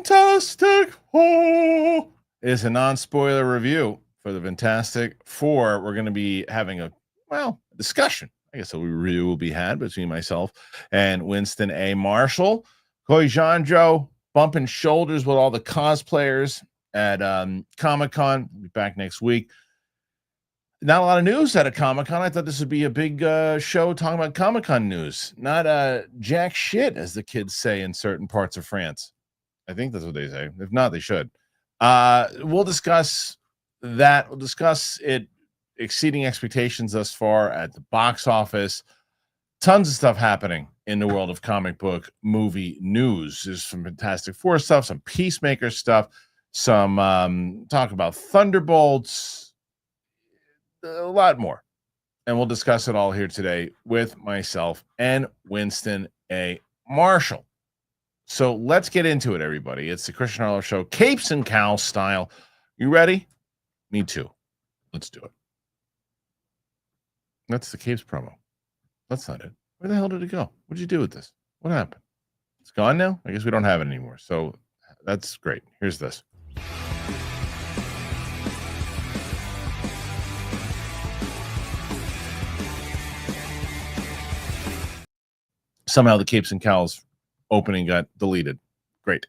Fantastic Four is a non-spoiler review for the Fantastic Four. We're going to be having a discussion. I guess a review will be had between myself and Winston A. Marshall. Koijandro bumping shoulders with all the cosplayers at Comic-Con. We'll be back next week. Not a lot of news out of Comic-Con. I thought this would be a big show talking about Comic-Con news. Not jack shit, as the kids say in certain parts of France. I think that's what they say. If not, they should. We'll discuss that. We'll discuss it exceeding expectations thus far at the box office. Tons of stuff happening in the world of comic book movie news. There's some Fantastic Four stuff, some Peacemaker stuff, some talk about Thunderbolts, a lot more. And we'll discuss it all here today with myself and Winston A. Marshall. So let's get into it, everybody. It's the Kristian Harloff Show, capes and cows style. You ready? Me too. Let's do it. That's the capes promo. That's not it. Where the hell did it go? What did you do with this? What happened? It's gone now? I guess we don't have it anymore. So that's great. Here's this. Somehow the capes and cows opening got deleted. Great.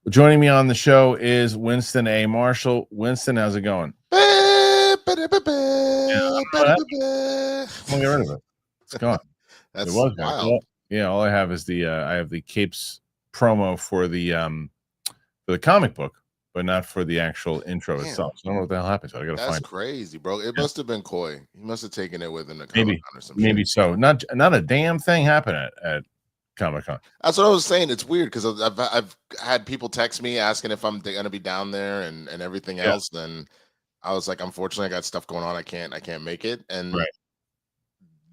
Well, joining me on the show is Winston A. Marshall. Winston, how's it going? Yeah, I'm gonna get rid of it. It's gone. That's it was wild. Well, yeah, all I have is the I have the capes promo for the comic book, but not for the actual intro itself. So I don't know what the hell happened. So I gotta That's find crazy, bro. It must have been Coy. He must have taken it with him to maybe Comic-Con or some maybe shit. so. Not a damn thing happened at Comic-Con. That's what I was saying. It's weird because I've had people text me asking if I'm gonna be down there and everything else. Then I was like, unfortunately, I got stuff going on. I can't make it. And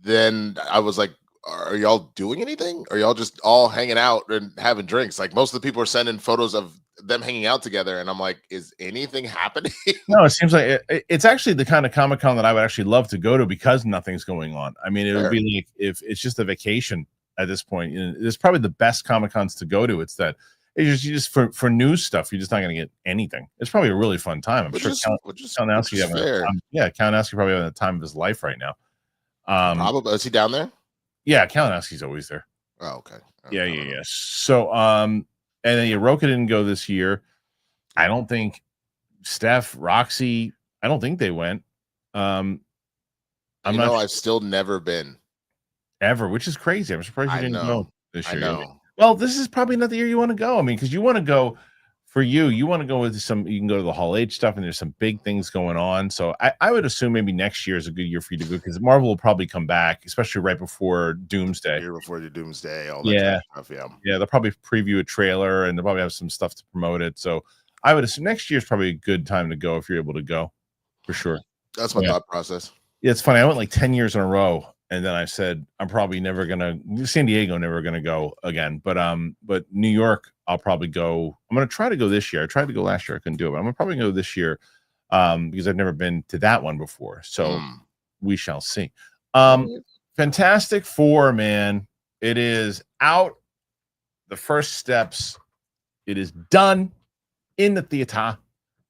then I was like, are y'all doing anything? Are y'all just all hanging out and having drinks? Like most of the people are sending photos of them hanging out together, and I'm like, is anything happening? No, it seems like it's actually the kind of Comic-Con that I would actually love to go to because nothing's going on. I mean, it would be like if it's just a vacation at this point. It's probably the best Comic-Cons to go to. It's that it's just for news stuff. You're just not going to get anything. It's probably a really fun time. I'm sure Kalinowski probably having the time of his life right now. Probably. Is he down there? Yeah, Kalinowski's always there. Oh, okay. Yeah. So, and then Roka didn't go this year. I don't think Steph, Roxy, I don't think they went. I've still never been. Ever, which is crazy. I'm surprised you didn't go this year. I know. Well, this is probably not the year you want to go. I mean, because you want to go for you want to go with you can go to the Hall H stuff, and there's some big things going on. So I would assume maybe next year is a good year for you to go because Marvel will probably come back, especially right before Doomsday. Year before the Doomsday, all that kind of stuff, yeah. They'll probably preview a trailer, and they'll probably have some stuff to promote it. So I would assume next year is probably a good time to go if you're able to go, for sure. That's my thought process. Yeah, it's funny. I went like 10 years in a row. And then I said, I'm probably never gonna San Diego, never gonna go again. But New York, I'll probably go. I'm gonna try to go this year. I tried to go last year, I couldn't do it. But I'm gonna probably go this year because I've never been to that one before. So we shall see. Fantastic Four, man. It is out. The first steps. It is done in the theater,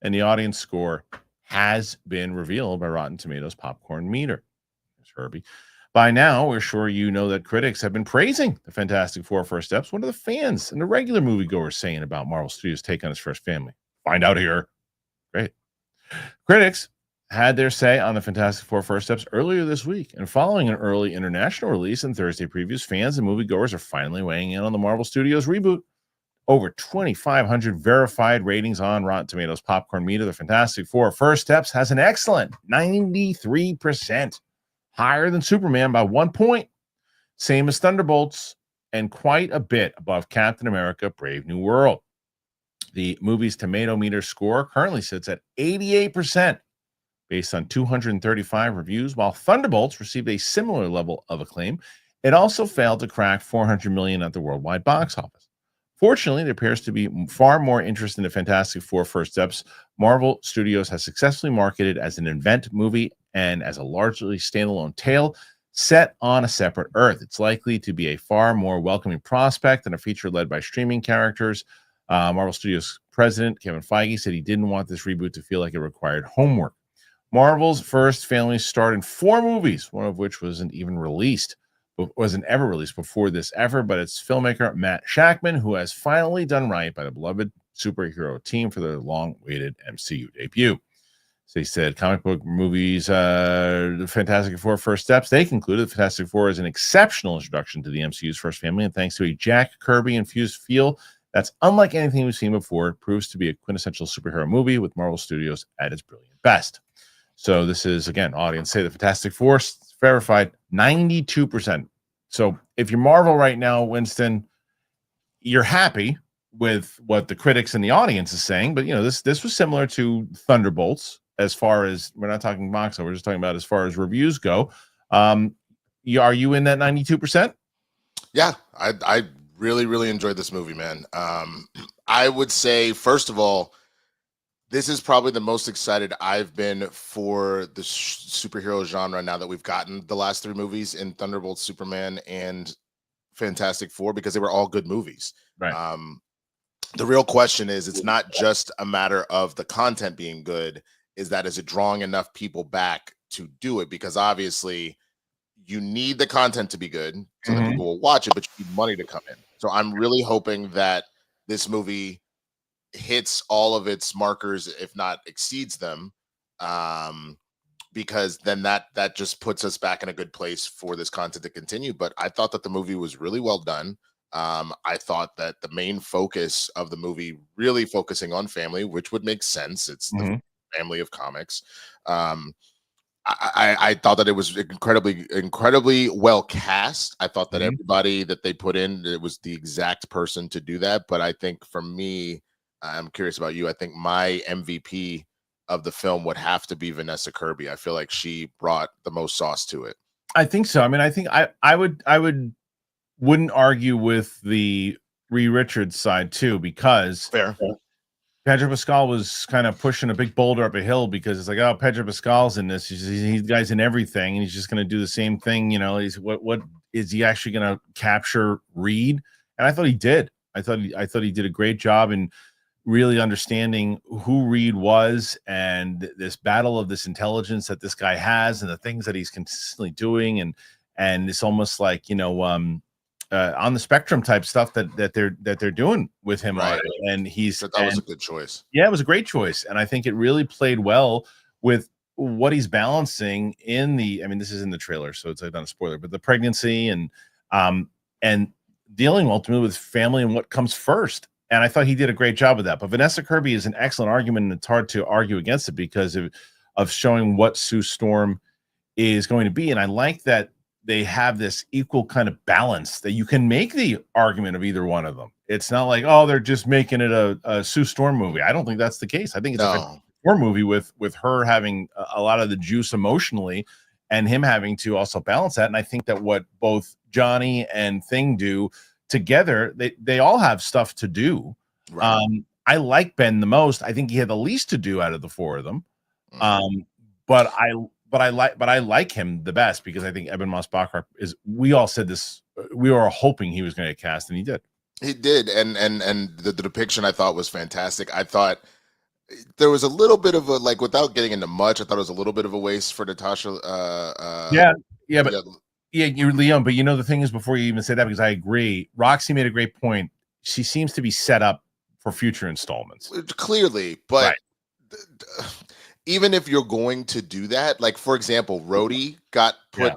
and the audience score has been revealed by Rotten Tomatoes Popcornmeter. There's Herbie. By now, we're sure you know that critics have been praising the Fantastic Four First Steps. What are the fans and the regular moviegoers saying about Marvel Studios' take on its first family? Find out here. Great. Critics had their say on the Fantastic Four First Steps earlier this week, and following an early international release and Thursday previews, fans and moviegoers are finally weighing in on the Marvel Studios reboot. Over 2,500 verified ratings on Rotten Tomatoes Popcornmeter. The Fantastic Four First Steps has an excellent 93%. Higher than Superman by 1 point, same as Thunderbolts, and quite a bit above Captain America: Brave New World. The movie's tomato meter score currently sits at 88%, based on 235 reviews, while Thunderbolts received a similar level of acclaim. It also failed to crack 400 million at the worldwide box office. Fortunately, there appears to be far more interest in the Fantastic Four First Steps. Marvel Studios has successfully marketed as an event movie and as a largely standalone tale set on a separate Earth. It's likely to be a far more welcoming prospect than a feature led by streaming characters. Marvel Studios president Kevin Feige said he didn't want this reboot to feel like it required homework. Marvel's first family starred in 4 movies, one of which wasn't ever released before this effort, but it's filmmaker Matt Shakman who has finally done right by the beloved superhero team for their long-awaited MCU debut. So he said comic book movies, the Fantastic Four first steps. They concluded the Fantastic Four is an exceptional introduction to the MCU's first family, and thanks to a Jack Kirby-infused feel that's unlike anything we've seen before, it proves to be a quintessential superhero movie with Marvel Studios at its brilliant best. So this is, again, audience say the Fantastic Four verified 92%. So if you're Marvel right now, Winston, you're happy with what the critics and the audience is saying, but this was similar to Thunderbolts as far as we're not talking box, we're just talking about as far as reviews go. Are you in that 92%? Yeah, I really enjoyed this movie, man. I would say, first of all, this is probably the most excited I've been for the superhero genre now that we've gotten the last 3 movies in Thunderbolts, Superman, and Fantastic Four, because they were all good movies. Right. The real question is, it's not just a matter of the content being good, is it drawing enough people back to do it? Because obviously you need the content to be good so that people will watch it, but you need money to come in. So I'm really hoping that this movie hits all of its markers, if not exceeds them, because then that just puts us back in a good place for this content to continue. But I thought that the movie was really well done. I thought that the main focus of the movie, really focusing on family, which would make sense. It's the family of comics. I thought that it was incredibly well cast. I thought that everybody that they put in, it was the exact person to do that. But I think for me, I'm curious about you, I think my MVP of the film would have to be Vanessa Kirby. I feel like she brought the most sauce to it. I think so. I mean, I think I wouldn't argue with the Reed Richards side too, because fair. Pedro Pascal was kind of pushing a big boulder up a hill, because it's like, oh, Pedro Pascal's in this. He's guy's in everything, and he's just going to do the same thing. He's what is he actually going to capture Reed? And I thought he did. I thought he did a great job in really understanding who Reed was and this battle of this intelligence that this guy has and the things that he's consistently doing. And it's almost like, on the spectrum type stuff that they're doing with him. Right. And that was a good choice. Yeah, it was a great choice. And I think it really played well with what he's balancing this is in the trailer, so it's not a spoiler, but the pregnancy and dealing ultimately with family and what comes first. And I thought he did a great job of that. But Vanessa Kirby is an excellent argument, and it's hard to argue against it because of showing what Sue Storm is going to be. And I like that they have this equal kind of balance that you can make the argument of either one of them. It's not like, oh, they're just making it a Sue Storm movie. I don't think that's the case. I think it's a Storm movie with her having a lot of the juice emotionally and him having to also balance that. And I think that what both Johnny and Thing do together, they all have stuff to do. Right. I like Ben the most. I think he had the least to do out of the 4 of them. But I like him the best because I think Eben Moss-Bachrach is. We all said this. We were hoping he was going to get cast, and he did. He did, and the depiction I thought was fantastic. I thought there was a little bit of a, like, without getting into much, I thought it was a little bit of a waste for Natasha. You're Leon. But the thing is, before you even say that, because I agree, Roxy made a great point. She seems to be set up for future installments. Clearly, but. Right. Even if you're going to do that, like, for example, Rhodey got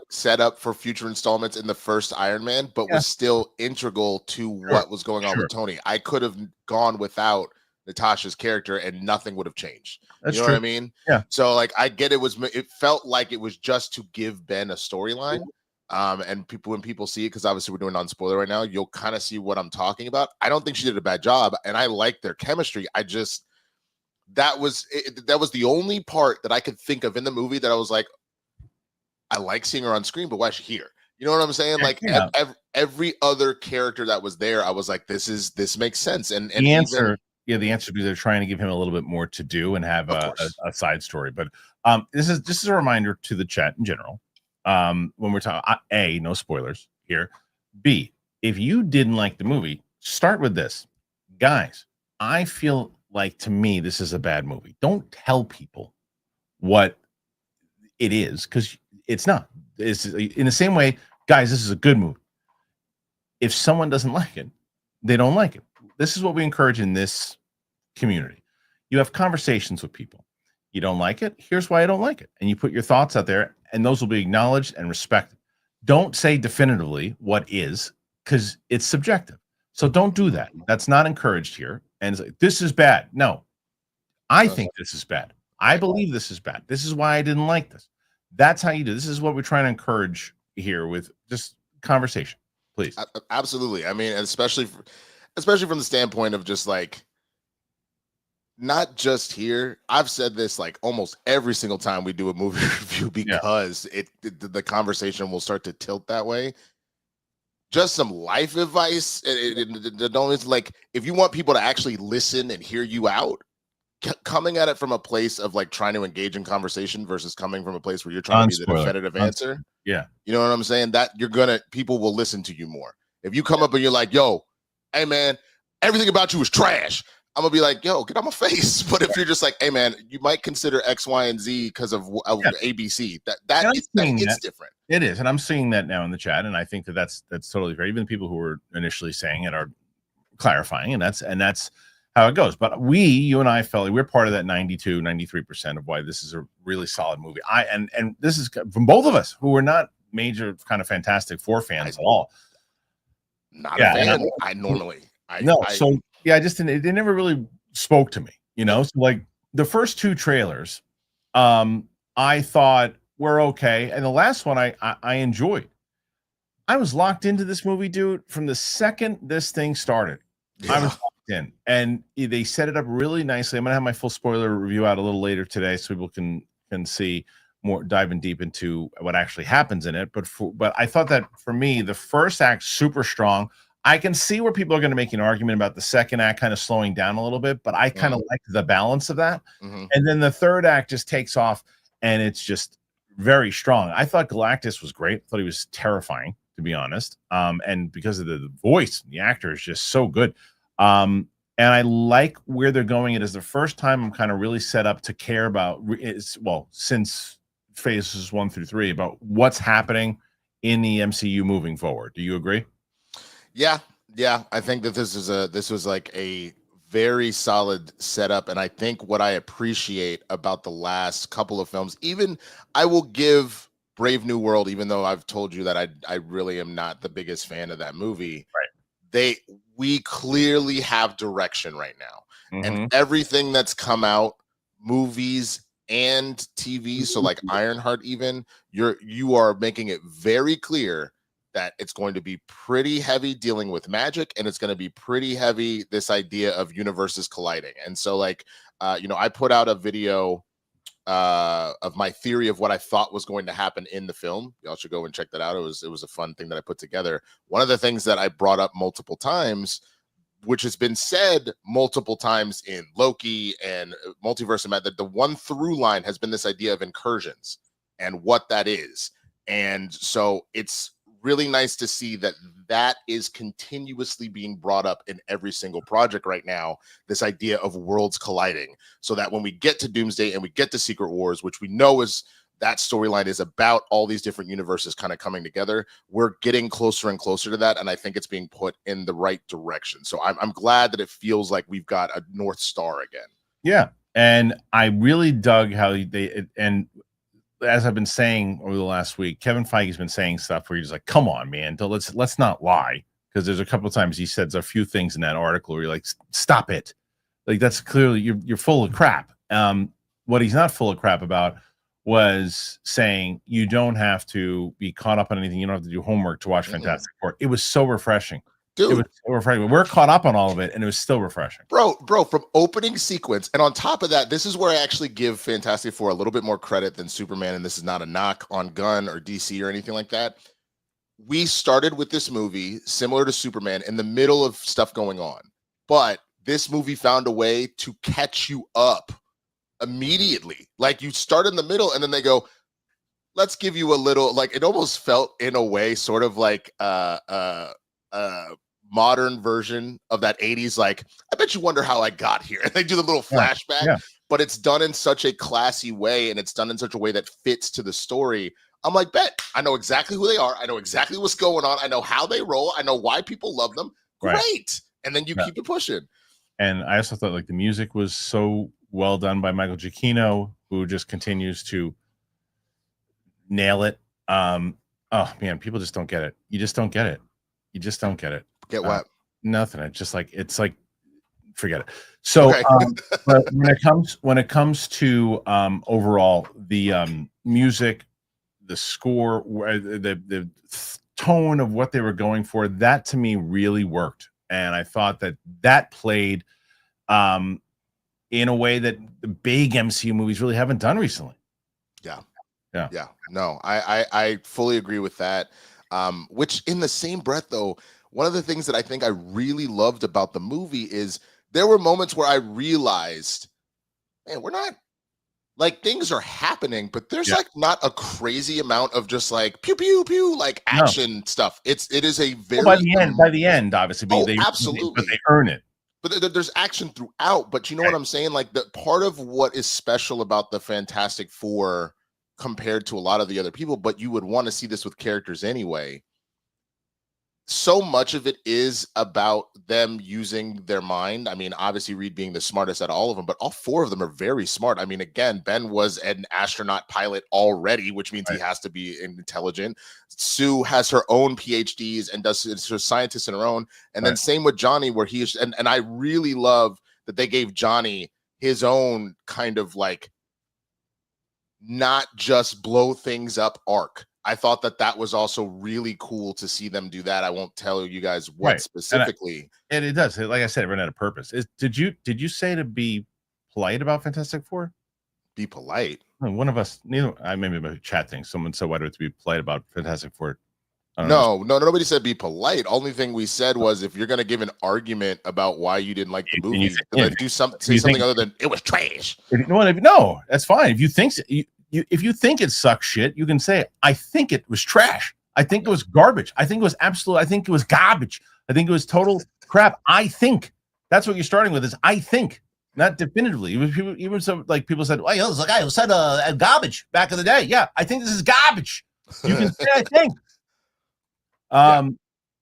set up for future installments in the first Iron Man, but was still integral to what was going on with Tony. I could have gone without Natasha's character and nothing would have changed. That's you know true. What I mean? Yeah. So, like, I get it felt like it was just to give Ben a storyline. And when people see it, because obviously we're doing non-spoiler right now, you'll kind of see what I'm talking about. I don't think she did a bad job, and I like their chemistry. That was the only part that I could think of in the movie that I was like, I like seeing her on screen, but why is she here? You know what I'm saying? Like, every other character that was there, I was like, this makes sense. And the answer because they're trying to give him a little bit more to do and have a side story. But this is a reminder to the chat in general. When we're talking, A, no spoilers here. B, if you didn't like the movie, start with this, guys. I feel like, to me, this is a bad movie. Don't tell people what it is, because it's not. It's in the same way, guys, this is a good movie. If someone doesn't like it, they don't like it. This is what we encourage in this community. You have conversations with people. You don't like it, here's why I don't like it. And you put your thoughts out there, and those will be acknowledged and respected. Don't say definitively what is, because it's subjective. So don't do that. That's not encouraged here. And it's like, this is bad. No, I think this is bad. I believe this is bad. This is why I didn't like this. That's how you do. This is what we're trying to encourage here with just conversation, please. Absolutely. I mean, especially from the standpoint of just like, not just here. I've said this like almost every single time we do a movie review, because the conversation will start to tilt that way. Just some life advice. Don't, like, if you want people to actually listen and hear you out, coming at it from a place of like trying to engage in conversation versus coming from a place where you're trying to be the definitive answer. Yeah. You know what I'm saying? That people will listen to you more. If you come up and you're like, yo, hey man, everything about you is trash, I'm gonna be like, yo, get on my face. But if you're just like, hey man, you might consider X, Y, and Z because of ABC, it's different. It is, and I'm seeing that now in the chat, and I think that's totally fair. Even the people who were initially saying it are clarifying, and that's how it goes. But you and I felt like we're part of that 93% of why this is a really solid movie. And this is from both of us who are not major kind of Fantastic Four fans at all. Not a fan. I just didn't. It never really spoke to me, you know. So like the first two trailers, I thought were okay, and the last one I enjoyed. I was locked into this movie, dude, from the second this thing started. Yeah. I was locked in, and they set it up really nicely. I'm gonna have my full spoiler review out a little later today, so people can see more, diving deep into what actually happens in it. But I thought that for me, the first act super strong. I can see where people are going to make an argument about the second act kind of slowing down a little bit, but I kind of like the balance of that. And then the third act just takes off, and it's just very strong. I thought Galactus was great. I thought he was terrifying, to be honest. And because of the voice, the actor is just so good. And I like where they're going. It is the first time I'm kind of really set up to care about, since phases 1 through 3, about what's happening in the MCU moving forward. Do you agree? Yeah. I think that this was like a very solid setup, and I think what I appreciate about the last couple of films, even I will give Brave New World, even though I've told you that I really am not the biggest fan of that movie. Right. We clearly have direction right now, and everything that's come out, movies and TV, so like Ironheart, even you are making it very clear that it's going to be pretty heavy dealing with magic, and it's going to be pretty heavy this idea of universes colliding. And so like I put out a video of my theory of what I thought was going to happen in the film. Y'all should go and check that out. It was a fun thing that I put together. One of the things that I brought up multiple times, which has been said multiple times in Loki and Multiverse of Madness, that the one through line has been this idea of incursions and what that is. And so it's really nice to see that is continuously being brought up in every single project right now, this idea of worlds colliding, so that when we get to Doomsday and we get to Secret Wars, which we know is that storyline is about all these different universes kind of coming together, we're getting closer and closer to that, and I think it's being put in the right direction. So I'm glad that it feels like we've got a North Star again. Yeah, and I really dug how and as I've been saying over the last week, Kevin Feige's been saying stuff where he's like, come on, man, let's not lie. Because there's a couple of times he says a few things in that article where you're like, stop it. Like, that's clearly, you're full of crap. What he's not full of crap about was saying you don't have to be caught up on anything. You don't have to do homework to watch Fantastic Four. It was so refreshing. Dude, it was so refreshing. We're caught up on all of it, and it was still refreshing. Bro, from opening sequence, and on top of that, this is where I actually give Fantastic Four a little bit more credit than Superman, and this is not a knock on Gunn or DC or anything like that. We started with this movie, similar to Superman, in the middle of stuff going on, but this movie found a way to catch you up immediately. Like, you start in the middle, and then they go, let's give you a little, like, it almost felt in a way sort of like modern version of that 80s, like, I bet you wonder how I got here. And they do the little flashback, but it's done in such a classy way, and it's done in such a way that fits to the story. I'm like, bet I know exactly who they are. I know exactly what's going on. I know how they roll. I know why people love them. Great. And then you keep it pushing. And I also thought like the music was so well done by Michael Giacchino, who just continues to nail it. Oh man, people just don't get it. You just don't get it. You just don't get it. Get what? Nothing. It's like forget it. So but when it comes to overall the music, the score, the tone of what they were going for, that to me really worked. And I thought that played in a way that the big MCU movies really haven't done recently. Yeah. No, I fully agree with that. Which in the same breath, though, one of the things that I think I really loved about the movie is there were moments where I realized, man, we're not like, things are happening, but there's like not a crazy amount of just like pew pew pew like action stuff. It is a very by the end, obviously, absolutely, but they earn it. But there's action throughout. But you know what I'm saying? Like, the part of what is special about the Fantastic Four compared to a lot of the other people, but you would want to see this with characters anyway. So much of it is about them using their mind. I mean, obviously Reed being the smartest out of all of them, but all four of them are very smart. I mean, again, Ben was an astronaut pilot already, which means he has to be intelligent. Sue has her own PhDs and does her scientist in her own. And then same with Johnny, where he is, and I really love that they gave Johnny his own kind of like not just blow things up arc. I thought that was also really cool to see them do that. I won't tell you guys what specifically. And it does. Like I said, it ran out of purpose. Did you say to be polite about Fantastic Four? Be polite? One of us, I maybe a chat thing. Someone said, why do we have to be polite about Fantastic Four? No, nobody said be polite. Only thing we said was, if you're going to give an argument about why you didn't like the movie, say something other than it was trash. No, that's fine. If you think if you think it sucks shit, you can say, I think it was trash. I think it was garbage. I think it was I think it was garbage. I think it was total crap. I think that's what you're starting with, is I think, not definitively. Even so, like, people said, well, this guy who said garbage back in the day. Yeah, I think this is garbage. You can say I think.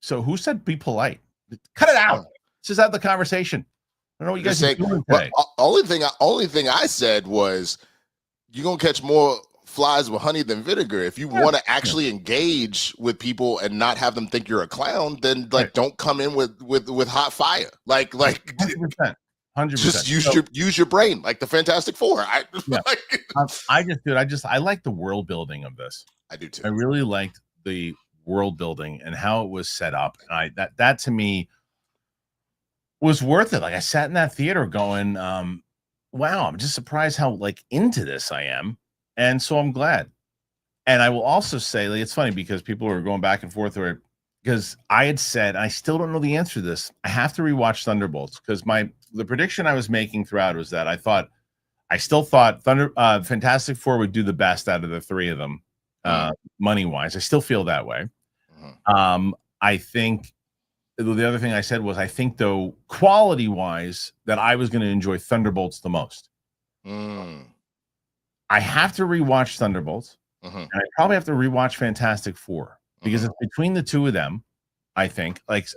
So who said be polite? Cut it out. Let's just have the conversation. I don't know what you guys are doing today. Only thing I said was, you're gonna catch more flies with honey than vinegar. If you want to actually engage with people and not have them think you're a clown, then don't come in with hot fire. Like 100%. Just use your brain, like the Fantastic Four. I like the world building of this. I do too. I really liked the world building and how it was set up. And that to me was worth it. Like, I sat in that theater going, wow, I'm just surprised how like into this I am. And so I'm glad. And I will also say, like, it's funny because people are going back and forth where, because I had said, I still don't know the answer to this, I have to rewatch Thunderbolts, because the prediction I was making throughout was that I still thought Fantastic Four would do the best out of the three of them, money wise. I still feel that way. I think the other thing I said was, I think, though, quality wise, that I was going to enjoy Thunderbolts the most. I have to rewatch Thunderbolts, and I probably have to rewatch Fantastic Four, because it's between the two of them. I think, like,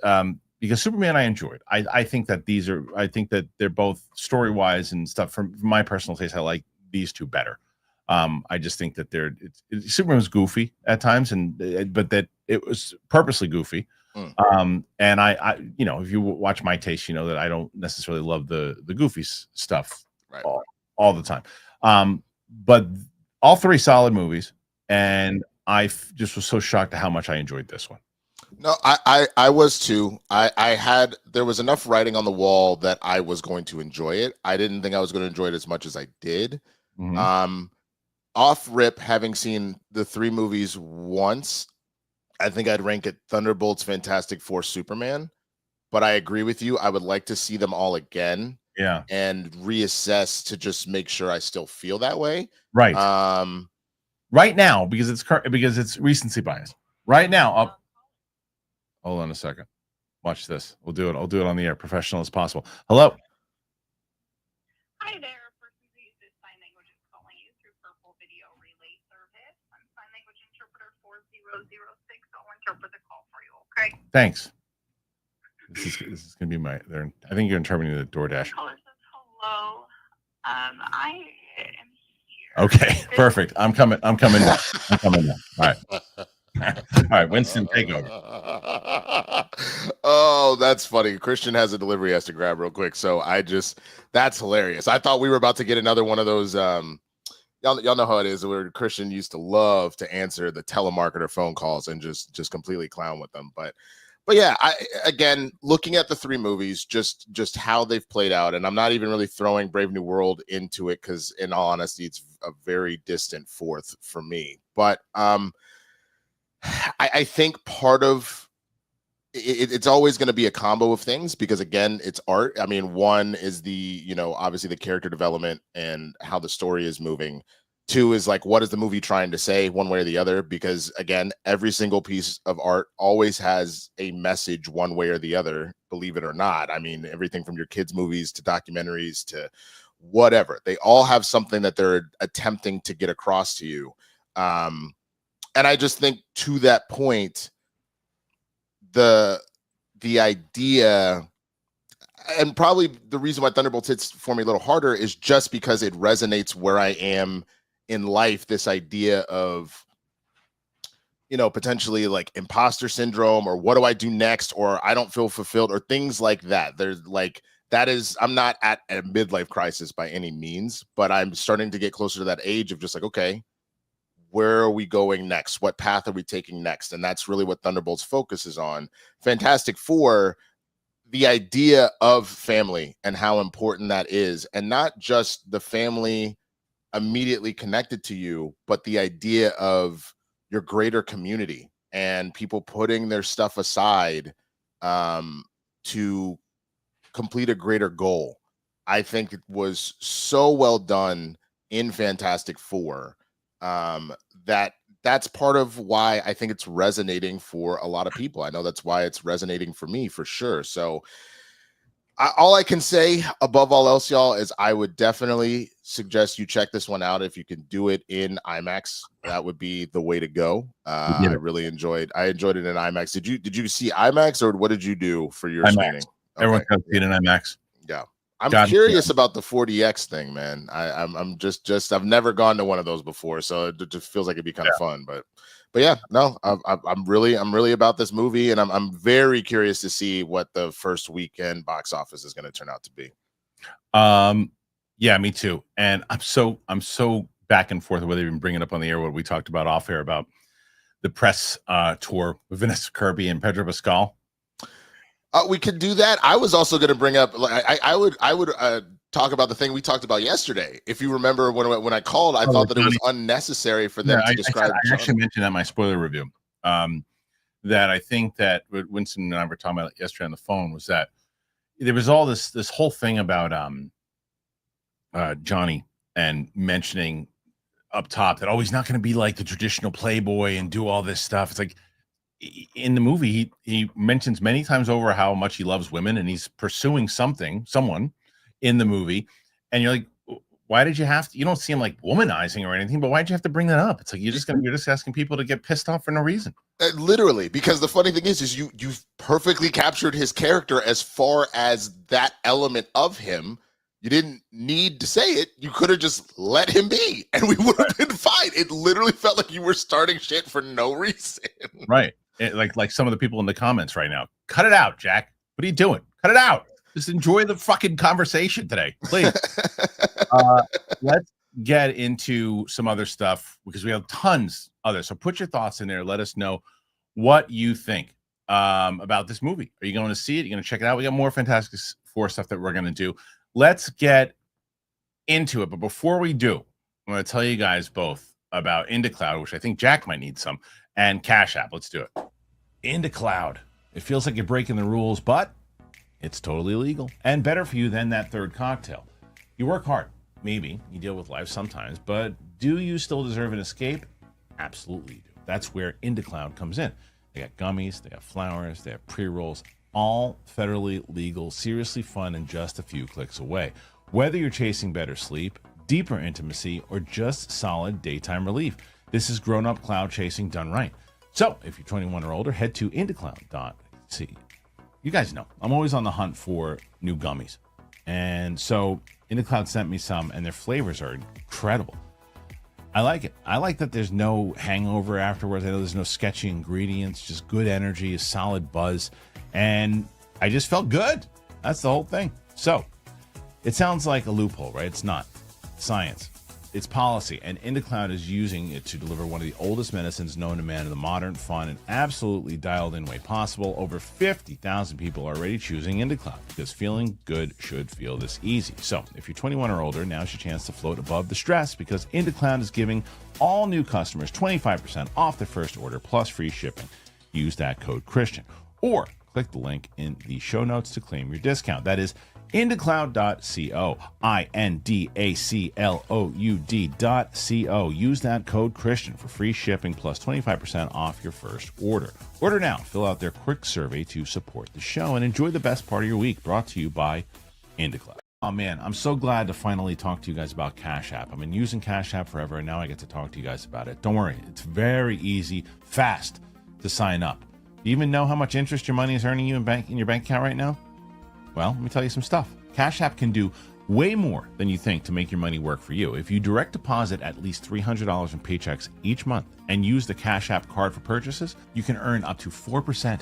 because Superman I enjoyed. I think that they're both story wise and stuff. From my personal taste, I like these two better. I just think that Superman was goofy at times, but that it was purposely goofy. And I if you watch my taste, you know that I don't necessarily love the goofy stuff all the time. But all three solid movies, and I just was so shocked at how much I enjoyed this one. No, I was too. There was enough writing on the wall that I was going to enjoy it. I didn't think I was going to enjoy it as much as I did. Off rip, having seen the three movies once, I think I'd rank it Thunderbolts, Fantastic Four, Superman. But I agree with you. I would like to see them all again. Yeah. And reassess to just make sure I still feel that way. Right. Right now, because it's recency bias. Right now, hold on a second. Watch this. We'll do it. I'll do it on the air, professional as possible. Hello. Hi there. Person who uses sign language is calling you through Purple Video Relay Service. I'm sign language interpreter 4006. I'll interpret the call for you. Okay. Thanks. This is gonna be my. I think you're interpreting the DoorDash. Caller says hello. I am here. Okay, perfect. I'm coming. I'm coming down. I'm coming down. All right. All right, Winston, take over. Oh, that's funny. Kristian has a delivery he has to grab real quick. So that's hilarious. I thought we were about to get another one of those. Y'all know how it is where Kristian used to love to answer the telemarketer phone calls and just completely clown with them. But yeah, again, looking at the three movies, just how they've played out, and I'm not even really throwing Brave New World into it because, in all honesty, it's a very distant fourth for me. But I think part of it's always going to be a combo of things because, again, it's art. I mean, one is obviously the character development and how the story is moving. Two is like, what is the movie trying to say one way or the other? Because, again, every single piece of art always has a message one way or the other, believe it or not. I mean, everything from your kids' movies to documentaries to whatever. They all have something that they're attempting to get across to you. And I just think to that point, the idea, and probably the reason why Thunderbolts hits for me a little harder is just because it resonates where I am in life. This idea of, potentially like imposter syndrome, or what do I do next, or I don't feel fulfilled, or things like that. There's like, I'm not at a midlife crisis by any means, but I'm starting to get closer to that age of just like, okay, where are we going next? What path are we taking next? And that's really what Thunderbolts focuses on. Fantastic Four, the idea of family and how important that is, and not just the family immediately connected to you, but the idea of your greater community and people putting their stuff aside to complete a greater goal. I think it was so well done in Fantastic Four. That's part of why I think it's resonating for a lot of people. I know that's why it's resonating for me, for sure. So all I can say above all else, y'all, is I would definitely suggest you check this one out. If you can do it in IMAX, that would be the way to go. I really enjoyed it in IMAX. Did you see IMAX, or what did you do for your IMAX. screening? Everyone can see it in IMAX. Yeah. I'm curious about the 4DX thing, man. I'm just I've never gone to one of those before, so it just feels like it'd be kind of fun. But yeah, no, I'm really about this movie, and I'm very curious to see what the first weekend box office is going to turn out to be. Yeah, me too. And I'm so back and forth whether even bring it up on the air. What we talked about off air about the press tour with Vanessa Kirby and Pedro Pascal. We could do that. I was also going to bring up, I would talk about the thing we talked about yesterday. If you remember when I called, I thought that it was unnecessary for them to describe. I actually mentioned that in my spoiler review. That I think that what Winston and I were talking about yesterday on the phone was that there was all this whole thing about Johnny and mentioning up top that he's not going to be like the traditional playboy and do all this stuff. It's like, in the movie, he mentions many times over how much he loves women, and he's pursuing someone in the movie. And you're like, why did you have to? You don't see him like womanizing or anything, but why did you have to bring that up? It's like you're just asking people to get pissed off for no reason. Literally, because the funny thing is you've perfectly captured his character as far as that element of him. You didn't need to say it. You could have just let him be, and we would have been fine. It literally felt like you were starting shit for no reason. Right. Like some of the people in the comments right now. Cut it out, Jack. What are you doing? Cut it out. Just enjoy the fucking conversation today, please. Let's get into some other stuff because we have tons others. So put your thoughts in there. Let us know what you think about this movie. Are you going to see it? Are you going to check it out? We got more Fantastic Four stuff that we're going to do. Let's get into it. But before we do, I'm going to tell you guys both about IndaCloud, which I think Jack might need some, and Cash App. Let's do it. IndaCloud. It feels like you're breaking the rules, but it's totally legal and better for you than that third cocktail. You work hard. Maybe you deal with life sometimes, but do you still deserve an escape? Absolutely you do. That's where IndaCloud comes in. They got gummies, they have flowers, they have pre-rolls, all federally legal, seriously fun, and just a few clicks away. Whether you're chasing better sleep, deeper intimacy, or just solid daytime relief, this is grown-up cloud chasing done right. So, if you're 21 or older, head to indocloud.co. You guys know, I'm always on the hunt for new gummies. And so, IndoCloud sent me some, and their flavors are incredible. I like it. I like that there's no hangover afterwards. I know there's no sketchy ingredients, just good energy, a solid buzz. And I just felt good. That's the whole thing. So, it sounds like a loophole, right? It's not. Science. It's policy, and IndoCloud is using it to deliver one of the oldest medicines known to man in the modern, fun, and absolutely dialed-in way possible. Over 50,000 people are already choosing IndoCloud because feeling good should feel this easy. So, if you're 21 or older, now's your chance to float above the stress because IndoCloud is giving all new customers 25% off their first order plus free shipping. Use that code Kristian or click the link in the show notes to claim your discount. That is indocloud.co, indacloud.co. Use that code Kristian for free shipping plus 25% off your first order. Order now. Fill out their quick survey to support the show and enjoy the best part of your week. Brought to you by IndoCloud. Oh man, I'm so glad to finally talk to you guys about Cash App. I've been using Cash App forever, and now I get to talk to you guys about it. Don't worry, it's very easy, fast to sign up. Do you even know how much interest your money is earning you in your bank account right now? Well, let me tell you some stuff. Cash App can do way more than you think to make your money work for you. If you direct deposit at least $300 in paychecks each month and use the Cash App card for purchases, you can earn up to 4%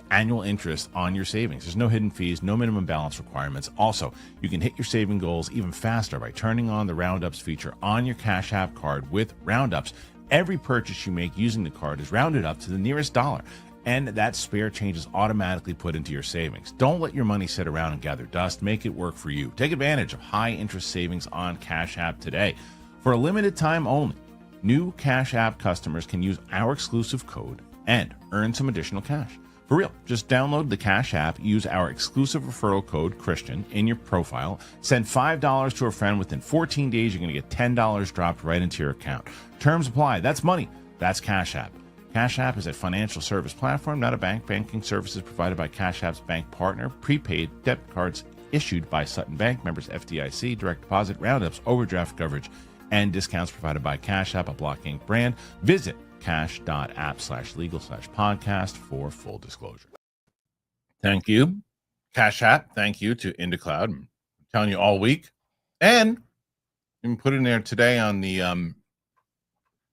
annual interest on your savings. There's no hidden fees, no minimum balance requirements. Also, you can hit your saving goals even faster by turning on the Roundups feature on your Cash App card. With Roundups, every purchase you make using the card is rounded up to the nearest dollar, and that spare change is automatically put into your savings. Don't let your money sit around and gather dust. Make it work for you. Take advantage of high interest savings on Cash App today. For a limited time only, new Cash App customers can use our exclusive code and earn some additional cash. For real, just download the Cash App, use our exclusive referral code Kristian in your profile, send $5 to a friend. Within 14 days, you're going to get $10 dropped right into your account. Terms apply. That's money. That's Cash App. Cash App is a financial service platform, not a bank. Banking services provided by Cash App's bank partner. Prepaid debit cards issued by Sutton Bank, members FDIC, direct deposit, roundups, overdraft coverage, and discounts provided by Cash App, a Block Inc. brand. Visit cash.app/legal/podcast for full disclosure. Thank you, Cash App. Thank you to IndoCloud. I'm telling you all week. And you can put in there today on the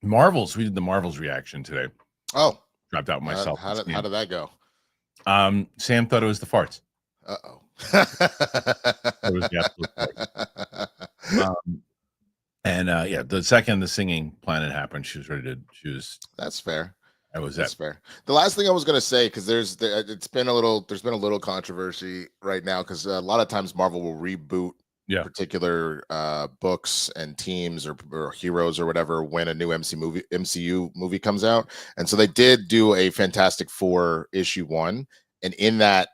Marvels. We did the Marvels reaction today. Oh, dropped out myself. How did that go? Sam thought it was the farts. Uh-oh. It was the absolute farts. Yeah, the second the singing planet happened, she was ready to choose. That's fair. That's fair. The last thing I was going to say, because there's been a little controversy right now, because a lot of times Marvel will reboot particular books and teams or heroes or whatever when a new MCU movie comes out. And so they did do a Fantastic Four issue 1, and in that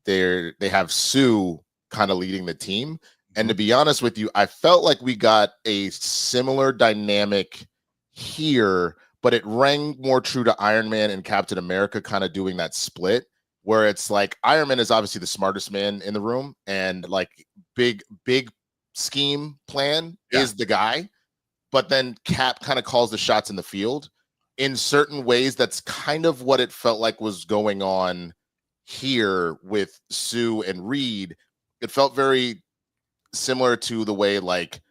they have Sue kind of leading the team. And to be honest with you, I felt like we got a similar dynamic here, but it rang more true to Iron Man and Captain America kind of doing that split, where it's like Iron Man is obviously the smartest man in the room, and like big scheme plan is the guy, but then Cap kind of calls the shots in the field in certain ways. That's kind of what it felt like was going on here with Sue and Reed. It felt very similar to the way, like,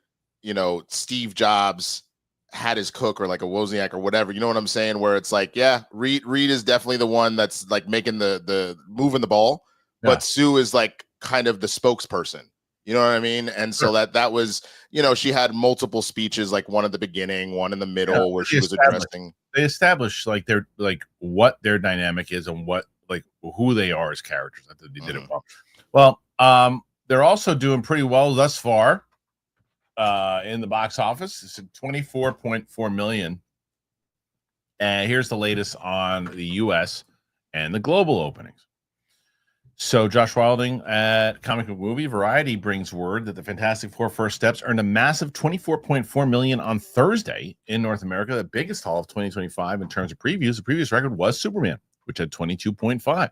you know, Steve Jobs had his cook, or like a Wozniak or whatever, you know what I'm saying, where it's like, yeah, Reed is definitely the one that's like making the moving the ball, but Sue is like kind of the spokesperson, you know what I mean? And so that was, you know, she had multiple speeches, like one at the beginning, one in the middle, where she was addressing. They established like their, like what their dynamic is and what, like who they are as characters. I thought they did it well. Well, they're also doing pretty well thus far in the box office. It's 24.4 million. And here's the latest on the US and the global openings. So Josh Wilding at Comic Book Movie Variety brings word that the Fantastic Four First Steps earned a massive 24.4 million on Thursday in North America, the biggest haul of 2025 in terms of previews. The previous record was Superman, which had 22.5.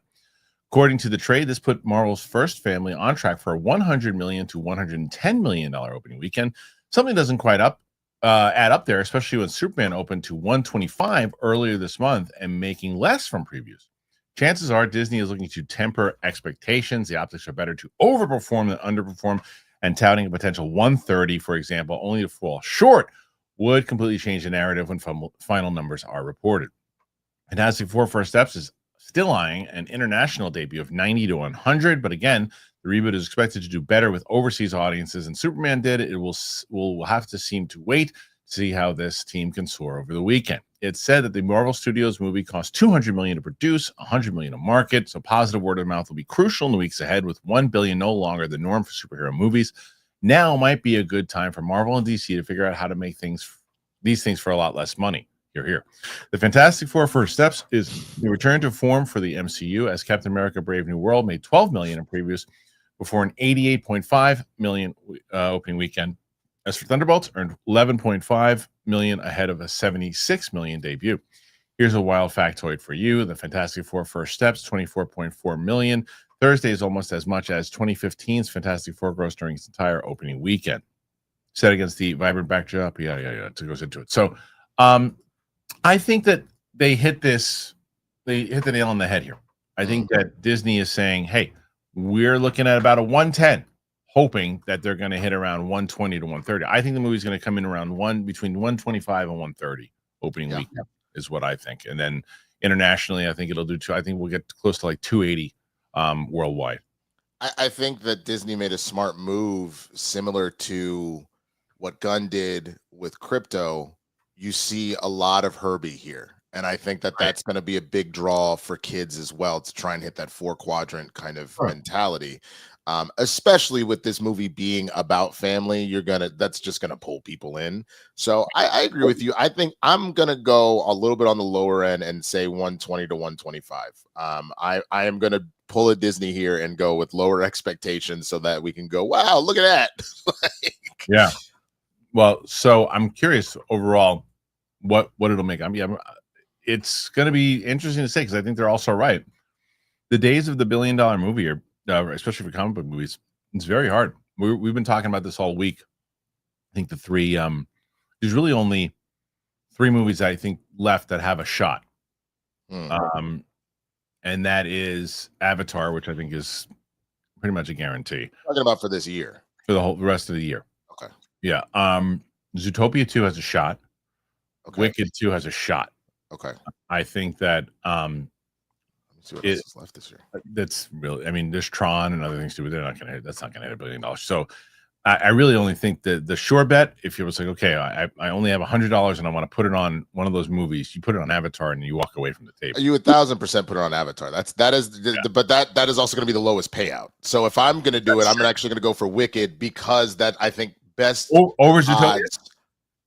According to the trade, this put Marvel's first family on track for a $100 million to $110 million opening weekend. Something doesn't quite add up there, especially when Superman opened to 125 earlier this month and making less from previews. Chances are Disney is looking to temper expectations. The optics are better to overperform than underperform, and touting a potential 130, for example, only to fall short would completely change the narrative when final numbers are reported. Fantastic Four First Steps is still eyeing an international debut of 90 to 100, but again, the reboot is expected to do better with overseas audiences than Superman did. It will have to seem to wait to see how this team can soar over the weekend. It's said that the Marvel Studios movie cost $200 million to produce, $100 million to market, so positive word of mouth will be crucial in the weeks ahead. With $1 billion no longer the norm for superhero movies, now might be a good time for Marvel and DC to figure out how to make these things for a lot less money. Here. The Fantastic Four First Steps is the return to form for the MCU, as Captain America Brave New World made $12 million in previews before an $88.5 million opening weekend. As for Thunderbolts, earned $11.5 million ahead of a $76 million debut. Here's a wild factoid for you. The Fantastic Four First Steps, $24.4 million. Thursday is almost as much as 2015's Fantastic Four gross during its entire opening weekend. Set against the vibrant backdrop. Yeah. It goes into it. So, I think that they hit the nail on the head here. I think that Disney is saying, hey, we're looking at about a 110, hoping that they're going to hit around 120 to 130. I think the movie's going to come in around between 125 and 130 opening weekend is what I think. And then internationally, I think it'll do I think we'll get close to like 280 worldwide. I think that Disney made a smart move similar to what Gunn did with crypto. You see a lot of Herbie here. And I think that that's going to be a big draw for kids as well, to try and hit that 4-quadrant kind of mentality. Especially with this movie being about family, that's just going to pull people in. So I agree with you. I think I'm going to go a little bit on the lower end and say 120 to 125. I am going to pull a Disney here and go with lower expectations so that we can go, wow, look at that. Yeah. Well, so I'm curious overall what it'll make. I mean, it's going to be interesting to say, because I think they're also right. The days of the $1 billion movie are, especially for comic book movies, it's very hard. We've been talking about this all week. I think there's really only 3 movies I think left that have a shot. And that is Avatar, which I think is pretty much a guarantee. Talking about for this year, for the rest of the year. Okay. Yeah. Zootopia 2 has a shot. Okay. Wicked 2 has a shot. Okay. I think that let me see what else is left this year. That's really, I mean, there's Tron and other things too, but that's not gonna hit $1 billion. So I really only think that the sure bet, if it was like, okay, I only have $100 and I want to put it on one of those movies, you put it on Avatar and you walk away from the table. You 1,000% put it on Avatar. But that is also going to be the lowest payout. So if I'm going to do it, I'm actually going to go for Wicked, because that I think best over Zootopia.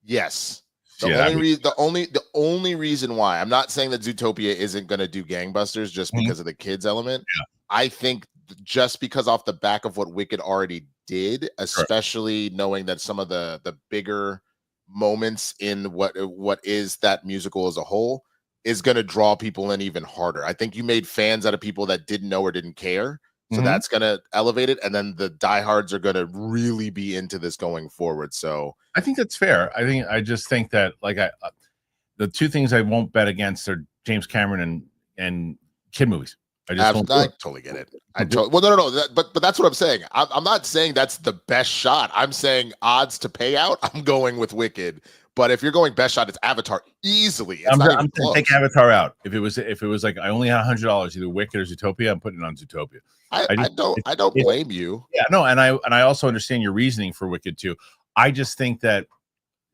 Yes. The only reason why I'm not saying that Zootopia isn't going to do gangbusters just because of the kids element. Yeah. I think just because off the back of what Wicked already did, especially knowing that some of the bigger moments in what is that musical as a whole is going to draw people in even harder. I think you made fans out of people that didn't know or didn't care. So that's going to elevate it. And then the diehards are going to really be into this going forward. So I think that's fair. I just think that the 2 things I won't bet against are James Cameron and kid movies. I totally get it. No. But that's what I'm saying. I'm not saying that's the best shot. I'm saying odds to pay out, I'm going with Wicked. But if you're going best shot, it's Avatar easily. I'm going to take Avatar out. If it was like I only had $100, either Wicked or Zootopia, I'm putting it on Zootopia. I don't blame you. Yeah, no, and I also understand your reasoning for Wicked too. I just think that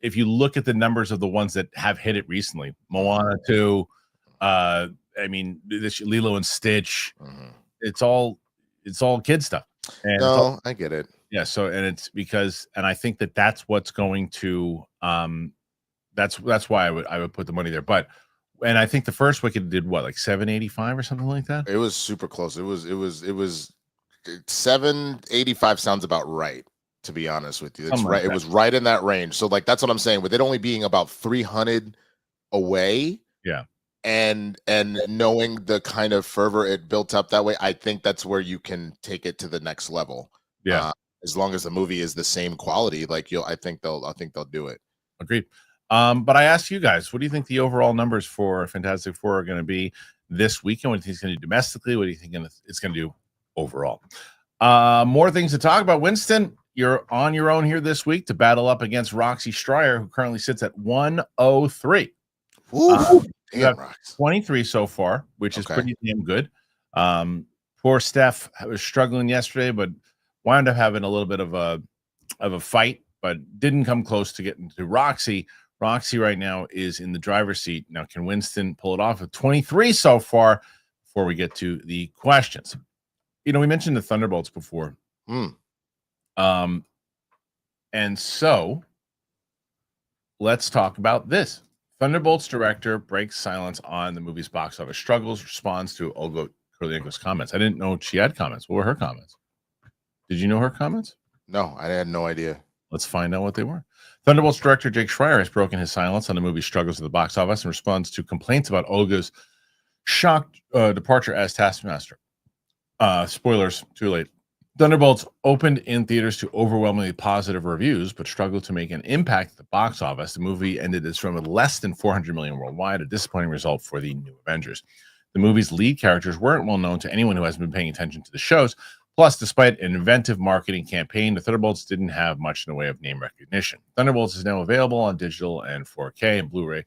if you look at the numbers of the ones that have hit it recently, Moana 2, I mean, this Lilo and Stitch, it's all kid stuff. And I get it. Yeah, so and I think that's what's going to that's why I would put the money there. But and I think the first Wicked did what, like 785 or something like that? It was super close. It was 785 sounds about right, to be honest with you. It's right. It was right in that range. So like that's what I'm saying, with it only being about 300 away. Yeah. and knowing the kind of fervor it built up that way, I think that's where you can take it to the next level. Yeah. As long as the movie is the same quality, like I think they'll do it. Agreed. But I asked you guys, what do you think the overall numbers for Fantastic Four are going to be this weekend? What do you think it's going to do domestically? What do you think it's going to do overall? More things to talk about. Winston, you're on your own here this week to battle up against Roxy Stryer, who currently sits at 103. You have 23 so far, which is pretty damn good. Poor Steph was struggling yesterday, but wound up having a little bit of a fight, but didn't come close to getting to Roxy. Roxy right now is in the driver's seat. Now, can Winston pull it off with 23 so far before we get to the questions? We mentioned the Thunderbolts before. And so let's talk about this. Thunderbolts director breaks silence on the movie's box office struggles, responds to Olga Kurylenko's comments. I didn't know she had comments. What were her comments? Did you know her comments? No, I had no idea. Let's find out what they were. Thunderbolts director Jake Schreier has broken his silence on the movie's struggles at the box office and responds to complaints about Olga's shocked departure as Taskmaster. Spoilers, too late. Thunderbolts opened in theaters to overwhelmingly positive reviews, but struggled to make an impact at the box office. The movie ended its run with less than 400 million worldwide, a disappointing result for the New Avengers. The movie's lead characters weren't well known to anyone who hasn't been paying attention to the shows. Plus, despite an inventive marketing campaign, the Thunderbolts didn't have much in the way of name recognition. Thunderbolts is now available on digital and 4K and Blu-ray.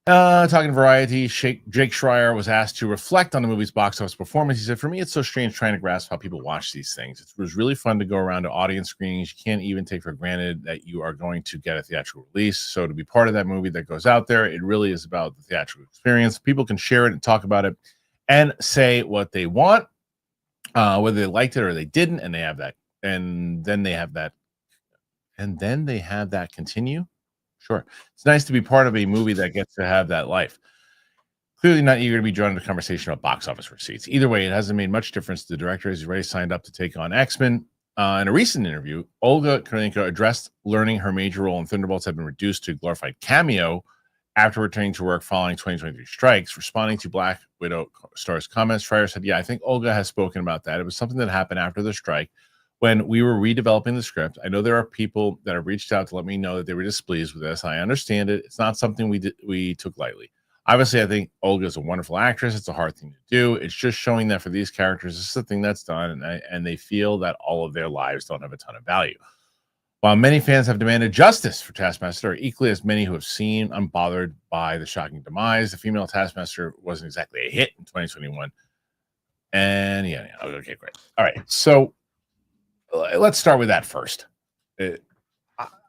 Talking Variety, Jake Schreier was asked to reflect on the movie's box office performance. He said, "For me, it's so strange trying to grasp how people watch these things. It was really fun to go around to audience screenings. You can't even take for granted that you are going to get a theatrical release. So to be part of that movie that goes out there, it really is about the theatrical experience. People can share it and talk about it and say what they want, whether they liked it or they didn't, and they have that. And then they have that continue. Sure. It's nice to be part of a movie that gets to have that life. Clearly not eager to be drawn into conversation about box office receipts. Either way, it hasn't made much difference to the director as he's already signed up to take on X-Men. In a recent interview, Olga Kurylenko addressed learning her major role in Thunderbolts had been reduced to a glorified cameo after returning to work following 2023 strikes. Responding to Black Widow star's comments, Schreier said, "Yeah, I think Olga has spoken about that. It was something that happened after the strike. When we were redeveloping the script, I know there are people that have reached out to let me know that they were displeased with this. I understand it. It's not something we took lightly. Obviously, I think Olga is a wonderful actress. It's a hard thing to do. It's just showing that for these characters, this is the thing that's done, and they feel that all of their lives don't have a ton of value. While many fans have demanded justice for Taskmaster, equally as many who have seen unbothered by the shocking demise, the female Taskmaster wasn't exactly a hit in 2021. And yeah, okay, great. All right, so let's start with that first.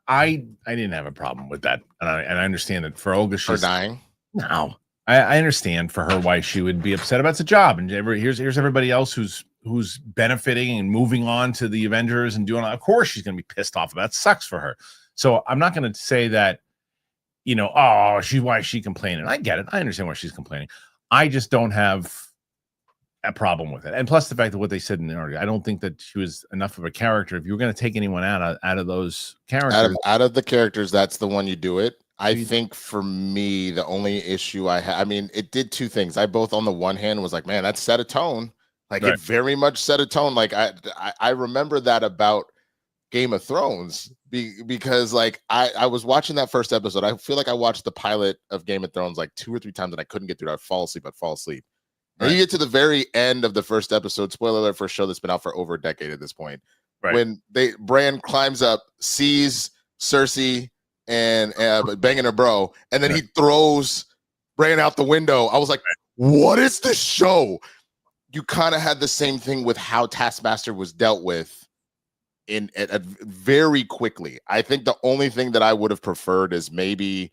I didn't have a problem with that, and I understand that for Olga, she's dying. No, I understand for her why she would be upset about the job, and here's everybody else who's benefiting and moving on to the Avengers and doing. Of course, she's going to be pissed off. That sucks for her. So I'm not going to say that, why is she complaining? I get it. I understand why she's complaining. I just don't have a problem with it. And plus the fact that what they said in the article, I don't think that she was enough of a character. If you were going to take anyone out of those characters, out of the characters, that's the one you do it. I think for me, the only issue I had, it did two things. I both on the one hand was like, man, that set a tone. Like It very much set a tone. Like I remember that about Game of Thrones because like I was watching that first episode. I feel like I watched the pilot of Game of Thrones like 2 or 3 times and I couldn't get through it. I'd fall asleep. And you get to the very end of the first episode, spoiler alert for a show that's been out for over a decade at this point. Right. When Bran climbs up, sees Cersei and banging her bro, and then he throws Bran out the window. I was like, what is this show? You kind of had the same thing with how Taskmaster was dealt with very quickly. I think the only thing that I would have preferred is maybe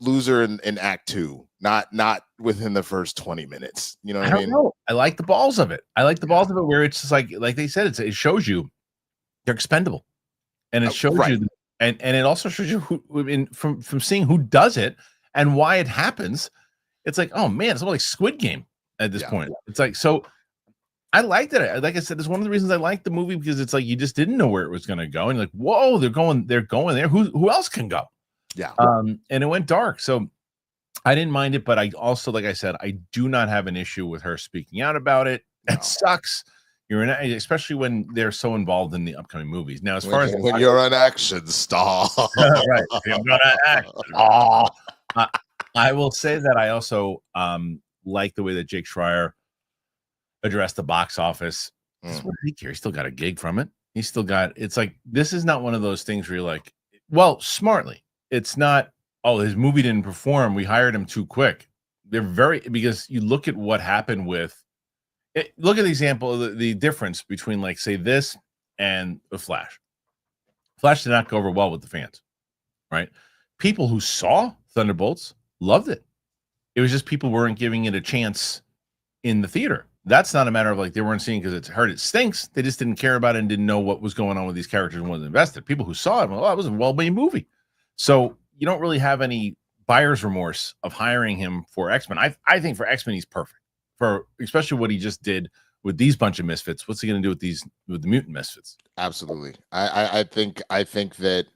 loser in Act 2, not within the first 20 minutes. You know what I mean? Know. I like the balls of it. I like the balls of it where it's just like they said, it shows you they're expendable, and it shows you, and it also shows you who from seeing who does it and why it happens. It's like, oh man, it's almost like Squid Game at this point. It's like, so I liked it. Like I said, it's one of the reasons I liked the movie because it's like you just didn't know where it was going to go, and like, whoa, they're going there. Who else can go? Yeah. And it went dark. So I didn't mind it, but I also, like I said, I do not have an issue with her speaking out about it. That sucks. You're in, especially when they're so involved in the upcoming movies. Now, as far as when you're an action star, right, I'm gonna act. Oh. I will say that I also like the way that Jake Schreier addressed the box office. What did he care? He still got a gig from it. He still got. It's like this is not one of those things where you're like, well, smartly. It's not. Oh, his movie didn't perform. We hired him too quick. They're very because you look at what happened with. Look at the example of the difference between, like, say, this and The Flash. Flash did not go over well with the fans, right? People who saw Thunderbolts loved it. It was just people weren't giving it a chance in the theater. That's not a matter of like they weren't seeing because it's heard it stinks. They just didn't care about it and didn't know what was going on with these characters and wasn't invested. People who saw it, well, that was a well-made movie. So you don't really have any buyer's remorse of hiring him for X-Men. I think for X-Men, he's perfect. For especially what he just did with these bunch of misfits. What's he going to do with the mutant misfits? Absolutely. I think that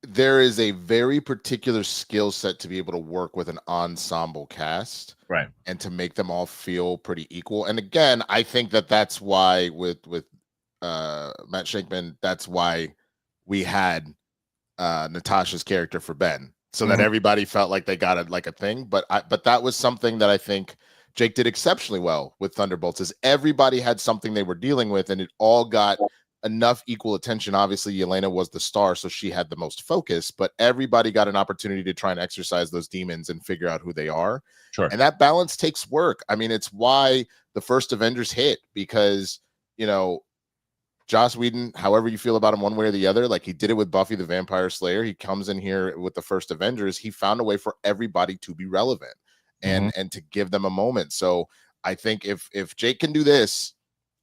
there is a very particular skill set to be able to work with an ensemble cast, right, and to make them all feel pretty equal. And again, I think that's why with Matt Shankman, that's why we had Natasha's character for Ben, so that everybody felt like they got it like a thing. But that was something that I think Jake did exceptionally well with Thunderbolts, is everybody had something they were dealing with, and it all got enough equal attention. Obviously, Yelena was the star, so she had the most focus, but everybody got an opportunity to try and exercise those demons and figure out who they are. Sure. And that balance takes work. I mean, it's why the first Avengers hit, because, you know, Joss Whedon, however you feel about him one way or the other, like he did it with Buffy the Vampire Slayer. He comes in here with the first Avengers. He found a way for everybody to be relevant and to give them a moment. So I think if Jake can do this,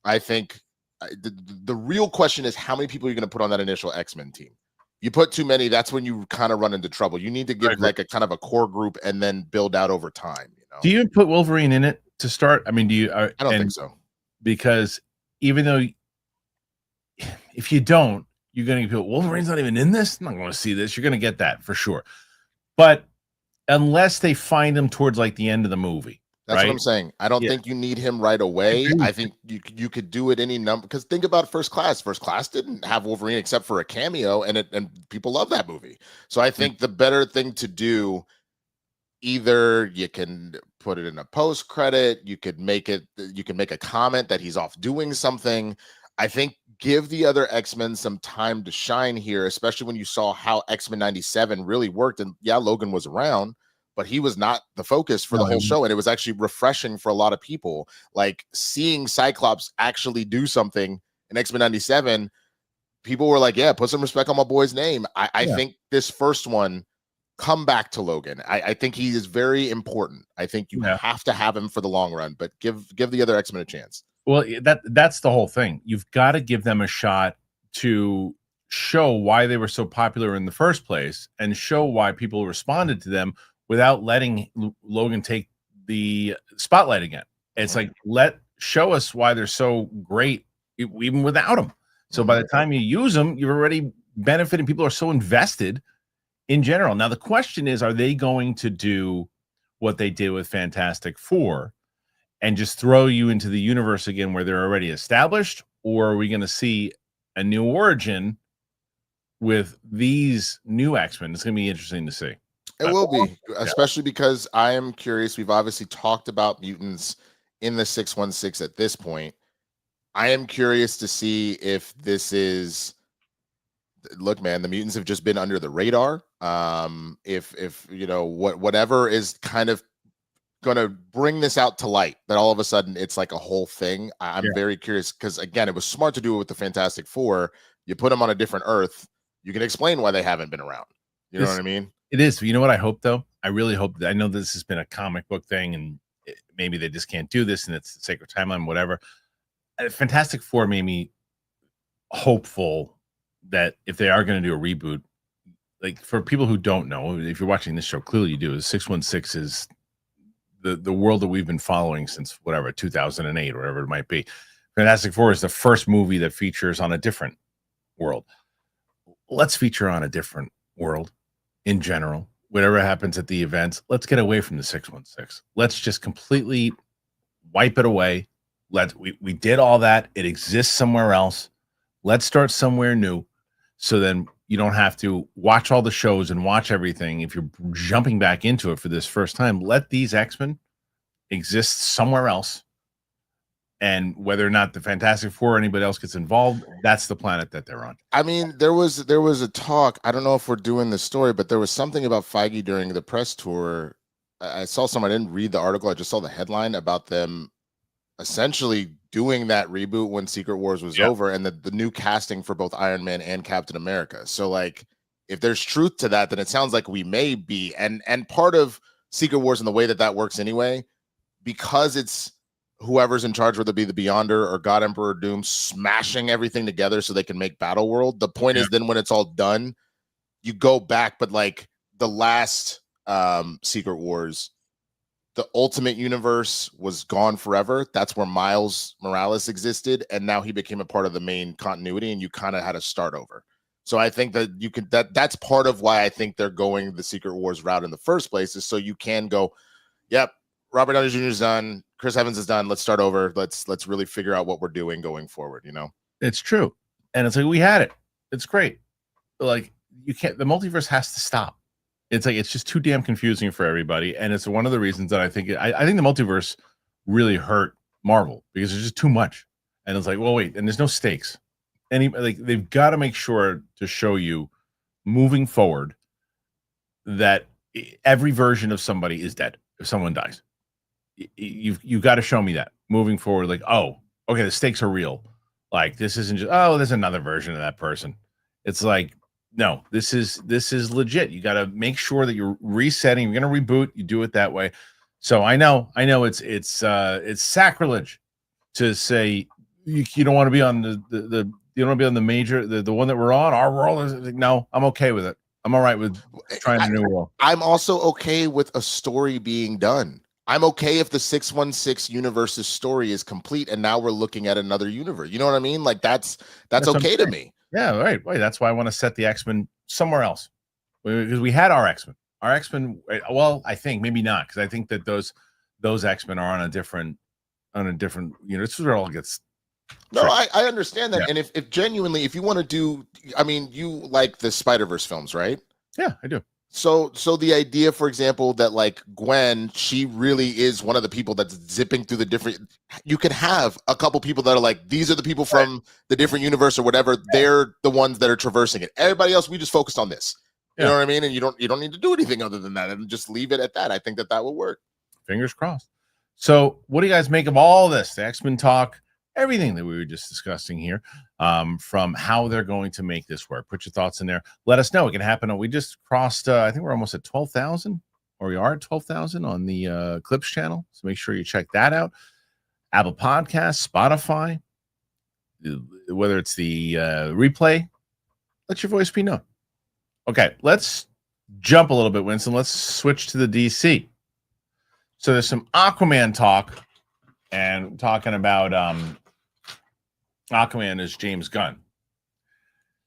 I think the real question is how many people are you going to put on that initial X-Men team? You put too many, that's when you kind of run into trouble. You need to give like a kind of a core group and then build out over time. You know? Do you put Wolverine in it to start? I mean, do you? I don't think so. Because even though if you don't, you're going to get people, Wolverine's not even in this. I'm not going to see this. You're going to get that for sure. But unless they find him towards like the end of the movie. That's what I'm saying. I don't think you need him right away. I think you could do it any number, because think about First Class. First Class didn't have Wolverine except for a cameo, and people love that movie. So I think the better thing to do, either you can put it in a post credit, you can make a comment that he's off doing something. I think give the other X-Men some time to shine here, especially when you saw how X-Men 97 really worked. And yeah, Logan was around, but he was not the focus for the whole show. And it was actually refreshing for a lot of people. Like seeing Cyclops actually do something in X-Men 97, people were like, yeah, put some respect on my boy's name. I think this first one, come back to Logan. I think he is very important. I think you have to have him for the long run, but give the other X-Men a chance. Well, that's the whole thing. You've got to give them a shot to show why they were so popular in the first place and show why people responded to them without letting Logan take the spotlight again. It's like, show us why they're so great even without them. So by the time you use them, you're already benefiting. People are so invested in general. Now, the question is, are they going to do what they did with Fantastic Four and just throw you into the universe again where they're already established? Or are we going to see a new origin with these new X-Men? It's going to be interesting to see. It will be, especially because I am curious. We've obviously talked about mutants in the 616 at this point. I am curious to see if this is, look, man, the mutants have just been under the radar. If you know, whatever is kind of going to bring this out to light, that all of a sudden it's like a whole thing. I'm very curious, because again, it was smart to do it with the Fantastic Four. You put them on a different Earth, you can explain why they haven't been around. You know what I mean? It is. You know what I hope, though? I really hope that, I know this has been a comic book thing, and maybe they just can't do this, and it's the sacred timeline, whatever. Fantastic Four made me hopeful that if they are going to do a reboot, like, for people who don't know, if you're watching this show, clearly you do. 616 is the world that we've been following since whatever 2008 or whatever it might be. Fantastic Four is the first movie that features on a different world. Let's feature on a different world in general. whatever happens at the events, let's get away from the 616. Let's just completely wipe it away. We did all that. It exists somewhere else. Let's start somewhere new. So then you don't have to watch all the shows and watch everything. If you're jumping back into it for this first time, let these X-Men exist somewhere else. And whether or not the Fantastic Four or anybody else gets involved, that's the planet that they're on. I mean, there was a talk. I don't know if we're doing the story, but there was something about Feige during the press tour. I saw some. I didn't read the article. I just saw the headline about them essentially doing that reboot when Secret Wars was over, and the new casting for both Iron Man and Captain America. So, like, if there's truth to that, then it sounds like we may be. And part of Secret Wars and the way that works anyway, because it's whoever's in charge, whether it be the Beyonder or God Emperor Doom, smashing everything together so they can make Battle World. The point is then when it's all done, you go back, but like the last Secret Wars, the Ultimate Universe was gone forever. That's where Miles Morales existed, and now he became a part of the main continuity, and you kind of had to start over. So I think that you could that's part of why I think they're going the Secret Wars route in the first place, is so you can go, yep, Robert Downey Jr. is done, Chris Evans is done. Let's start over. Let's really figure out what we're doing going forward. You know, it's true, and it's like we had it. It's great. Like you can't. The multiverse has to stop. It's like it's just too damn confusing for everybody, and it's one of the reasons that I think the multiverse really hurt Marvel, because there's just too much, and it's like, well, wait, and there's no stakes. They've got to make sure to show you moving forward that every version of somebody is dead if someone dies. You've got to show me that moving forward. Like, oh, okay, the stakes are real. Like, this isn't just, oh, there's another version of that person. It's like, no, this is legit. You got to make sure that you're resetting. You're going to reboot. You do it that way. So I know it's sacrilege to say you don't want to be on the you don't want to be on the major, the one that we're on. Our world is like, no, I'm okay with it. I'm all right with trying a new world. I'm also okay with a story being done. I'm okay if the 616 universe's story is complete and now we're looking at another universe. You know what I mean? Like that's okay to me. Yeah, right. That's why I want to set the X-Men somewhere else, because we had our X-Men. Our X-Men. Well, I think maybe not, because I think that those X-Men are on a different. This is where it all gets. No, I understand that, and if genuinely, if you want to do, I mean, you like the Spider-Verse films, right? Yeah, I do. So the idea, for example, that like Gwen, she really is one of the people that's zipping through the different. You can have a couple people that are like, these are the people from the different universe or whatever. They're the ones that are traversing it. Everybody else, we just focused on this. You know what I mean? And you don't need to do anything other than that, and just leave it at that. I think that would work. Fingers crossed. So, what do you guys make of all this? The X-Men talk, everything that we were just discussing here, from how they're going to make this work. Put your thoughts in there. Let us know. It can happen. We just crossed, I think we're almost at 12,000, or we are at 12,000 on the Clips channel. So make sure you check that out. Apple Podcasts, Spotify, whether it's the replay, let your voice be known. Okay, let's jump a little bit, Winston. Let's switch to the DC. So there's some Aquaman talk, and talking about Aquaman is James Gunn.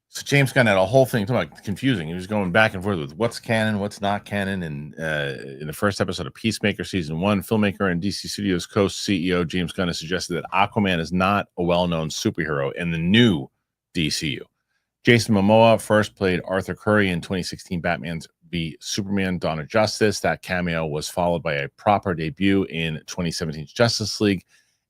So James Gunn had a whole thing talking about confusing. He was going back and forth with what's canon, what's not canon. And in the first episode of Peacemaker season 1, filmmaker and DC Studios co-CEO James Gunn has suggested that Aquaman is not a well-known superhero in the new DCU. Jason Momoa first played Arthur Curry in 2016 Batman's v Superman: Dawn of Justice. That cameo was followed by a proper debut in 2017's Justice League.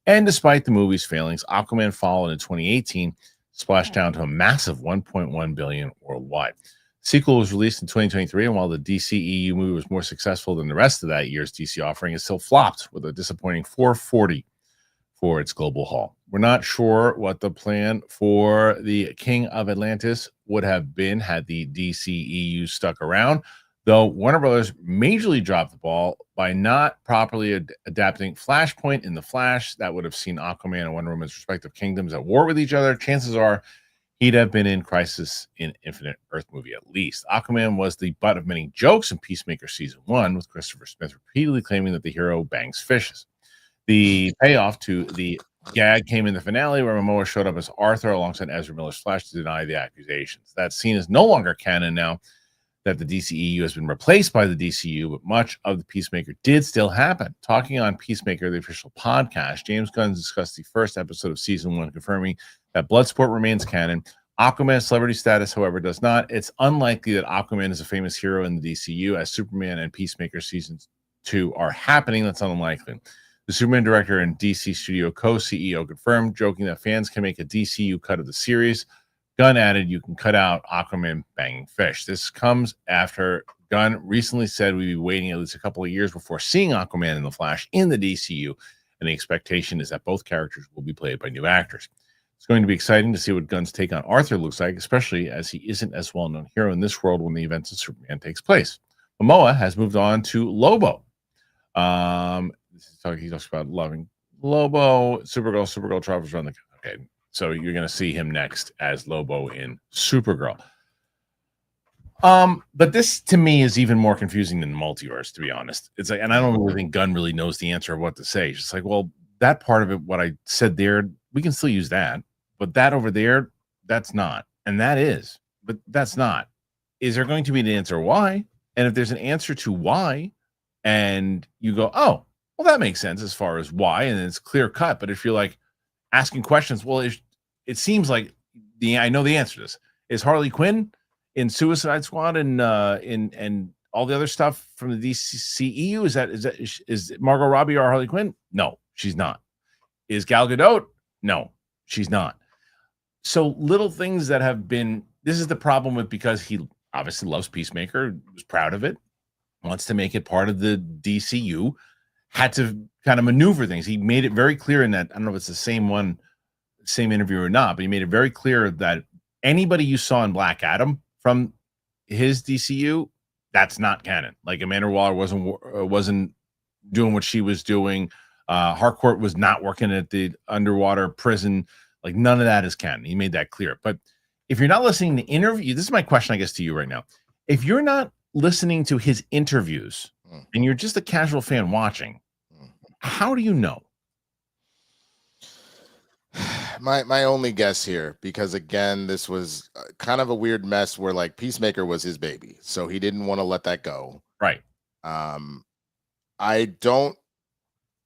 And despite the movie's failings, Aquaman followed in 2018, splashed down to a massive $1.1 billion worldwide. The sequel was released in 2023, and while the DCEU movie was more successful than the rest of that year's DC offering, it still flopped with a disappointing $440 for its global haul. We're not sure what the plan for the King of Atlantis would have been had the DCEU stuck around, though Warner Brothers majorly dropped the ball by not properly adapting Flashpoint in The Flash. That would have seen Aquaman and Wonder Woman's respective kingdoms at war with each other. Chances are he'd have been in Crisis in Infinite Earth movie at least. Aquaman was the butt of many jokes in Peacemaker season 1, with Christopher Smith repeatedly claiming that the hero bangs fishes. The payoff to the gag came in the finale, where Momoa showed up as Arthur alongside Ezra Miller's Flash to deny the accusations. That scene is no longer canon now, that the DCEU has been replaced by the DCU, but much of the Peacemaker did still happen. Talking on Peacemaker, the official podcast, James Gunn discussed the first episode of season 1, confirming that Bloodsport remains canon. Aquaman's celebrity status, however, does not. It's unlikely that Aquaman is a famous hero in the DCU, as Superman and Peacemaker seasons 2 are happening. That's unlikely. The Superman director and DC Studio co-CEO confirmed, joking that fans can make a DCU cut of the series. Gunn added, "You can cut out Aquaman banging fish." This comes after Gunn recently said we'd be waiting at least a couple of years before seeing Aquaman and the Flash in the DCU, and the expectation is that both characters will be played by new actors. It's going to be exciting to see what Gunn's take on Arthur looks like, especially as he isn't as well-known hero in this world when the events of Superman takes place. Momoa has moved on to Lobo. He talks about loving Lobo, Supergirl travels around the... Okay, so you're going to see him next as Lobo in Supergirl. But this to me is even more confusing than the multiverse, to be honest. It's like, and I don't really think Gunn really knows the answer of what to say. It's just like, well, that part of it, what I said there, we can still use that, but that over there, that's not, and that is, but that's not. Is there going to be an answer why? And if there's an answer to why, and you go, oh, well, that makes sense as far as why, and it's clear cut. But if you're like asking questions, well, it seems like I know the answer to this. Is Harley Quinn in Suicide Squad and all the other stuff from the DCEU? Is Margot Robbie or Harley Quinn? No, she's not. Is Gal Gadot? No, she's not. So little things that have been. This is the problem with, because he obviously loves Peacemaker, was proud of it, wants to make it part of the DCU, had to kind of maneuver things. He made it very clear in that, I don't know if it's the same interview or not, but he made it very clear that anybody you saw in Black Adam from his DCU, that's not canon. Like Amanda Waller wasn't doing what she was doing. Harcourt was not working at the underwater prison. Like none of that is canon. He made that clear. But if you're not listening to interview, this is my question, I guess, to you right now. If you're not listening to his interviews and you're just a casual fan watching, how do you know? My only guess here, because again, this was kind of a weird mess where like Peacemaker was his baby, so he didn't want to let that go. Right. I don't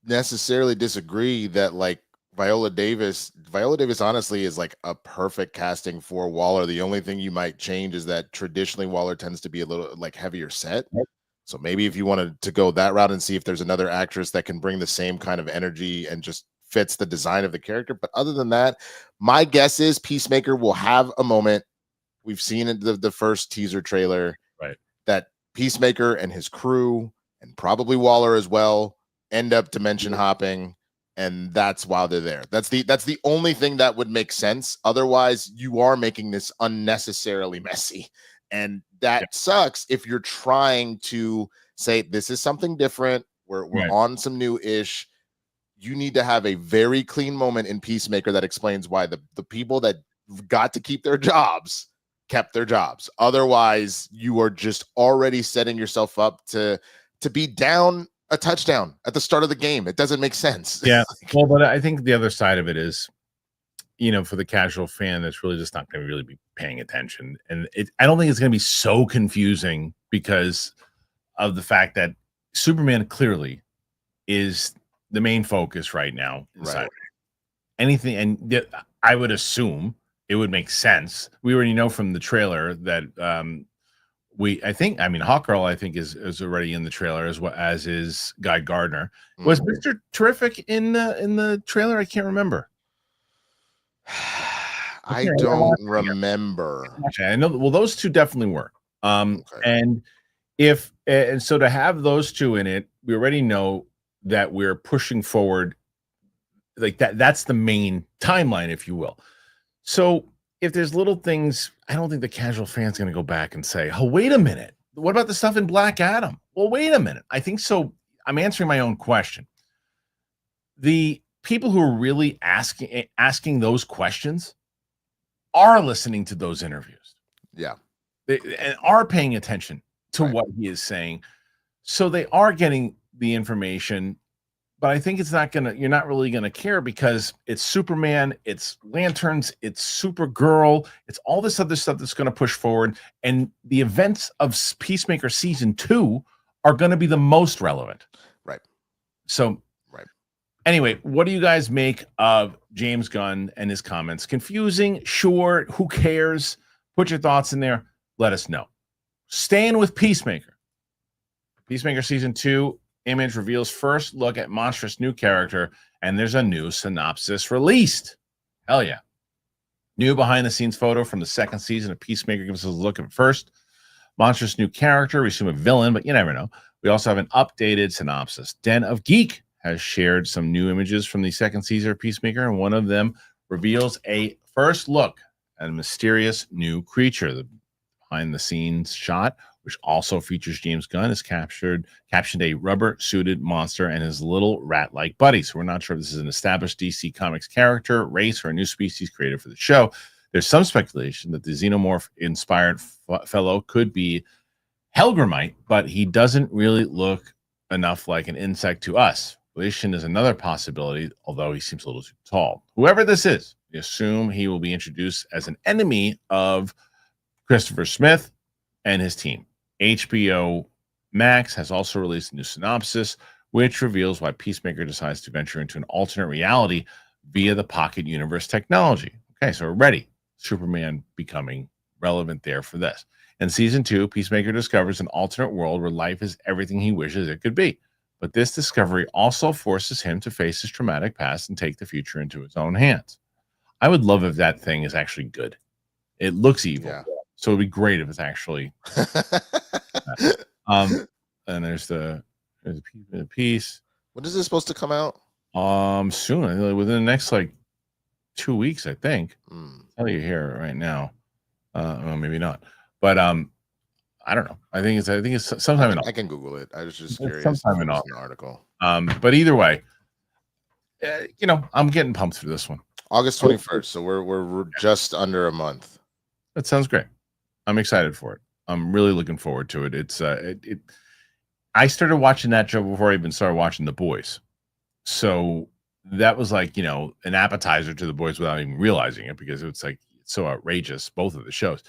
necessarily disagree that like Viola Davis honestly is like a perfect casting for Waller. The only thing you might change is that traditionally Waller tends to be a little like heavier set. So maybe if you wanted to go that route and see if there's another actress that can bring the same kind of energy and just fits the design of the character. But other than that, my guess is Peacemaker will have a moment. We've seen it the first teaser trailer, right? That Peacemaker and his crew, and probably Waller as well, end up dimension hopping, and that's why they're there. That's the only thing that would make sense. Otherwise, you are making this unnecessarily messy. And that sucks if you're trying to say this is something different. We're on some new ish. You need to have a very clean moment in Peacemaker that explains why the people that got to keep their jobs kept their jobs. Otherwise, you are just already setting yourself up to be down a touchdown at the start of the game. It doesn't make sense. Yeah. Well, but I think the other side of it is, for the casual fan that's really just not going to really be paying attention. And I don't think it's going to be so confusing because of the fact that Superman clearly is the main focus right now. Right. Anything, and I would assume it would make sense. We already know from the trailer that Hawkgirl, I think is already in the trailer as well as is Guy Gardner. Was Mr. Terrific in the trailer? I can't remember. I don't remember. Okay, I know. Well, those two definitely were. And so to have those two in it, we already know that we're pushing forward like that. That's the main timeline, if you will. So if there's little things, I don't think the casual fan's going to go back and say, "Oh, wait a minute. What about the stuff in Black Adam?" Well, wait a minute. I think so. I'm answering my own question. The people who are really asking those questions are listening to those interviews. Yeah. And are paying attention to what he is saying. So they are getting the information. but I think you're not really gonna care because it's Superman, it's Lanterns, it's Supergirl, it's all this other stuff that's gonna push forward. And the events of Peacemaker season 2 are gonna be the most relevant. Right. So, right. Anyway, what do you guys make of James Gunn and his comments? Confusing? Sure. Who cares? Put your thoughts in there. Let us know. Staying with Peacemaker. Peacemaker season 2. Image reveals first look at monstrous new character, and there's a new synopsis released. Hell yeah. New behind-the-scenes photo from the second season of Peacemaker gives us a look at first. Monstrous new character. We assume a villain, but you never know. We also have an updated synopsis. Den of Geek has shared some new images from the second season of Peacemaker, and one of them reveals a first look at a mysterious new creature. The behind-the-scenes shot, which also features James Gunn, is captioned a rubber-suited monster and his little rat-like buddy. So we're not sure if this is an established DC Comics character, race, or a new species created for the show. There's some speculation that the xenomorph-inspired fellow could be Helgramite, but he doesn't really look enough like an insect to us. Relation is another possibility, although he seems a little too tall. Whoever this is, we assume he will be introduced as an enemy of Christopher Smith and his team. HBO Max has also released a new synopsis, which reveals why Peacemaker decides to venture into an alternate reality via the Pocket Universe technology. Okay, so we're ready. Superman becoming relevant there for this. In season 2, Peacemaker discovers an alternate world where life is everything he wishes it could be. But this discovery also forces him to face his traumatic past and take the future into his own hands. I would love if that thing is actually good. It looks evil. Yeah. So it'd be great if it's actually. And there's the piece. When is this supposed to come out? Soon, within the next 2 weeks, I think. I'll tell you here right now. Well, maybe not, but I don't know. I think it's sometime in. I can Google it. I was just curious. Sometime in an article. But either way, I'm getting pumped for this one. August 21st. So we're just under a month. That sounds great. I'm excited for it. I'm really looking forward to it. It's I started watching that show before I even started watching The Boys, so that was an appetizer to The Boys without even realizing it, because it's so outrageous, both of the shows.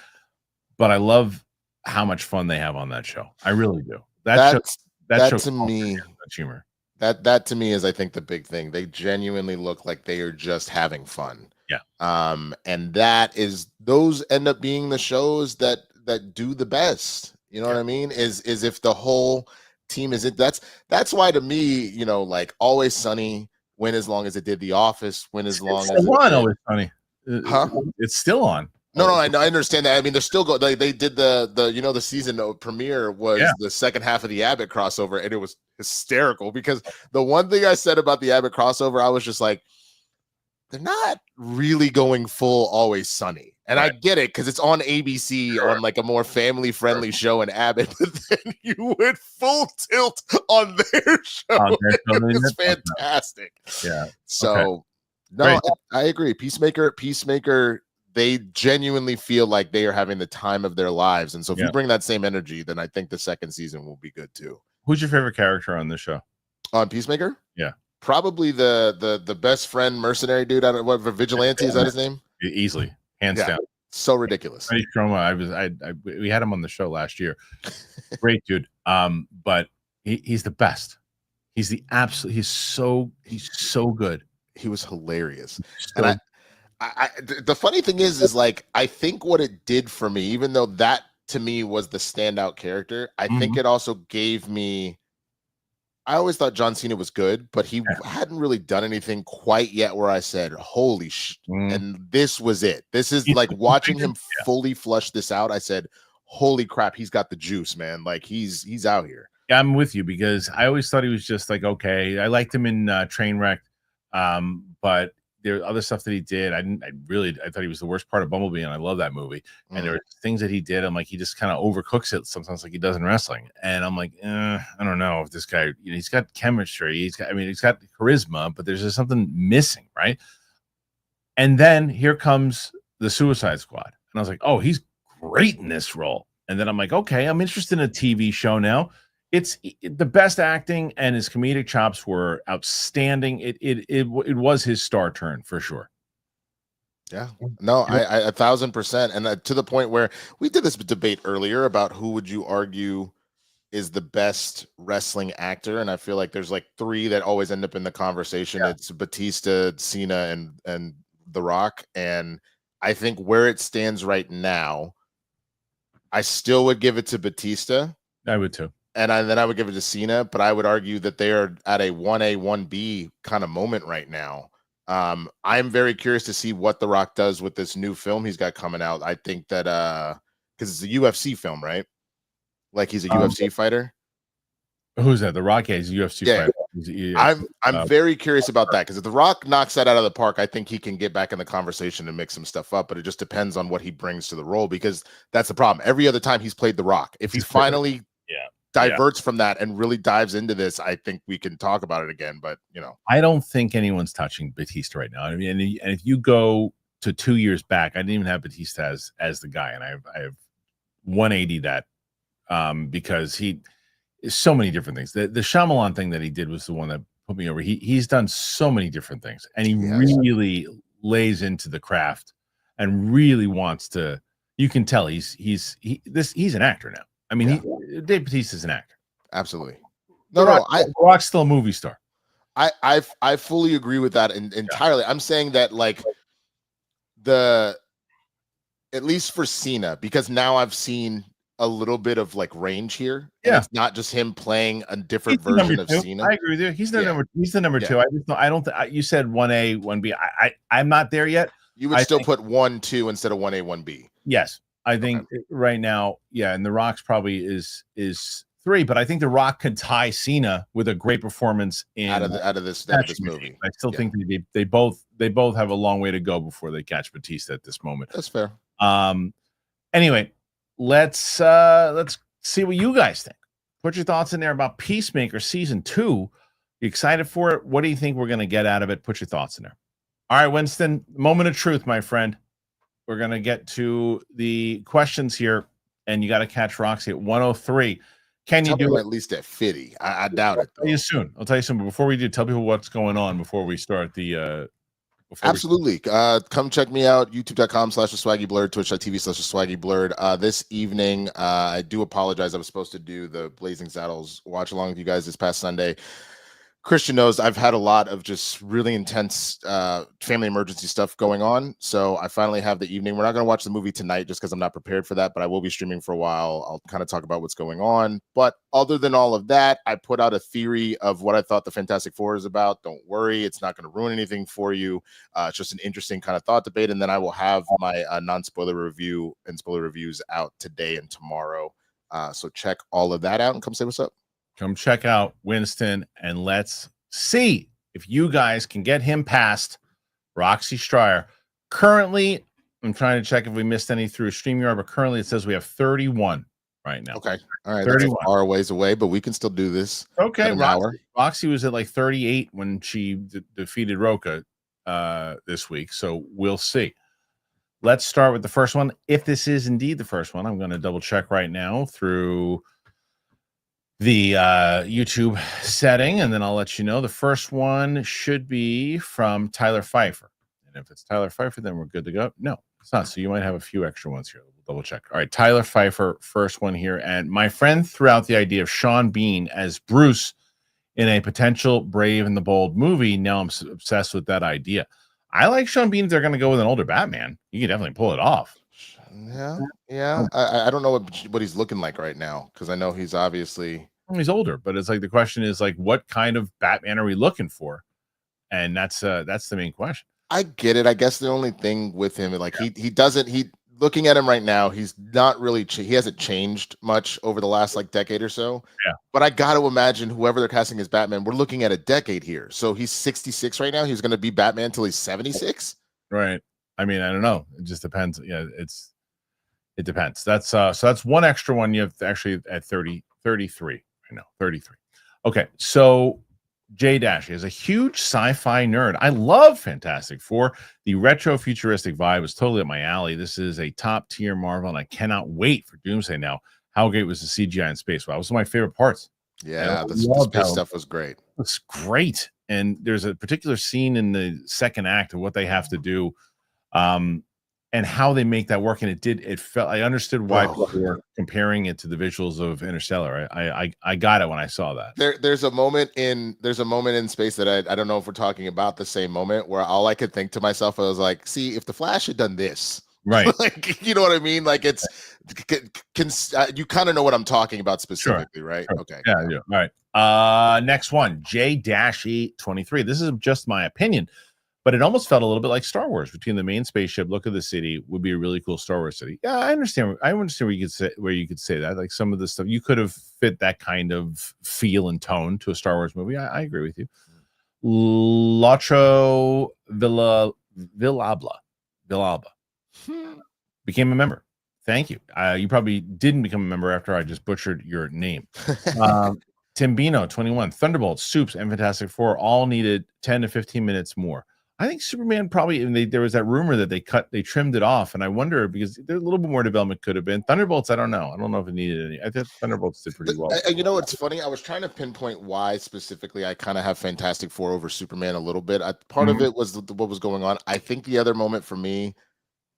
But I love how much fun they have on that show. I really do. That show to me, humor. That to me is, I think, the big thing. They genuinely look like they are just having fun. Yeah. And those end up being the shows that do the best. You know what I mean? Is if the whole team is it. That's why, to me, Always Sunny went as long as it did. The Office went as long as it did. Always Sunny. Huh? It's still on. No, I understand that. I mean, they're still go. They did the season premiere was the second half of the Abbott crossover, and it was hysterical, because the one thing I said about the Abbott crossover, I was just like, they're not really going full Always Sunny. And I get it, because it's on ABC on a more family friendly show in Abbott, but then you went full tilt on their show. It was fantastic. Yeah. So no, I agree. Peacemaker, they genuinely feel like they are having the time of their lives. And so if you bring that same energy, then I think the second season will be good too. Who's your favorite character on this show? On Peacemaker? Yeah. Probably the best friend mercenary dude. I don't know, what, Vigilante, is that his name? Easily. Hands down. So ridiculous. We had him on the show last year. Great dude. But he's the best. He's he's so good. He was hilarious. And the funny thing is I think what it did for me, even though that to me was the standout character, I think it also gave me, I always thought John Cena was good, but he hadn't really done anything quite yet where I said, holy and this was it. This is watching him fully flush this out. I said, holy crap, he's got the juice, man. He's out here. Yeah, I'm with you, because I always thought he was just okay. I liked him in Trainwreck, but there other stuff that he did. I thought he was the worst part of Bumblebee, and I love that movie. And there were things that he did, I'm like, he just kind of overcooks it sometimes, like he does in wrestling. And I'm like, I don't know if this guy, he's got chemistry, he's got charisma, but there's just something missing, right? And then here comes the Suicide Squad, and I was like, oh, he's great in this role. And then I'm like, okay, I'm interested in a TV show now. the best acting, and his comedic chops were outstanding. It was his star turn for sure. Yeah, no, I 1,000%, and to the point where we did this debate earlier about who would you argue is the best wrestling actor, and I feel like there's like 3 that always end up in the conversation. Yeah. It's Batista, Cena, and The Rock, and I think where it stands right now, I still would give it to Batista. I would too. And then I would give it to Cena, but I would argue that they are at a 1A, 1B kind of moment right now. I'm very curious to see what The Rock does with this new film he's got coming out. I think that because it's a UFC film, right? Like he's a UFC fighter. Who's that? The Rock? Yeah, he's a UFC fighter. I'm very curious about that, because if The Rock knocks that out of the park, I think he can get back in the conversation and mix some stuff up. But it just depends on what he brings to the role, because that's the problem. Every other time he's played The Rock, if he finally diverts from that and really dives into this, I think we can talk about it again. But I don't think anyone's touching Batista right now. I mean, and if you go to 2 years back, I didn't even have Batista as the guy, and I have 180 that because he is so many different things. The Shyamalan thing that he did was the one that put me over. He's done so many different things, and he really lays into the craft and really wants to. You can tell he's an actor now. I mean, Dave Bautista's an actor. Absolutely. The Rock's still a movie star. I fully agree with that entirely. I'm saying that, like, at least for Cena, because now I've seen a little bit of like range here. Yeah, it's not just him playing a different version of Cena. I agree with you. He's the number. He's the number 2. I don't think you said 1A, 1B. I'm not there yet. You would still put 1, 2 instead of 1A, 1B. Yes. I think right now, and The Rock's probably is 3, but I think The Rock could tie Cena with a great performance out of this movie. I still think they both have a long way to go before they catch Batista at this moment. That's fair. Anyway, let's see what you guys think. Put your thoughts in there about Peacemaker season 2. You excited for it? What do you think we're going to get out of it? Put your thoughts in there. All right, Winston, moment of truth, my friend. We're going to get to the questions here, and you got to catch Roxy at 103. Can you do it at least at 50? I doubt it. I'll tell you soon. But before we do, tell people what's going on before we start the Absolutely. Come check me out, youtube.com/swaggyblurred, twitch.tv/swaggyblurred. This evening, I do apologize. I was supposed to do the Blazing Saddles watch along with you guys this past Sunday. Kristian knows I've had a lot of just really intense family emergency stuff going on. So I finally have the evening. We're not going to watch the movie tonight just because I'm not prepared for that, but I will be streaming for a while. I'll kind of talk about what's going on. But other than all of that, I put out a theory of what I thought the Fantastic Four is about. Don't worry. It's not going to ruin anything for you. It's just an interesting kind of thought debate. And then I will have my non-spoiler review and spoiler reviews out today and tomorrow. So check all of that out and come say what's up. Come check out Winston, and let's see if you guys can get him past Roxy Stryer. Currently, I'm trying to check if we missed any through StreamYard, but currently it says we have 31 right now. Okay. All right. 31. That's far ways away, but we can still do this. Okay. Roxy was at like 38 when she defeated Roka this week, so we'll see. Let's start with the first one. If this is indeed the first one, I'm going to double check right now through the YouTube setting, and then I'll let you know. The first one should be from Tyler Pfeiffer, and if it's Tyler Pfeiffer, then we're good to go. No, it's not. So you might have a few extra ones here. We'll double check. All right, Tyler Pfeiffer, first one here. And my friend threw out the idea of Sean Bean as Bruce in a potential Brave and the Bold movie. Now I'm obsessed with that idea. I like Sean Bean if they're going to go with an older Batman. You can definitely pull it off. Yeah. I don't know what he's looking like right now, because I know he's obviously he's older, but it's like the question is like, what kind of Batman are we looking for? And that's the main question. I get it. I guess the only thing with him, like he looking at him right now, he's not really he hasn't changed much over the last like decade or so. Yeah. But I got to imagine whoever they're casting as Batman, we're looking at a decade here. So he's 66 right now. He's going to be Batman till he's 76. Right. I mean, I don't know. It just depends. Yeah, it depends. That's so that's one extra one. You have actually at 33. I know, 33. Okay, so J Dash is a huge sci-fi nerd. I love Fantastic Four. The retro futuristic vibe is totally up my alley. This is a top tier Marvel, and I cannot wait for Doomsday now. How great was the CGI in space? Wow, it was one of my favorite parts Yeah, the space stuff was great. It's great. And there's a particular scene in the second act of what they have to do, and how they make that work. And it felt, I understood why people were comparing it to the visuals of Interstellar. I got it when I saw that. There's a moment in space that I don't know if we're talking about the same moment, where all I could think to myself, I was like, see, if the Flash had done this, right? Like, you know what I mean? Like, it's you kind of know what I'm talking about specifically, right? Sure. Okay. Yeah. All right. Next one, J-E23. This is just my opinion, but it almost felt a little bit like Star Wars. Between the main spaceship, look of the city would be a really cool Star Wars city. Yeah, I understand where you could say that. Like, some of the stuff you could have fit that kind of feel and tone to a Star Wars movie. I agree with you. Lacho Villalba became a member. Thank you. You probably didn't become a member after I just butchered your name. Timbino 21, Thunderbolts, Soups, and Fantastic Four all needed 10 to 15 minutes more. I think Superman probably, and there was that rumor that they trimmed it off, and I wonder, because there a little bit more development could have been. Thunderbolts, I don't know if it needed any. I think Thunderbolts did pretty well. You know what's funny? I was trying to pinpoint why specifically I kind of have Fantastic Four over Superman a little bit. Part of it was what was going on. I think the other moment for me,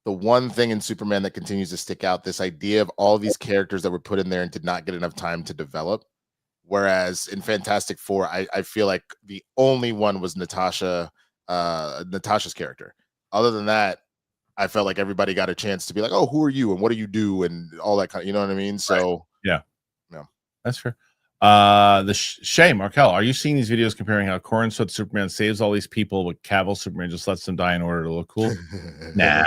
the one thing in Superman that continues to stick out, this idea of all these characters that were put in there and did not get enough time to develop. Whereas in Fantastic Four, I feel like the only one was Natasha's character. Other than that, I felt like everybody got a chance to be like, oh, who are you and what do you do and all that kind of, you know what I mean? So yeah, no, that's fair. Shay Markel, are you seeing these videos comparing how Corrin Sweat Superman saves all these people, but Cavill Superman just lets them die in order to look cool? Nah,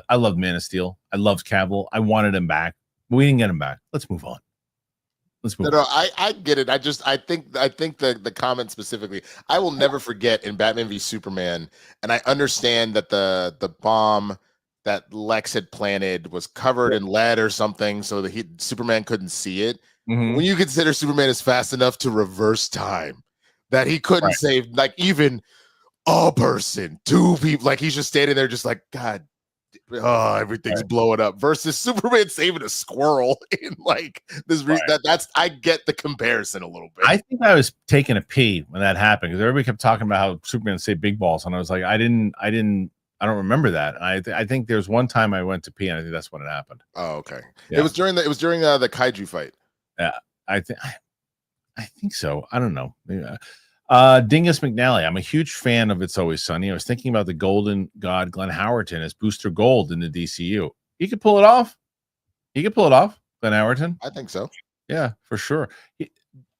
I love Man of Steel. I loved Cavill. I wanted him back. We didn't get him back. Let's move on. No, I get it. I think the comment specifically, I will never forget in Batman v Superman, and I understand that the bomb that Lex had planted was covered in lead or something, so that Superman couldn't see it. When you consider Superman is fast enough to reverse time, that he couldn't save like even a person, two people, like he's just standing there, just like, God. Oh, everything's blowing up versus Superman saving a squirrel in like this. That's I get the comparison a little bit. I think I was taking a pee when that happened because everybody kept talking about how Superman saved big balls, and I was like, I don't remember that. I think there's one time I went to pee, and I think that's when it happened. Oh, okay. Yeah. It was during the kaiju fight. Yeah, I think so. I don't know. Yeah. Dingus McNally, I'm a huge fan of It's Always Sunny. I was thinking about the Golden God Glenn Howerton as Booster Gold in the DCU. He could pull it off. Glenn Howerton. I think so. Yeah, for sure.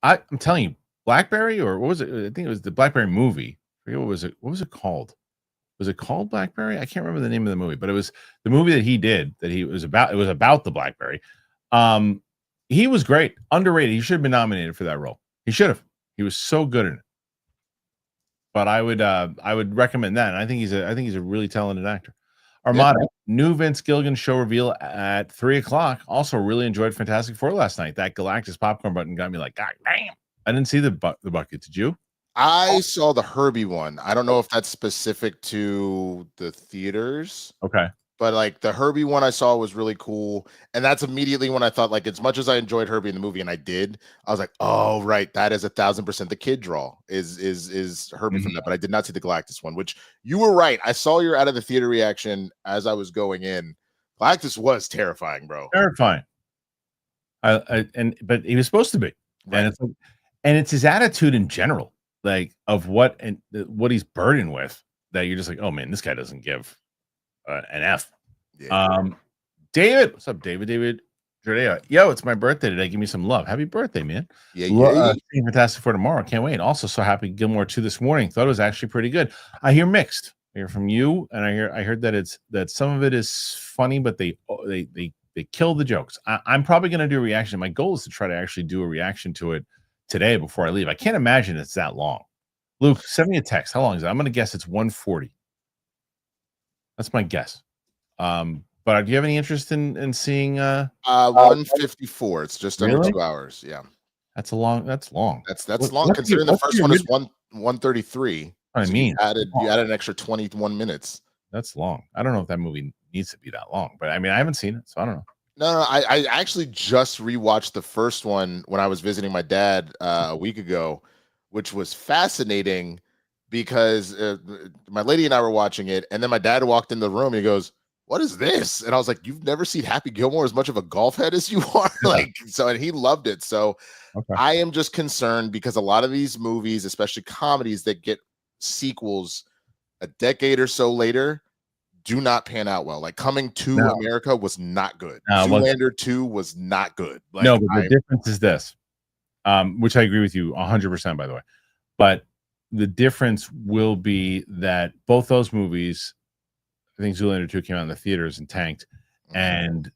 I'm telling you, Blackberry, or what was it? I think it was the Blackberry movie. I forget what was it. What was it called? Was it called Blackberry? I can't remember the name of the movie, but it was the movie that he did. It was about the Blackberry. He was great, underrated. He should have been nominated for that role. He should have. He was so good in it. But I would recommend that. And I think he's a really talented actor. Armada, new Vince Gilligan show reveal at 3:00. Also, really enjoyed Fantastic Four last night. That Galactus popcorn button got me like, God damn! I didn't see the bucket. Did you? I saw the Herbie one. I don't know if that's specific to the theaters. Okay. But like the Herbie one I saw was really cool. And that's immediately when I thought, like, as much as I enjoyed Herbie in the movie, and I did, I was like, oh, right. That is 1,000% the kid draw is Herbie from that. But I did not see the Galactus one, which you were right. I saw your out of the theater reaction as I was going in. Galactus was terrifying, bro. Terrifying. But he was supposed to be. Right. And it's his attitude in general, like of what he's burdened with, that you're just like, oh man, this guy doesn't give an F. Yeah. David, what's up, David Jordea? Yo, it's my birthday today. Give me some love. Happy birthday, man. Yeah. Fantastic for tomorrow. Can't wait. Also, so happy Gilmore 2 this morning. Thought it was actually pretty good. I hear mixed. I hear from you, and I heard that some of it is funny, but they kill the jokes. I'm probably gonna do a reaction. My goal is to try to actually do a reaction to it today before I leave. I can't imagine it's that long. Luke, send me a text. How long is it? I'm gonna guess it's 140. That's my guess. But do you have any interest in seeing 154? It's just under 2 hours. Yeah. That's long. That's long considering the first one is 133. I mean, you added an extra 21 minutes. That's long. I don't know if that movie needs to be that long, but I mean, I haven't seen it, so I don't know. No, I actually just rewatched the first one when I was visiting my dad a week ago, which was fascinating because my lady and I were watching it, and then my dad walked in the room and he goes, "What is this?" And I was like, "You've never seen Happy Gilmore as much of a golf head as you are?" Yeah. And he loved it. So Okay. I am just concerned because a lot of these movies, especially comedies that get sequels a decade or so later, do not pan out well. Like Coming to No. America was not good. Well, Zoolander 2 was not good. Like, no, but the difference is this, which I agree with you 100%, by the way. But the difference will be that both those movies, I think Zoolander 2 came out in the theaters and tanked, and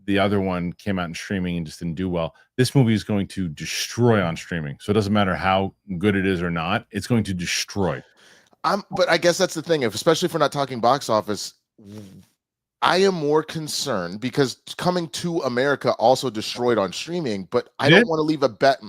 the other one came out in streaming and just didn't do well. This movie is going to destroy on streaming. So it doesn't matter how good it is or not, it's going to destroy. But I guess that's the thing, especially if we're not talking box office. I am more concerned because Coming to America also destroyed on streaming, but I don't want to leave a bet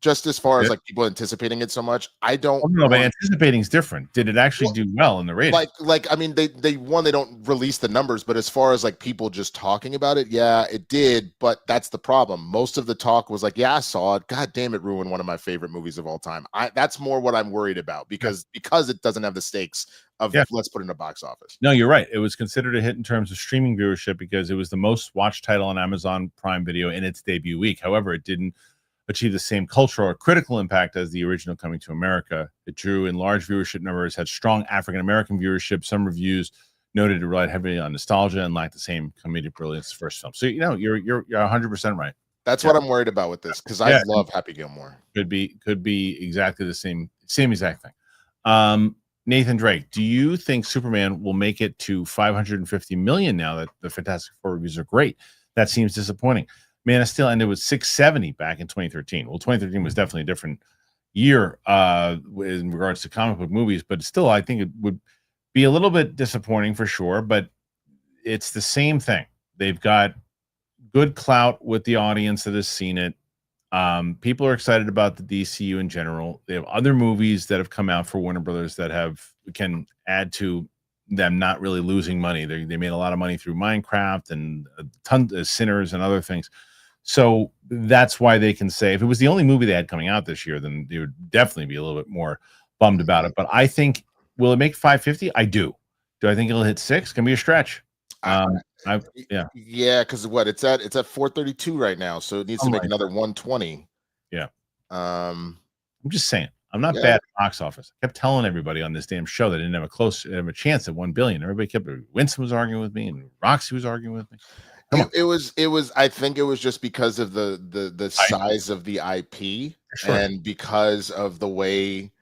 just as far as like people anticipating it so much. I don't know, but anticipating is different. Did it actually do well in the rating? Like I mean, they don't release the numbers, but as far as like people just talking about it, yeah, it did. But that's the problem. Most of the talk was like, yeah, I saw it. God damn, it ruined one of my favorite movies of all time. That's more what I'm worried about because it doesn't have the stakes of let's put it in a box office. No, you're right. It was considered a hit in terms of streaming viewership because it was the most watched title on Amazon Prime Video in its debut week. However, it didn't achieve the same cultural or critical impact as the original Coming to America. It drew in large viewership numbers, had strong African-American viewership. Some reviews noted it relied heavily on nostalgia and lacked the same comedic brilliance as the first film. So, you know, you're 100% right. That's what I'm worried about with this because I love Happy Gilmore. Could be exactly the same exact thing. Nathan Drake, do you think Superman will make it to 550 million now that the Fantastic Four reviews are great? That seems disappointing. Man of Steel ended with 670 back in 2013. Well, 2013 was definitely a different year in regards to comic book movies, but still, I think it would be a little bit disappointing for sure. But it's the same thing. They've got good clout with the audience that has seen it. People are excited about the DCU in general. They have other movies that have come out for Warner Brothers that can add to them not really losing money. They made a lot of money through Minecraft and a ton of Sinners and other things. So that's why they can say if it was the only movie they had coming out this year, then they would definitely be a little bit more bummed about it. But I think, will it make 550? I do. Do I think it'll hit 6? Can be a stretch. Yeah, because it's at 432 right now, so it needs to make another 120. Yeah. I'm just saying, I'm not bad at box office. I kept telling everybody on this damn show that didn't have a chance at 1 billion. Everybody kept Winston was arguing with me and Roxy was arguing with me. It was I think it was just because of the size of the IP and because of the way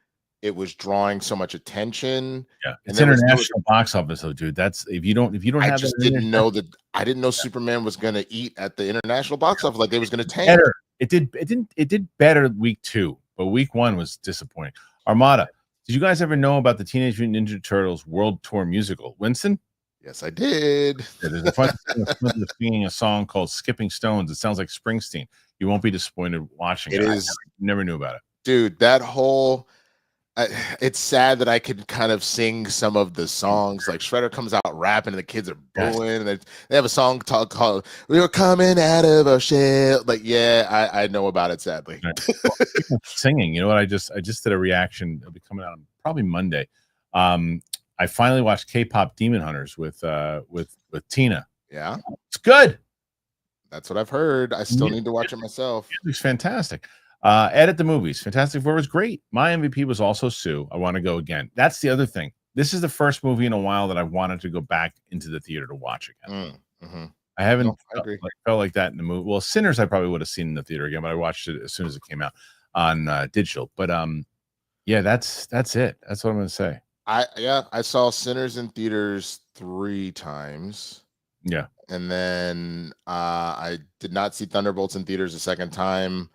it was drawing so much attention. Yeah, it's international box office though, dude. That's if you don't I have just didn't know that I didn't know Superman was gonna eat at the international box office, like they was gonna tank. Better. It did better week 2, but week 1 was disappointing. Armada, did you guys ever know about the Teenage Mutant Ninja Turtles World Tour musical? Winston? Yes, I did. There's a fun singing a song called Skipping Stones. It sounds like Springsteen. You won't be disappointed watching it. I never knew about it. Dude, that whole it's sad that I could kind of sing some of the songs. Like Shredder comes out rapping and the kids are booing. And they have a song called "We Were Coming Out of Our Shell." Like, yeah, I know about it. Sadly, singing. You know what? I just did a reaction. It'll be coming out probably Monday. I finally watched K-pop Demon Hunters with Tina. Yeah, it's good. That's what I've heard. I still need to watch it myself. It's fantastic. Edit the movies. Fantastic Four was great. My MVP was also Sue. I want to go again. That's the other thing. This is the first movie in a while that I wanted to go back into the theater to watch again. I haven't felt like that in the movie. Well, Sinners I probably would have seen in the theater again, but I watched it as soon as it came out on digital. But yeah, that's it. That's what I'm going to say. I saw Sinners in theaters 3 times. Yeah. And then I did not see Thunderbolts in theaters a second time.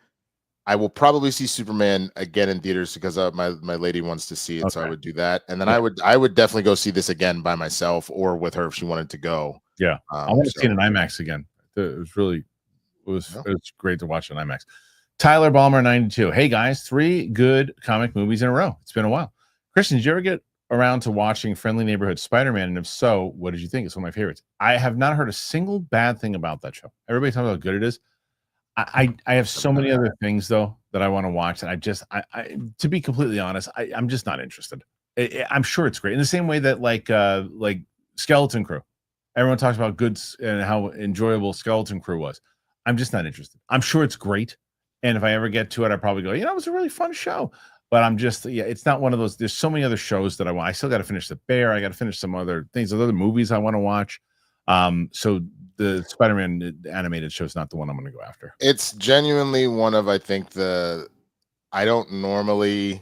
I will probably see Superman again in theaters because my lady wants to see it, so I would do that. And then I would definitely go see this again by myself or with her if she wanted to go. Yeah, I want to see it in IMAX again. It was great to watch it in IMAX. Tyler Balmer 92. Hey guys, 3 good comic movies in a row. It's been a while. Kristian, did you ever get around to watching Friendly Neighborhood Spider-Man? And if so, what did you think? It's one of my favorites. I have not heard a single bad thing about that show. Everybody talks about how good it is. I have so many other things though that I want to watch, and I to be completely honest, I'm just not interested. I'm sure it's great in the same way that like Skeleton Crew. Everyone talks about good and how enjoyable Skeleton Crew was. I'm just not interested. I'm sure it's great, and if I ever get to it, I probably go, it was a really fun show. But I'm just, it's not one of those. There's so many other shows that I want. I still got to finish The Bear. I got to finish some other things, other movies I want to watch. So the Spider-Man animated show is not the one I'm going to go after. It's genuinely one of, I think I don't normally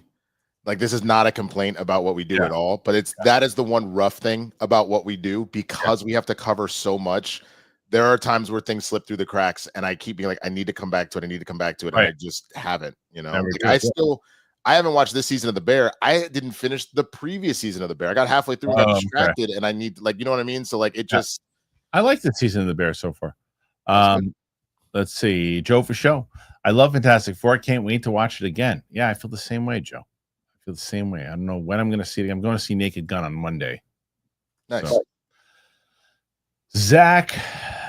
like, this is not a complaint about what we do at all, but that is the one rough thing about what we do, because we have to cover so much. There are times where things slip through the cracks, and I keep being like, I need to come back to it. I need to come back to it. And I just haven't, I haven't watched this season of The Bear. I didn't finish the previous season of The Bear. I got halfway through and got distracted, and I need, like, you know what I mean? So like, it just, I like the season of The Bear so far. Let's see. Joe for show. I love Fantastic Four. I can't wait to watch it again. Yeah, I feel the same way, Joe. I feel the same way. I don't know when I'm going to see it. I'm going to see Naked Gun on Monday. Nice. So. Zach,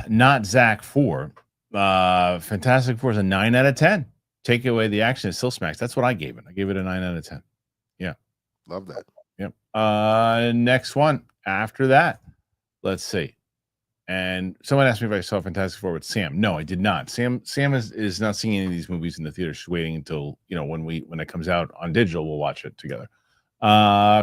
not Zach 4. Fantastic Four is a 9 out of 10. Take away the action, it still smacks. That's what I gave it. I gave it a 9 out of 10. Yeah. Love that. Yep. Next one. After that, let's see. And someone asked me if I saw Fantastic Four with Sam. No, I did not. Sam is not seeing any of these movies in the theater. She's waiting until, when it comes out on digital, we'll watch it together.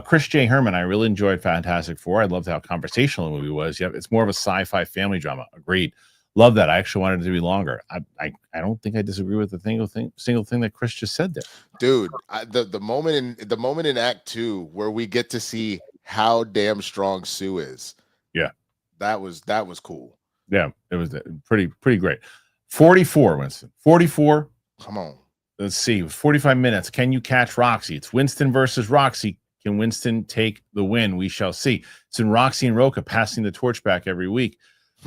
Chris J. Herman, I really enjoyed Fantastic Four. I loved how conversational the movie was. Yep, it's more of a sci-fi family drama. Agreed. Love that. I actually wanted it to be longer. I don't think I disagree with the single thing that Chris just said there. Dude, the moment in Act 2 where we get to see how damn strong Sue is. Yeah. That was cool. Yeah, it was pretty great. 44, Winston. 44. Come on. Let's see. 45 minutes. Can you catch Roxy? It's Winston versus Roxy. Can Winston take the win? We shall see. It's in Roxy and Roca passing the torch back every week.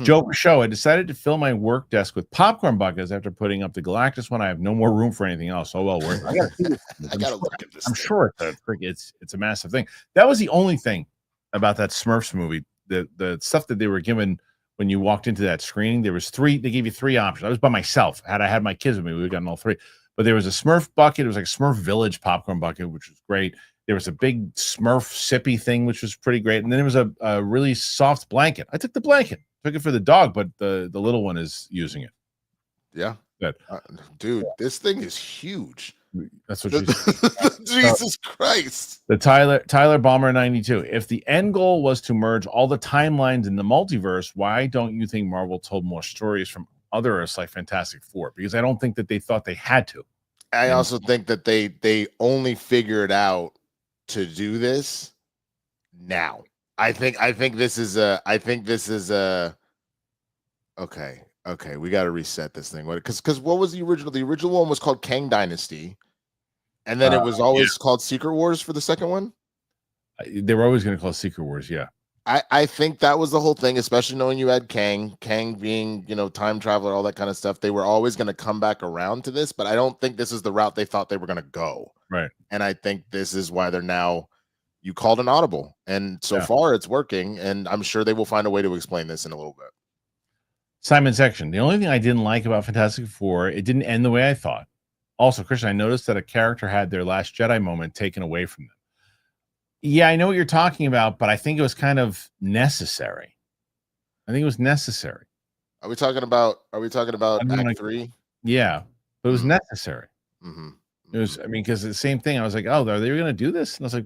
Joe for show. I decided to fill my work desk with popcorn buckets after putting up the Galactus one. I have no more room for anything else. Oh well, I gotta look at this. I'm sure it's a massive thing. That was the only thing about that Smurfs movie. The stuff that they were given when you walked into that screening, there was 3. They gave you 3 options. I was by myself. Had I had my kids with me, we would have gotten all 3. But there was a Smurf bucket. It was like Smurf Village popcorn bucket, which was great. There was a big Smurf sippy thing, which was pretty great. And then there was a really soft blanket. I took the blanket. Took it for the dog, but the little one is using it. Yeah. Good. Dude, this thing is huge. That's what she said. Jesus Christ. The Tyler Bomber 92. If the end goal was to merge all the timelines in the multiverse, why don't you think Marvel told more stories from other Earths like Fantastic Four? Because I don't think that they thought they had to. I also think that they only figured out to do this now. I think this is okay, we got to reset this thing. Because what was the original? The original one was called Kang Dynasty, and then it was always called Secret Wars for the second one. They were always going to call it Secret Wars, yeah. I think that was the whole thing, especially knowing you had Kang being, time traveler, all that kind of stuff. They were always going to come back around to this, but I don't think this is the route they thought they were going to go. Right. And I think this is why they're now, you called an audible, and so far it's working, and I'm sure they will find a way to explain this in a little bit. Simon Section. The only thing I didn't like about Fantastic Four, it didn't end the way I thought. Also, Kristian, I noticed that a character had their Last Jedi moment taken away from them. Yeah, I know what you're talking about, but I think it was kind of necessary. I think it was necessary. Are we talking about Act 3? Yeah, but it was necessary. It was, because the same thing. I was like, oh, are they going to do this? And I was like,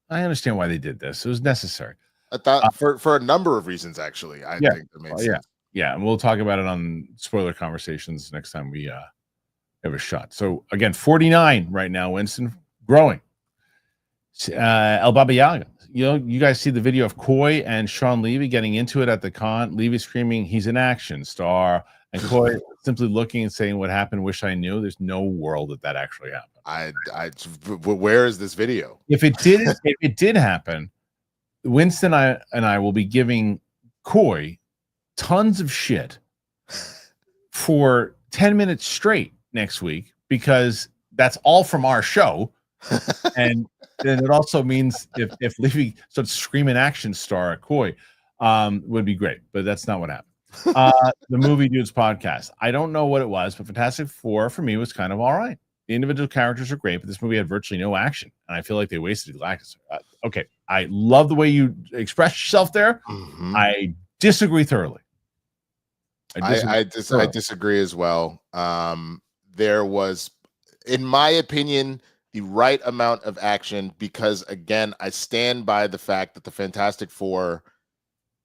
I understand why they did this. It was necessary. I thought for a number of reasons, actually. I think that makes sense. Yeah, and we'll talk about it on spoiler conversations next time we have a shot. So again, 49 right now, Winston, growing. El Baba Yaga. You guys see the video of Coy and Sean Levy getting into it at the con. Levy screaming, he's an action star. And Coy simply looking and saying, what happened? Wish I knew. There's no world that actually happened. Where is this video? If it did happen, Winston and I will be giving Coy tons of shit for 10 minutes straight next week, because that's all from our show. And then it also means if Levy starts screaming action star at Coy, would be great, but that's not what happened. The Movie Dudes podcast. I don't know what it was, but Fantastic Four for me was kind of all right. The individual characters are great, but this movie had virtually no action, and I feel like they wasted Galactus. Okay, I love the way you express yourself there. Mhm. I disagree thoroughly. I disagree as well. There was, in my opinion, the right amount of action because, again, I stand by the fact that the Fantastic Four,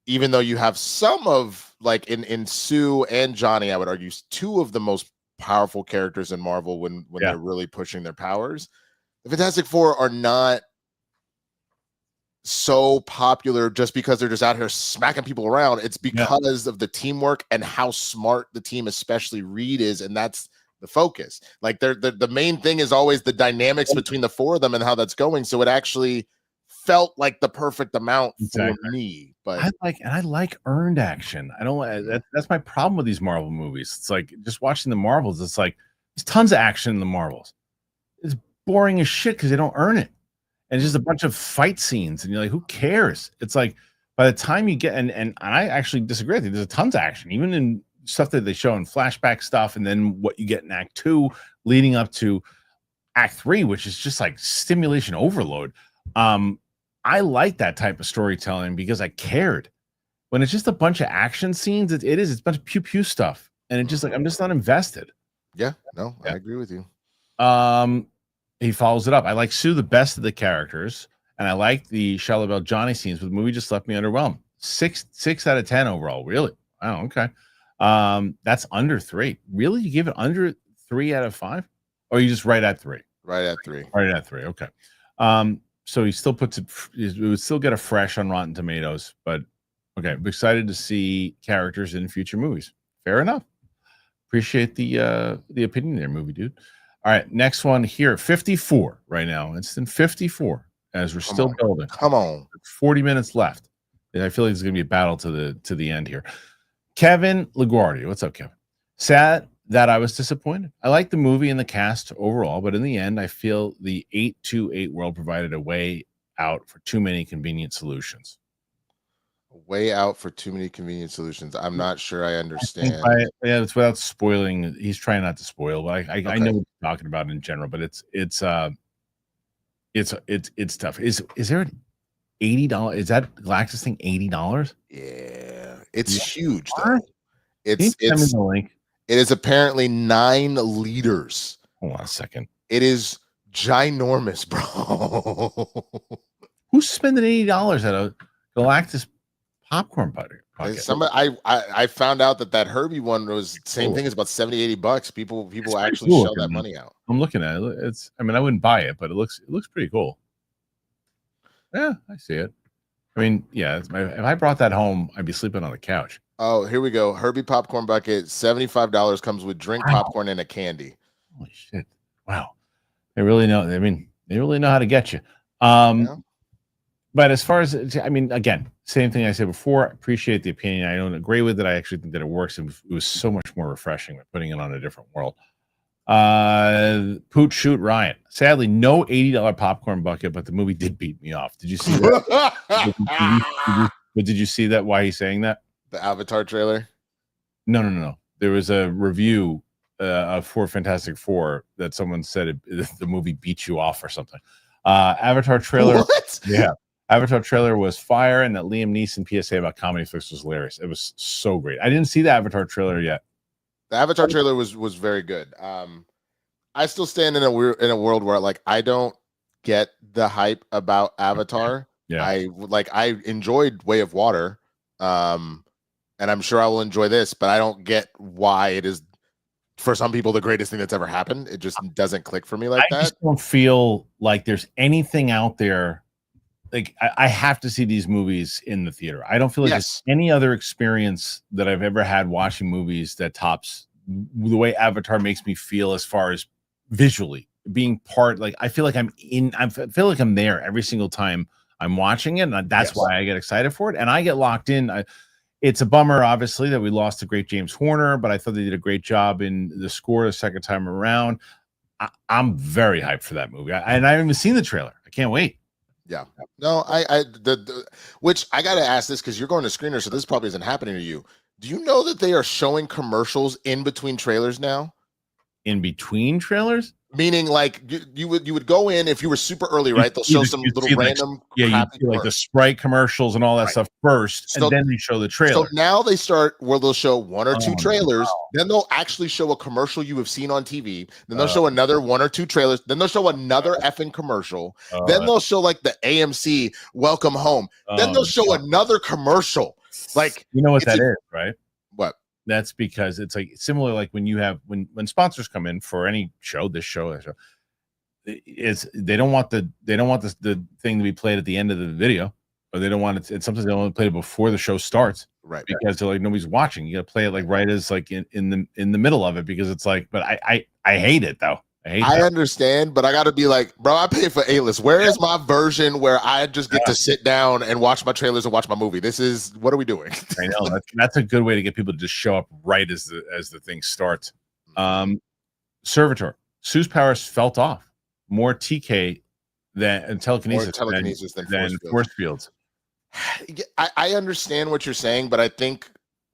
even though you have some of, like in Sue and Johnny, I would argue two of the most powerful characters in Marvel when they're really pushing their powers. The Fantastic Four are not so popular just because they're just out here smacking people around. It's because of the teamwork and how smart the team, especially Reed, is, and that's the focus. Like the main thing is always the dynamics between the four of them and how that's going. So it actually felt like the perfect amount for me. But I like earned action. I don't that's my problem with these Marvel movies. It's like just watching the Marvels, it's like there's tons of action in the Marvels. It's boring as shit because they don't earn it. And it's just a bunch of fight scenes, and you're like, who cares? It's like by the time you get and I actually disagree. I think there's tons of action, even in stuff that they show in flashback stuff, and then what you get in Act 2 leading up to Act 3, which is just like stimulation overload. I like that type of storytelling because I cared. When it's just a bunch of action scenes, it's a bunch of pew pew stuff, and it just like I'm just not invested. I agree with you. He follows it up. I like Sue the best of the characters, and I like the Shia LaBeouf Johnny scenes, but the movie just left me underwhelmed. 6 out of 10 overall. Really? Oh, okay. That's under 3. Really? You give it under 3 out of 5? Or you just right at 3? Right at 3. Right at 3. Okay. So he still puts it would still get a fresh on Rotten Tomatoes, but okay. I'm excited to see characters in future movies. Fair enough. Appreciate the opinion there, movie dude. All right, next one here, 54 right now. It's in 54 as we're still building. Come on. 40 minutes left. I feel like it's going to be a battle to the end here. Kevin LaGuardia. What's up, Kevin? Sad that I was disappointed. I like the movie and the cast overall, but in the end, I feel the 828 world provided a way out for too many convenient solutions. Way out for too many convenient solutions. I'm not sure I understand. It's without spoiling. He's trying not to spoil, but I know what he's talking about in general. But it's tough. Is there an $80? Is that Galactus thing $80? Yeah, it's huge though. It's the link. It is apparently 9 liters. Hold on a second. It is ginormous, bro. Who's spending $80 at a Galactus popcorn bucket? Somebody, I found out that Herbie one was the same thing. It's about $70-$80. People actually shell that money out. I'm looking at it. I mean, I wouldn't buy it, but it looks pretty cool. Yeah, I see it. I mean, yeah, if I brought that home, I'd be sleeping on the couch. Oh, here we go. Herbie popcorn bucket, $75, comes with drink, popcorn, and a candy. Holy shit! Wow, they really know. I mean, they really know how to get you. But as far as, I mean, again, same thing I said before. Appreciate the opinion. I don't agree with it. I actually think that it works. It was so much more refreshing with putting it on a different world. Poot Shoot Ryan. Sadly, no $80 popcorn bucket, but the movie did beat me off. Did you see that? Did you see that? Why he's saying that? The Avatar trailer? No. There was a review for Fantastic Four that someone said the movie beat you off or something. Avatar trailer. What? Yeah. Avatar trailer was fire, and that Liam Neeson PSA about comedy fix was hilarious. It was so great. I didn't see the Avatar trailer yet. The Avatar trailer was very good. I still stand in a world where like I don't get the hype about Avatar. Yeah. I enjoyed Way of Water, and I'm sure I will enjoy this, but I don't get why it is for some people the greatest thing that's ever happened. It just doesn't click for me like that. I just don't feel like there's anything out there. Like I have to see these movies in the theater. I don't feel like there's any other experience that I've ever had watching movies that tops the way Avatar makes me feel as far as visually being part. Like I feel like I feel like I'm there every single time I'm watching it, and that's why I get excited for it, and I get locked in. It's a bummer, obviously, that we lost the great James Horner, but I thought they did a great job in the score the second time around. I'm very hyped for that movie, and I haven't even seen the trailer. I can't wait. Yeah, no, which I gotta ask this because you're going to screener, so this probably isn't happening to you. Do you know that they are showing commercials in between trailers now? In between trailers? Meaning, like you would go in if you were super early, right? They'll show some little random, like the Sprite commercials and all that stuff first, and then they show the trailer. So now they start where they'll show one or two trailers, then they'll actually show a commercial you have seen on TV, then they'll show another one or two trailers, then they'll show another effing commercial, then they'll show like the AMC Welcome Home, then they'll show another commercial. Like, you know what that is, right? What? That's because it's like similar, like when you have when sponsors come in for any show, this show, that show, is they don't want the thing to be played at the end of the video, or they don't want it. It's sometimes they want to play it before the show starts, right? Because they're like, nobody's watching. You got to play it like right as like in the middle of it, because it's like. But I hate it though. I understand, but I got to be like, bro, I pay for A-list. Where is my version where I just get to sit down and watch my trailers and watch my movie? What are we doing? I know that's a good way to get people to just show up right as the thing starts. Servitor, Sue's powers felt off. More TK than telekinesis, than force fields. I understand what you're saying, but I think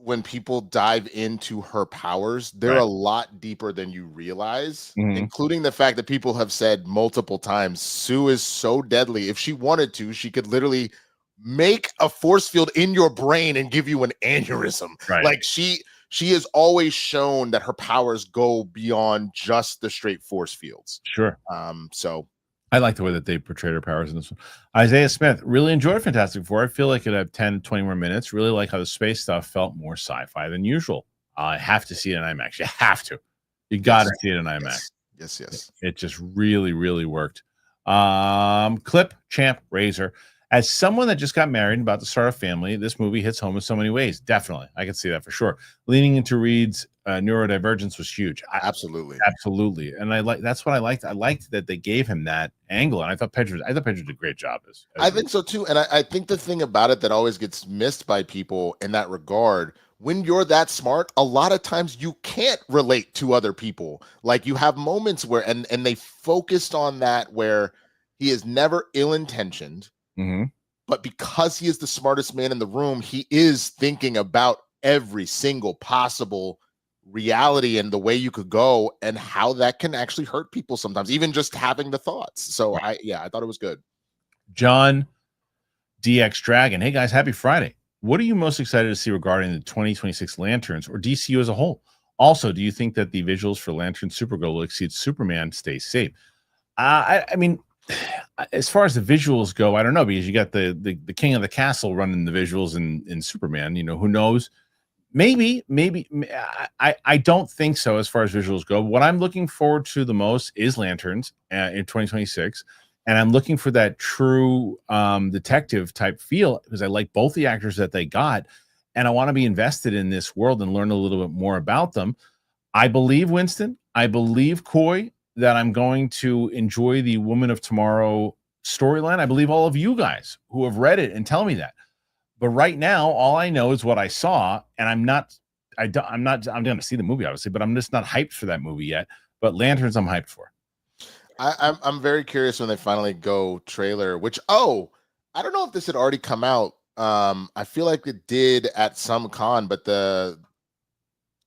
when people dive into her powers, they're a lot deeper than you realize, including the fact that people have said multiple times, Sue is so deadly. If she wanted to, she could literally make a force field in your brain and give you an aneurysm. Right. Like she has always shown that her powers go beyond just the straight force fields. Sure. So I like the way that they portrayed her powers in this one. Isaiah Smith, really enjoyed Fantastic Four. I feel like it had 10, 20 more minutes. Really like how the space stuff felt more sci-fi than usual. I have to see it in IMAX. You have to. You got to see it in IMAX. Yes. It just really, really worked. Clip, Champ, Razor. As someone that just got married and about to start a family, this movie hits home in so many ways. Definitely. I can see that for sure. Leaning into Reed's neurodivergence was huge. Absolutely. And that's what I liked. I liked that they gave him that angle. And I thought Pedro did a great job. I think so too. And I think the thing about it that always gets missed by people in that regard, when you're that smart, a lot of times you can't relate to other people. Like you have moments where, and they focused on that, where he is never ill-intentioned. But because he is the smartest man in the room, he is thinking about every single possible reality and the way you could go and how that can actually hurt people sometimes, even just having the thoughts. So I thought it was good. John DX Dragon. Hey guys, happy Friday. What are you most excited to see regarding the 2026 Lanterns or DCU as a whole? Also, do you think that the visuals for Lantern Supergirl will exceed Superman? Stay safe. I mean, as far as the visuals go, I don't know, because you got the king of the castle running the visuals in Superman. You know, who knows? Maybe. I don't think so as far as visuals go. What I'm looking forward to the most is Lanterns in 2026, and I'm looking for that true detective type feel, because I like both the actors that they got, and I want to be invested in this world and learn a little bit more about them. I believe Winston. I believe Coy, that I'm going to enjoy the Woman of Tomorrow storyline. I believe all of you guys who have read it and tell me that. But right now, all I know is what I saw, and I'm going to see the movie, obviously, but I'm just not hyped for that movie yet. But Lanterns, I'm hyped for. I'm very curious when they finally go trailer, which, I don't know if this had already come out. I feel like it did at some con, but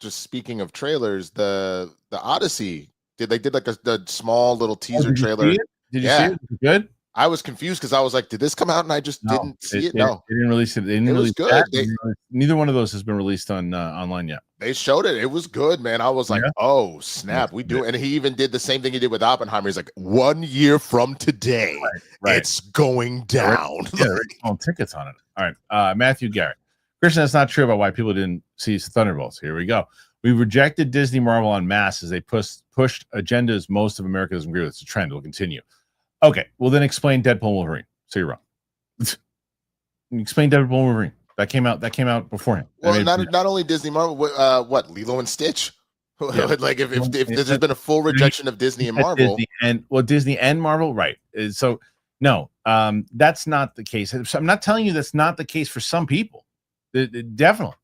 just speaking of trailers, the Odyssey, they did like the small little teaser trailer. Did you see it? Good. I was confused because I was like, did this come out? And I just didn't see it. No, they didn't release it. They didn't release it. Neither one of those has been released on online yet. They showed it. It was good, man. I was like, oh, snap. We do. And he even did the same thing he did with Oppenheimer. He's like, 1 year from today, it's going down. They're on tickets on it. All right. Matthew Garrett. Kristian, that's not true about why people didn't see Thunderbolts. Here we go. We rejected Disney Marvel en masse as they pushed agendas most of America doesn't agree with. It's a trend. It will continue. Okay, well then explain Deadpool and Wolverine. So you're wrong. Explain Deadpool and Wolverine. That came out beforehand. Well, not only Disney Marvel, what Lilo and Stitch? Yeah. Like if there's been a full rejection of Disney and Marvel, Disney and Marvel, right? So no, that's not the case. So I'm not telling you that's not the case for some people. Definitely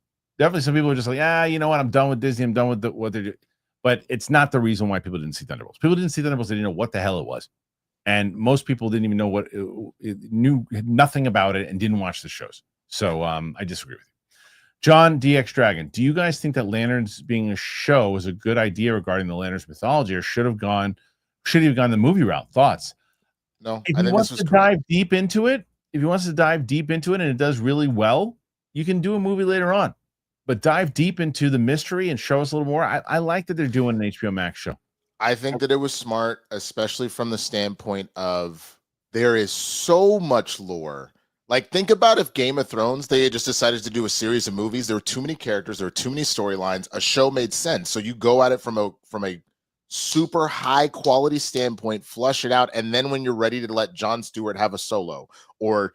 some people are just like, you know what? I'm done with Disney. I'm done with what they're doing. but it's not the reason why people didn't see Thunderbolts. People didn't see Thunderbolts. They didn't know what the hell it was. And most people didn't even know what it knew nothing about it and didn't watch the shows. So I disagree with you. John DX Dragon, do you guys think that Lanterns being a show is a good idea regarding the Lanterns mythology, or should he have gone the movie route? Thoughts? No, If I he think wants this was to cool. dive deep into it, and it does really well, you can do a movie later on. But dive deep into the mystery and show us a little more. I like that they're doing an HBO Max show. I think that it was smart, especially from the standpoint of there is so much lore. Like, think about if Game of Thrones, they had just decided to do a series of movies. There were too many characters. There were too many storylines. A show made sense. So you go at it from a super high quality standpoint, flush it out. And then when you're ready to let Jon Stewart have a solo or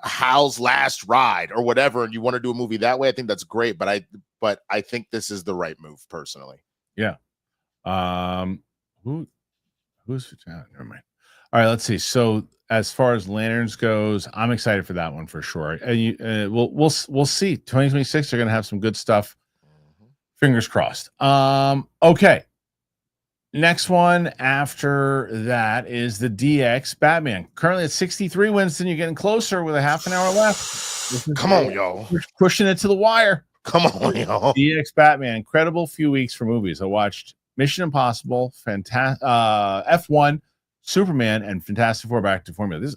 Hal's last ride or whatever, and you want to do a movie that way, I think that's great. But I think this is the right move personally. Yeah. Who's never mind. All right, let's see. So as far as Lanterns goes, I'm excited for that one for sure. And we'll see. 2026, they're gonna have some good stuff. Fingers crossed. Okay. Next one after that is the DX Batman. Currently at 63. Winston, you're getting closer with a half an hour left. Come on, y'all. We're pushing it to the wire. Come on, y'all. DX Batman. Incredible few weeks for movies. I watched Mission Impossible, F1, Superman, and Fantastic Four. Back to formula.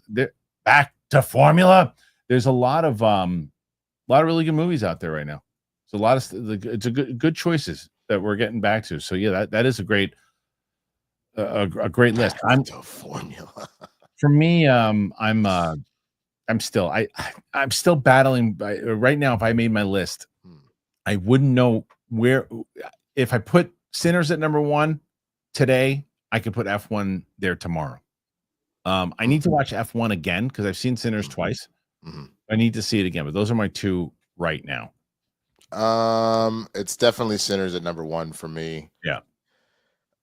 Back to formula. There's a lot of really good movies out there right now. It's a lot of it's a good choices that we're getting back to. So yeah, that is a great list. I'm to formula. For me, I'm still battling right now. If I made my list, I wouldn't know where. If I put Sinners at number 1 today, I could put F1 there tomorrow. I need to watch F1 again because I've seen Sinners twice. I need to see it again, but those are my two right now. It's definitely Sinners at number 1 for me. Yeah.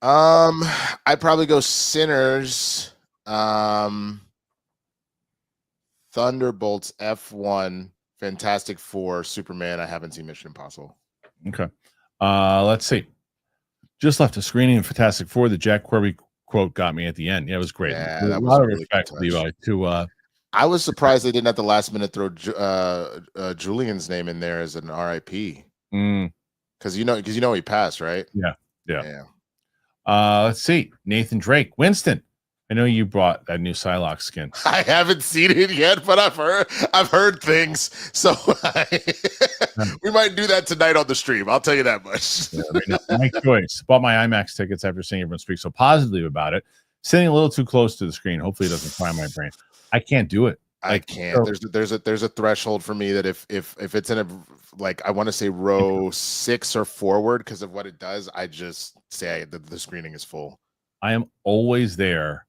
I'd probably go Sinners, Thunderbolts, F1, Fantastic Four, Superman. I haven't seen Mission Impossible. Okay. Let's see. Just left a screening of Fantastic Four. The Jack Kirby quote got me at the end. Yeah, it was great. Yeah, that a was lot of really respect, Levi, to I was surprised they didn't at the last minute throw Julian's name in there as an RIP. Because you know he passed, right? Yeah. Let's see. Nathan Drake. Winston, I know you brought that new Psylocke skin. I haven't seen it yet, but I've heard things. So we might do that tonight on the stream. I'll tell you that much. My choice. Bought my IMAX tickets after seeing everyone speak so positively about it. Sitting a little too close to the screen. Hopefully it doesn't fry my brain. I can't do it. I can't. There's a threshold for me that if it's in a, like, I want to say row 6 or forward because of what it does, I just say the screening is full. I am always there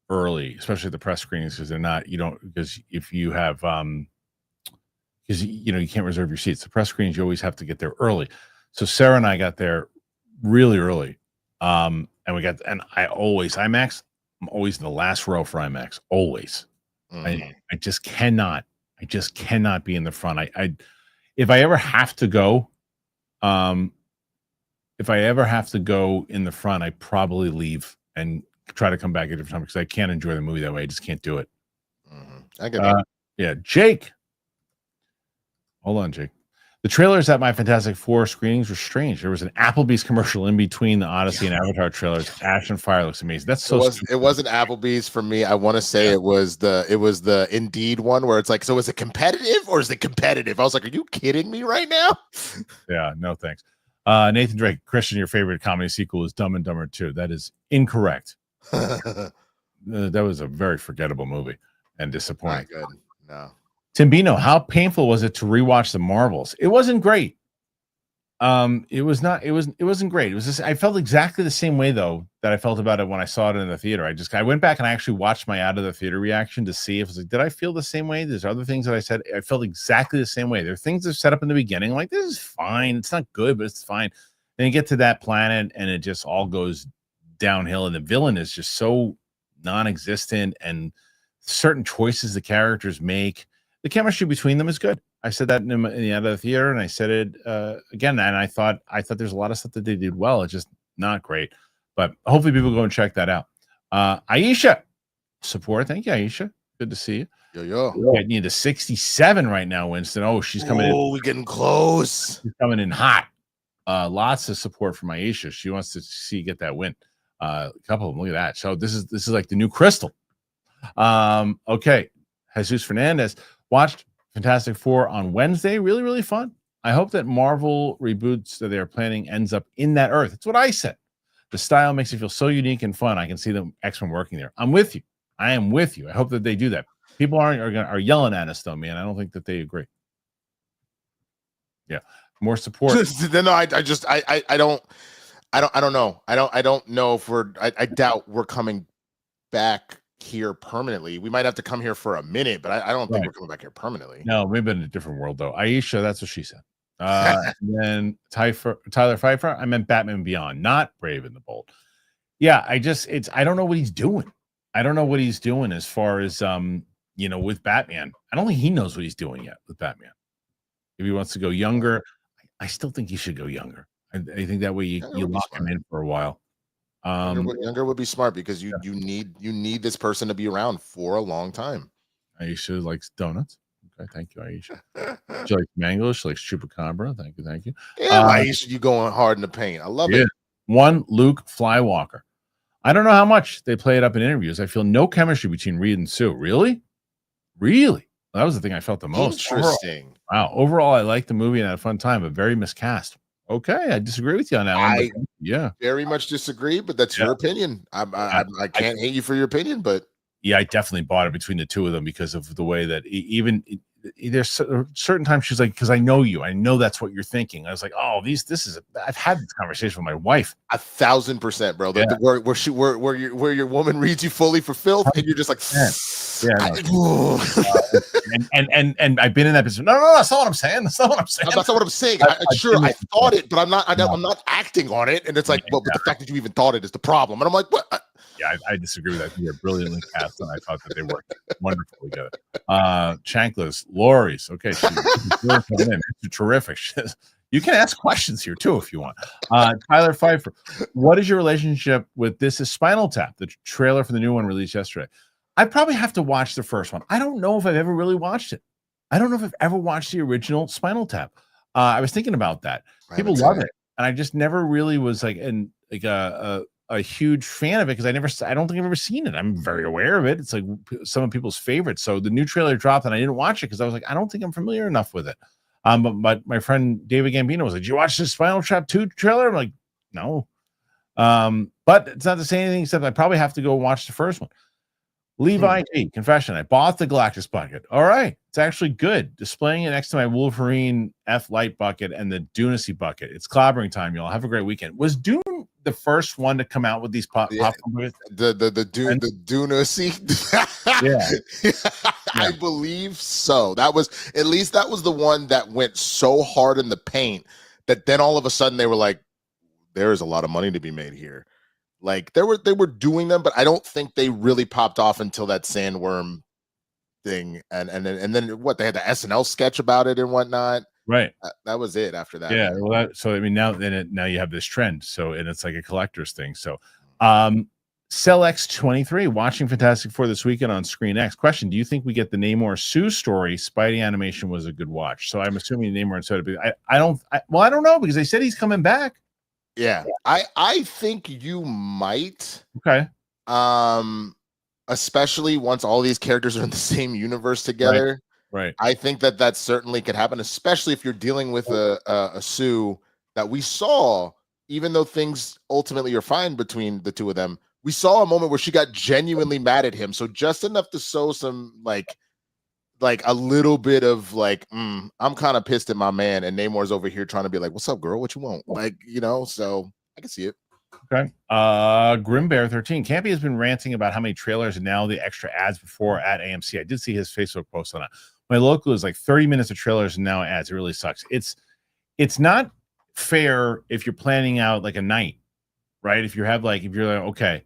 early, especially the press screenings, because if you have because you can't reserve your seats. The press screenings, you always have to get there early. So Sarah and I got there really early. And I always IMAX. I'm always in the last row for IMAX. Always. I just cannot be in the front. If I ever have to go in the front, I probably leave and try to come back at a different time because I can't enjoy the movie that way. I just can't do it. I get that. Yeah, Jake. Hold on, Jake. The trailers at my Fantastic Four screenings were strange. There was an Applebee's commercial in between the Odyssey and Avatar trailers. Ash and Fire looks amazing. That's so. It wasn't Applebee's for me. I want to say it was the Indeed one where it's like, so is it competitive or is it competitive? I was like, are you kidding me right now? Yeah, no thanks. Nathan Drake, Kristian, your favorite comedy sequel is Dumb and Dumber 2. That is incorrect. That was a very forgettable movie and disappointing. Not good. No. Timbino, how painful was it to rewatch the Marvels? It wasn't great. It wasn't great. It was just, I felt exactly the same way though that I felt about it when I saw it in the theater. I went back and I actually watched my out of the theater reaction to see if it was like, did I feel the same way? There's other things that I said I felt exactly the same way. There are things that are set up in the beginning, like this is fine. It's not good, but it's fine. Then you get to that planet and it just all goes downhill, and the villain is just so non-existent, and certain choices the characters make. The chemistry between them is good. I said that in the out of the theater, and I said it again. And I thought there's a lot of stuff that they did well. It just not great. But hopefully people go and check that out. Aisha, support. Thank you, Aisha. Good to see you. Yo. We're getting into 67 right now, Winston. Oh, she's coming in. Oh, we're getting close. She's coming in hot. Lots of support from Aisha. She wants to see you get that win. A couple of them. Look at that. So this is like the new Crystal. Okay. Jesus Fernandez watched Fantastic Four on Wednesday. Really, really fun. I hope that Marvel reboots that they're planning ends up in that Earth. That's what I said. The style makes it feel so unique and fun. I can see the X-Men working there. I'm with you. I am with you. I hope that they do that. People are yelling at us though, man. I don't think that they agree. Yeah, more support. No, I don't know. I don't know if I doubt we're coming back here permanently. We might have to come here for a minute, but I don't think we're coming back here permanently. No, maybe in a different world though. Aisha, that's what she said. And then Tyler Pfeiffer, I meant Batman Beyond, not Brave and the Bold. Yeah, I don't know what he's doing. I don't know what he's doing as far as with Batman. I don't think he knows what he's doing yet with Batman. If he wants to go younger, I still think he should go younger. I think that way you lock him in for a while. Younger would be smart because you need this person to be around for a long time. Aisha likes donuts. Okay, thank you, Aisha. She likes mangoes. She likes chupacabra. Thank you. Yeah, Aisha, you going hard in the paint. I love it. One, Luke Flywalker. I don't know how much they play it up in interviews. I feel no chemistry between Reed and Sue. Really? That was the thing I felt the most. Interesting. Overall, I liked the movie and had a fun time, but very miscast. Okay, I disagree with you on that one. Yeah, very much disagree, but that's your opinion. I can't hate you for your opinion, but yeah, I definitely bought it between the two of them because of the way that even there's certain times she's like, because I know you, I know that's what you're thinking. I was like, oh, I've had this conversation with my wife. 1,000%, bro. Where your woman reads you fully for filth, and you're just like, and I've been in that position. No, that's not what I'm saying. That's not what I'm saying. That's not what I'm saying. I thought it, but I'm not acting on it. And it's like, but the fact that you even thought it is the problem. And I'm like, what? Yeah, I disagree with that. They're brilliantly cast, and I thought that they worked wonderfully together. Chanclas, Lori's. Okay, she's terrific. You can ask questions here too if you want. Tyler Pfeiffer, what is your relationship with This Is Spinal Tap, the trailer for the new one released yesterday? I probably have to watch the first one. I don't know if I've ever really watched it. I don't know if I've ever watched the original Spinal Tap. I was thinking about that. People love it, and I just never really was like a huge fan of it because I don't think I've ever seen it. I'm very aware of it. It's like some of people's favorites. So the new trailer dropped and I didn't watch it because I was like, I don't think I'm familiar enough with it. But my friend David Gambino was like, did you watch this Spinal Tap 2 trailer? I'm like, no. But it's not to say anything except I probably have to go watch the first one. Levi G, confession, I bought the Galactus bucket. All right. It's actually good. Displaying it next to my Wolverine F Light bucket and the Dunacy bucket. It's clobbering time, y'all. Have a great weekend. Was Dune the first one to come out with these popcorn buckets? The Dunacy? I believe so. That was the one that went so hard in the paint that then all of a sudden they were like, there is a lot of money to be made here. Like they were doing them, but I don't think they really popped off until that sandworm thing, and then what, they had the SNL sketch about it and whatnot. Right. That was it after that. Yeah. Well, so I mean, now you have this trend. So, and it's like a collector's thing. So, CellX23 watching Fantastic Four this weekend on Screen X. Question: do you think we get the Namor Sue story? Spidey animation was a good watch. So I'm assuming Namor and Soda. I don't know because they said he's coming back. Yeah, I think you might. Okay. Especially once all these characters are in the same universe together. Right. I think that certainly could happen, especially if you're dealing with a Sue that we saw, even though things ultimately are fine between the two of them. We saw a moment where she got genuinely mad at him. So just enough to sow some like a little bit of like, I'm kind of pissed at my man, and Namor's over here trying to be like, what's up, girl? What you want? Like, so I can see it. Okay. Grimbear 13. Campy has been ranting about how many trailers and now the extra ads before at AMC. I did see his Facebook post on it. My local is like 30 minutes of trailers and now ads. It really sucks. It's not fair if you're planning out like a night, right? If you're like, okay,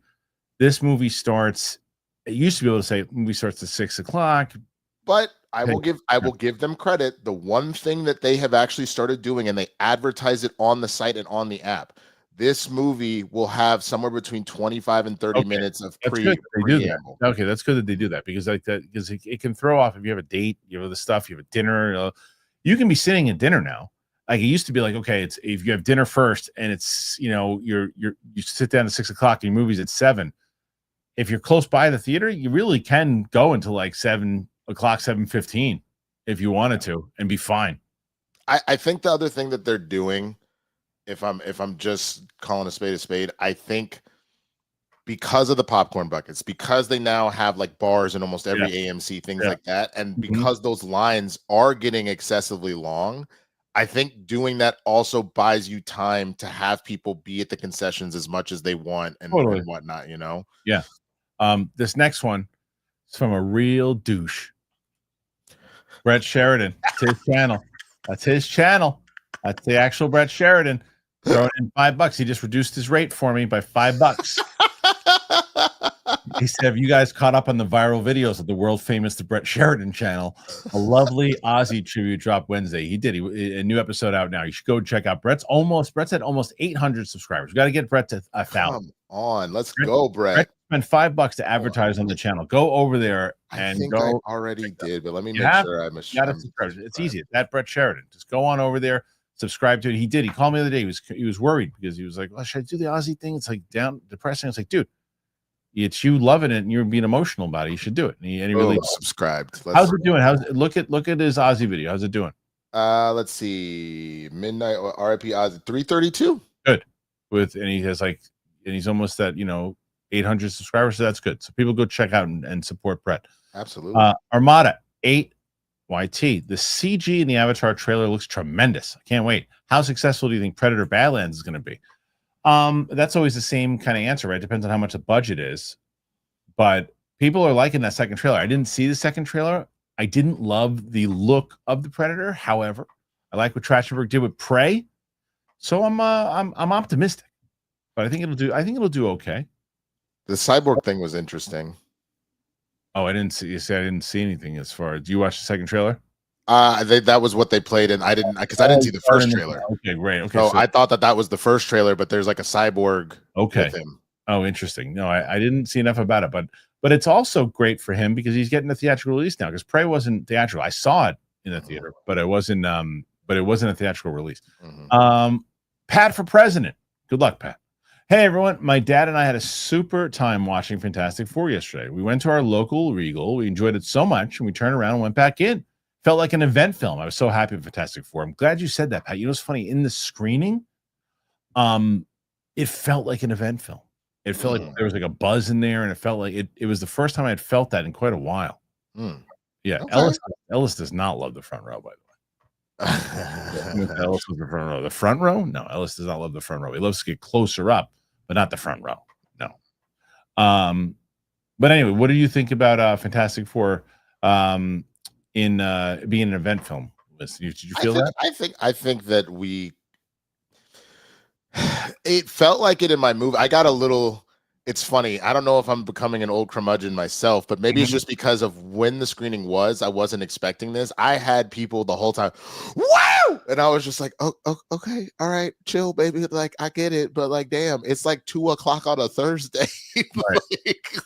this movie starts, it used to be able to say movie starts at 6 o'clock. But I will give them credit. The one thing that they have actually started doing, and they advertise it on the site and on the app, this movie will have somewhere between 25 and 30 minutes of preamble. Okay, that's good that they do that, because like that, because it can throw off if you have a date, you have the stuff, you have a dinner. You can be sitting at dinner now. Like it used to be like, okay, it's if you have dinner first and it's you sit down at 6 o'clock and your movie's at 7. If you're close by the theater, you really can go until like 7 o'clock, 7:15 if you wanted to, and be fine. I think the other thing that they're doing, if I'm just calling a spade, I think because of the popcorn buckets, because they now have like bars in almost every AMC, things like that, and because those lines are getting excessively long, I think doing that also buys you time to have people be at the concessions as much as they want and whatnot, Yeah. This next one is from a real douche. Brett Sheridan. It's his channel. That's his channel. That's the actual Brett Sheridan. Throwing in $5. He just reduced his rate for me by $5. He said, have you guys caught up on the viral videos of the world famous The Brett Sheridan channel? A lovely Aussie tribute dropped Wednesday. He did. A new episode out now. You should go check out Brett's at almost 800 subscribers. We got to get Brett to 1,000. Come on. Let's go, Brett. Brett spent $5 to advertise on the channel. Go over there and I think go. I already did, but let me make sure I'm subscribed. It's easy. It's that Brett Sheridan. Just go on over there, subscribe to it. He did. He called me the other day. He was worried because he was like, well, should I do the Aussie thing? It's like depressing. It's like, dude, it's you loving it and you're being emotional about it. You should do it. And he really subscribed. How's it doing? Look at his Aussie video. How's it doing? Let's see. Midnight RIP Aussie 332. Good. And he has and he's almost at 800 subscribers. So that's good. So people go check out and support Brett. Absolutely. Armada 8YT. The CG in the Avatar trailer looks tremendous. I can't wait. How successful do you think Predator Badlands is going to be? That's always the same kind of answer, right? Depends on how much the budget is. But people are liking that second trailer. I didn't see the second trailer. I didn't love the look of the Predator. However, I like what Trachtenberg did with Prey. So I'm optimistic. But I think it'll do okay. The cyborg thing was interesting. Oh, I didn't see anything as far as. Do you watch the second trailer? That was what they played, and I didn't see the first trailer. Okay, great. Okay, so I thought that was the first trailer, but there's like a cyborg with him. Oh, interesting. No, I didn't see enough about it, but it's also great for him because he's getting a theatrical release now. Because Prey wasn't theatrical. I saw it in the theater, but it wasn't. But it wasn't a theatrical release. Pat for president. Good luck, Pat. Hey everyone, my dad and I had a super time watching Fantastic Four yesterday. We went to our local Regal. We enjoyed it so much, and we turned around and went back in. Felt like an event film. I was so happy with Fantastic Four. I'm glad you said that, Pat. You know what's funny? In the screening, it felt like an event film. It felt like there was like a buzz in there, and it felt like it was the first time I had felt that in quite a while. Yeah, okay. Ellis does not love the front row, by the way. Ellis was the front row. The front row? No, Ellis does not love the front row. He loves to get closer up, but not the front row. No. But anyway, what do you think about Fantastic Four in being an event film? Did you feel that? I think that it felt like it in my movie. I got a little. It's funny. I don't know if I'm becoming an old curmudgeon myself, but maybe it's just because of when the screening was. I wasn't expecting this. I had people the whole time, wow, and I was just like, oh, okay, all right, chill, baby. Like, I get it, but like, damn, it's like 2:00 on a Thursday.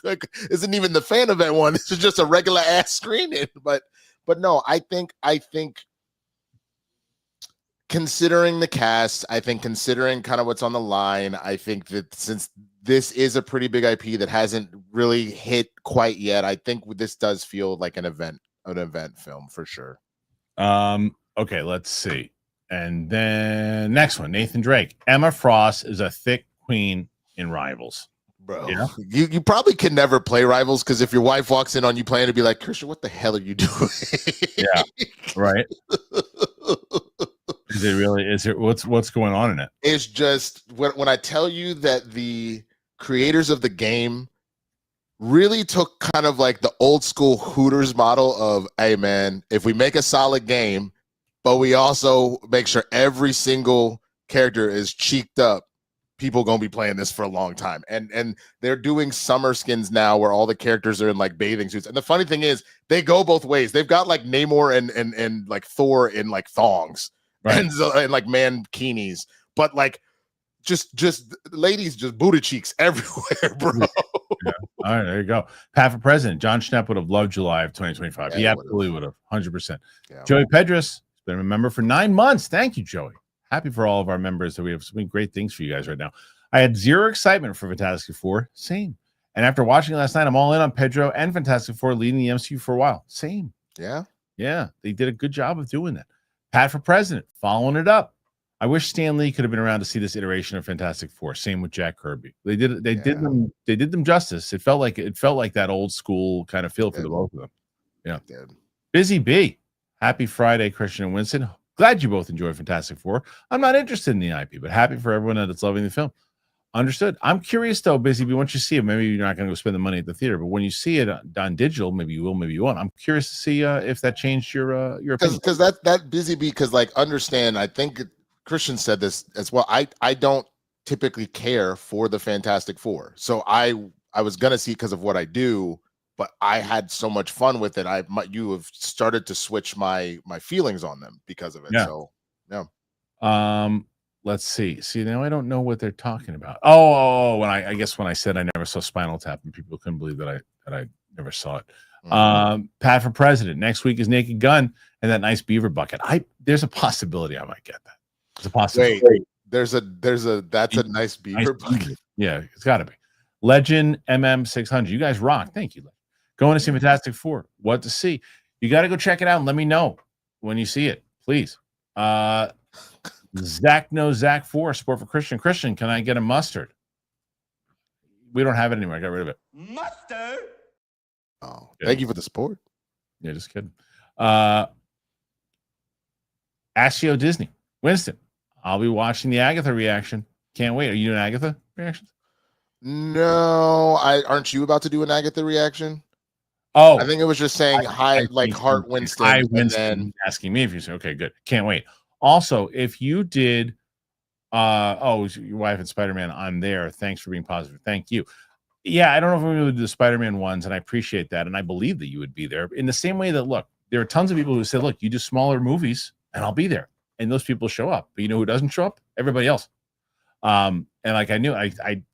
like, isn't even the fan event one. This is just a regular ass screening. But no, I think. Considering the cast, I think considering kind of what's on the line, I think that since this is a pretty big IP that hasn't really hit quite yet, I think this does feel like an event film for sure. Okay, let's see. And then next one, Nathan Drake. Emma Frost is a thick queen in Rivals. Bro, you probably can never play Rivals because if your wife walks in on you playing, to be like, Kristian, what the hell are you doing? Yeah, right. Is it really? Is it what's going on in it? It's just when I tell you that the creators of the game really took kind of like the old school Hooters model of, hey man, if we make a solid game, but we also make sure every single character is cheeked up, people gonna be playing this for a long time. And they're doing summer skins now where all the characters are in like bathing suits. And the funny thing is they go both ways. They've got like Namor and like Thor in like thongs. Right. And like mankinis, but like just ladies, just booty cheeks everywhere, bro. Yeah. All right, there you go. Pat for president. John Schnepp would have loved July of 2025. Yeah, he he absolutely would have, 100%. Yeah. Joey Pedras been a member for 9 months. Thank you, Joey. Happy for all of our members that we have so many great things for you guys right now. I had zero excitement for Fantastic Four. Same. And after watching last night, I'm all in on Pedro and Fantastic Four leading the MCU for a while. Same. Yeah. Yeah, they did a good job of doing that. Pat for president, following it up. I wish Stan Lee could have been around to see this iteration of Fantastic Four. Same with Jack Kirby. They did them justice. It felt like that old school kind of feel for the both of them. Yeah. Busy B. Happy Friday, Kristian and Winston. Glad you both enjoyed Fantastic Four. I'm not interested in the IP, but happy for everyone that's loving the film. Understood. I'm curious though, Busy B. Once you see it, maybe you're not going to go spend the money at the theater, but when you see it on digital, maybe you will, maybe you won't. I'm curious to see if that changed your opinion. Because that Busy B. Because like understand, I think Kristian said this as well. I don't typically care for the Fantastic Four, so I was gonna see because of what I do, but I had so much fun with it. You have started to switch my feelings on them because of it. Yeah. So yeah. Let's see. See, now I don't know what they're talking about. Oh, when I guess when I said I never saw Spinal Tap, and people couldn't believe that I never saw it. Pat for president. Next week is Naked Gun and that nice beaver bucket. There's a possibility I might get that. There's a possibility. Wait, that's a nice beaver bucket. Yeah, it's got to be. Legend MM600. You guys rock. Thank you. Going to see Fantastic Four. What to see? You got to go check it out and let me know when you see it, please. Zach knows Zach 4 support for Kristian. Kristian, can I get a mustard? We don't have it anymore. I got rid of it. Mustard. Oh, thank you for the support. Yeah, just kidding. Astio Disney. Winston, I'll be watching the Agatha reaction. Can't wait. Are you doing Agatha reactions? No, aren't you about to do an Agatha reaction? Oh, I think it was just saying hi, like Heart Winston. Hi, Winston. And asking me if you say, okay, good. Can't wait. Also, if you did, your wife and Spider-Man, I'm there. Thanks for being positive. Thank you. Yeah, I don't know if we would do the Spider-Man ones, and I appreciate that, and I believe that you would be there. In the same way that, look, there are tons of people who said, look, you do smaller movies, and I'll be there. And those people show up. But you know who doesn't show up? Everybody else. And like I knew,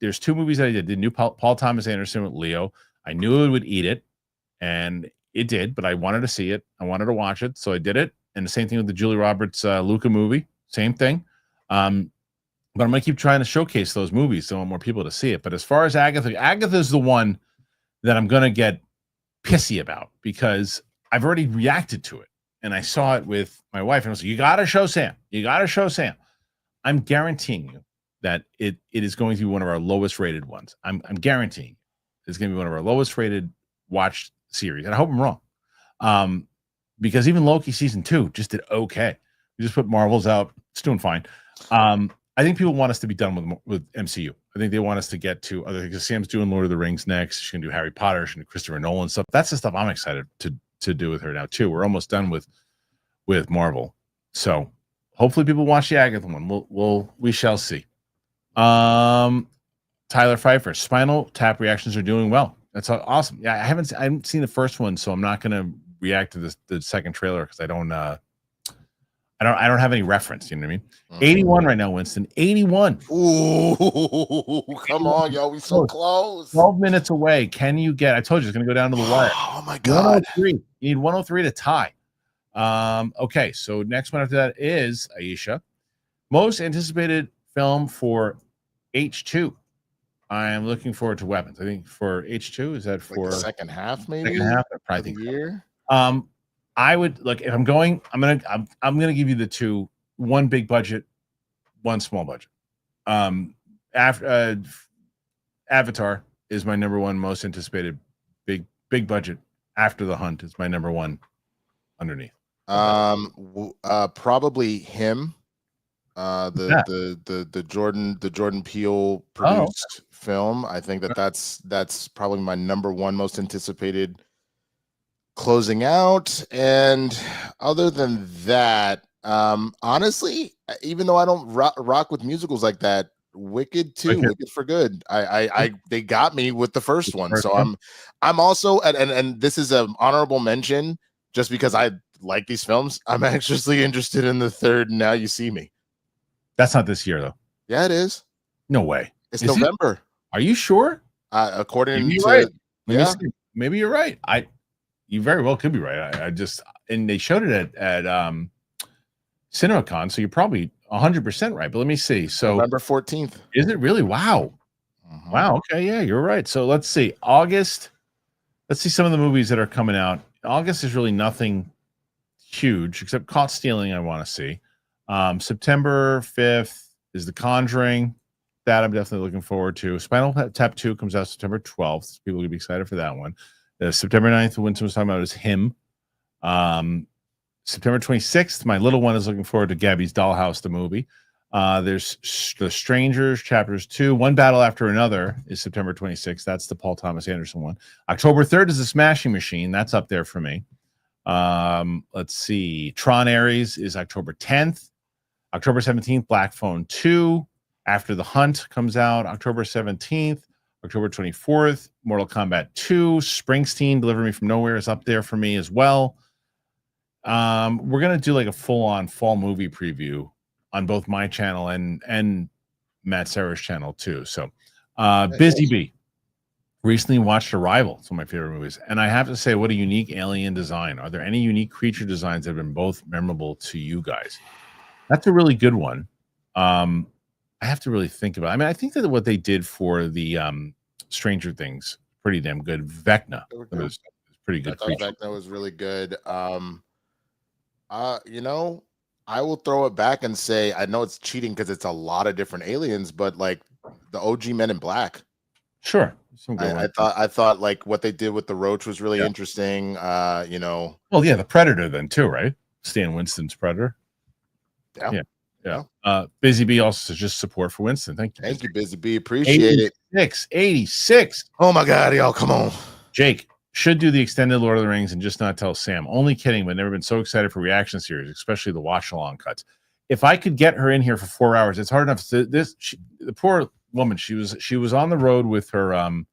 there's 2 movies that I did. The new Paul Thomas Anderson with Leo. I knew it would eat it, and it did, but I wanted to see it. I wanted to watch it, so I did it. And the same thing with the Julie Roberts Luca movie. Same thing. But I'm going to keep trying to showcase those movies so I want more people to see it. But as far as Agatha is the one that I'm going to get pissy about because I've already reacted to it. And I saw it with my wife, and I was like, you got to show Sam. You got to show Sam. I'm guaranteeing you that it is going to be one of our lowest rated ones. I'm guaranteeing it's going to be one of our lowest rated watched series. And I hope I'm wrong. Because even Loki season 2 just did okay. We just put Marvels out. It's doing fine. I think people want us to be done with MCU. I think they want us to get to other things. Sam's doing Lord of the Rings next. She's going to do Harry Potter. She's going to do Christopher Nolan stuff. That's the stuff I'm excited to do with her now too. We're almost done with Marvel. So hopefully people watch the Agatha one. We shall see. Tyler Pfeiffer, Spinal Tap reactions are doing well. That's awesome. Yeah, I haven't seen the first one, so I'm not going to react to the second trailer because I don't have any reference. You know what I mean? 81 right now, Winston. 81. Ooh, come on, yo, we so close. 12 minutes away. Can you get? I told you it's going to go down to the wire. Oh my god. 103. You need 103 to tie. Okay, so next one after that is Aisha. Most anticipated film for H2. I am looking forward to Weapons. I think for H2, is that for like the second half, maybe? Second half, I probably think year. I would look if I'm going. I'm gonna give you the 2: one big budget, one small budget. After Avatar is my number 1 most anticipated big budget. After The Hunt is my number 1 underneath. Probably him. The Jordan Peele produced film. I think that's probably my number 1 most anticipated closing out. And other than that, honestly, even though I don't rock with musicals like that, Wicked for Good. They got me with the first one. So I'm also and this is an honorable mention just because I like these films. I'm anxiously interested in the third Now You See Me. That's not this year though. Yeah, it is. No way. It's Is it? November. Are you sure? According Maybe to you're right. Let me yeah. see. Maybe you're right. You very well could be right. I just, and they showed it at CinemaCon, so you're probably 100% right. But let me see. So November 14th. is it really? Wow. Wow. Okay. Yeah, you're right. So let's see. August. Let's see some of the movies that are coming out. August is really nothing huge except Caught Stealing. I want to see. September 5th is The Conjuring. That I'm definitely looking forward to. Spinal Tap 2 comes out September 12th. People will be excited for that one. September 9th, Winston was talking about, is Him. September 26th, my little one is looking forward to Gabby's Dollhouse, the movie. There's The Strangers, Chapters 2. One Battle After Another is September 26th. That's the Paul Thomas Anderson one. October 3rd is The Smashing Machine. That's up there for me. Let's see. Tron Ares is October 10th. October 17th, Black Phone 2. After the Hunt comes out October 17th. October 24th, Mortal Kombat 2. Springsteen, Deliver Me From Nowhere is up there for me as well. We're going to do like a full-on fall movie preview on both my channel and Matt Serra's channel too. So Busy Bee recently watched Arrival. It's one of my favorite movies. And I have to say, what a unique alien design. Are there any unique creature designs that have been both memorable to you guys? That's a really good one. I have to really think about it. I mean, I think that what they did for the Stranger Things, pretty damn good. Vecna was pretty good. Vecna was really good. You know, I will throw it back and say, I know it's cheating because it's a lot of different aliens, but like the OG Men in Black. Sure. I thought like what they did with the roach was really interesting. You know. Well, yeah, the Predator then too, right? Stan Winston's Predator. Yeah. Busy Bee also says just support for Winston. Thank you. Thank you, Busy Bee. Appreciate it. 86. Oh my God, y'all, come on. Jake should do the extended Lord of the Rings and just not tell Sam. Only kidding, but never been so excited for reaction series, especially the watch along cuts. If I could get her in here for 4 hours, it's hard enough. The poor woman, she was on the road with her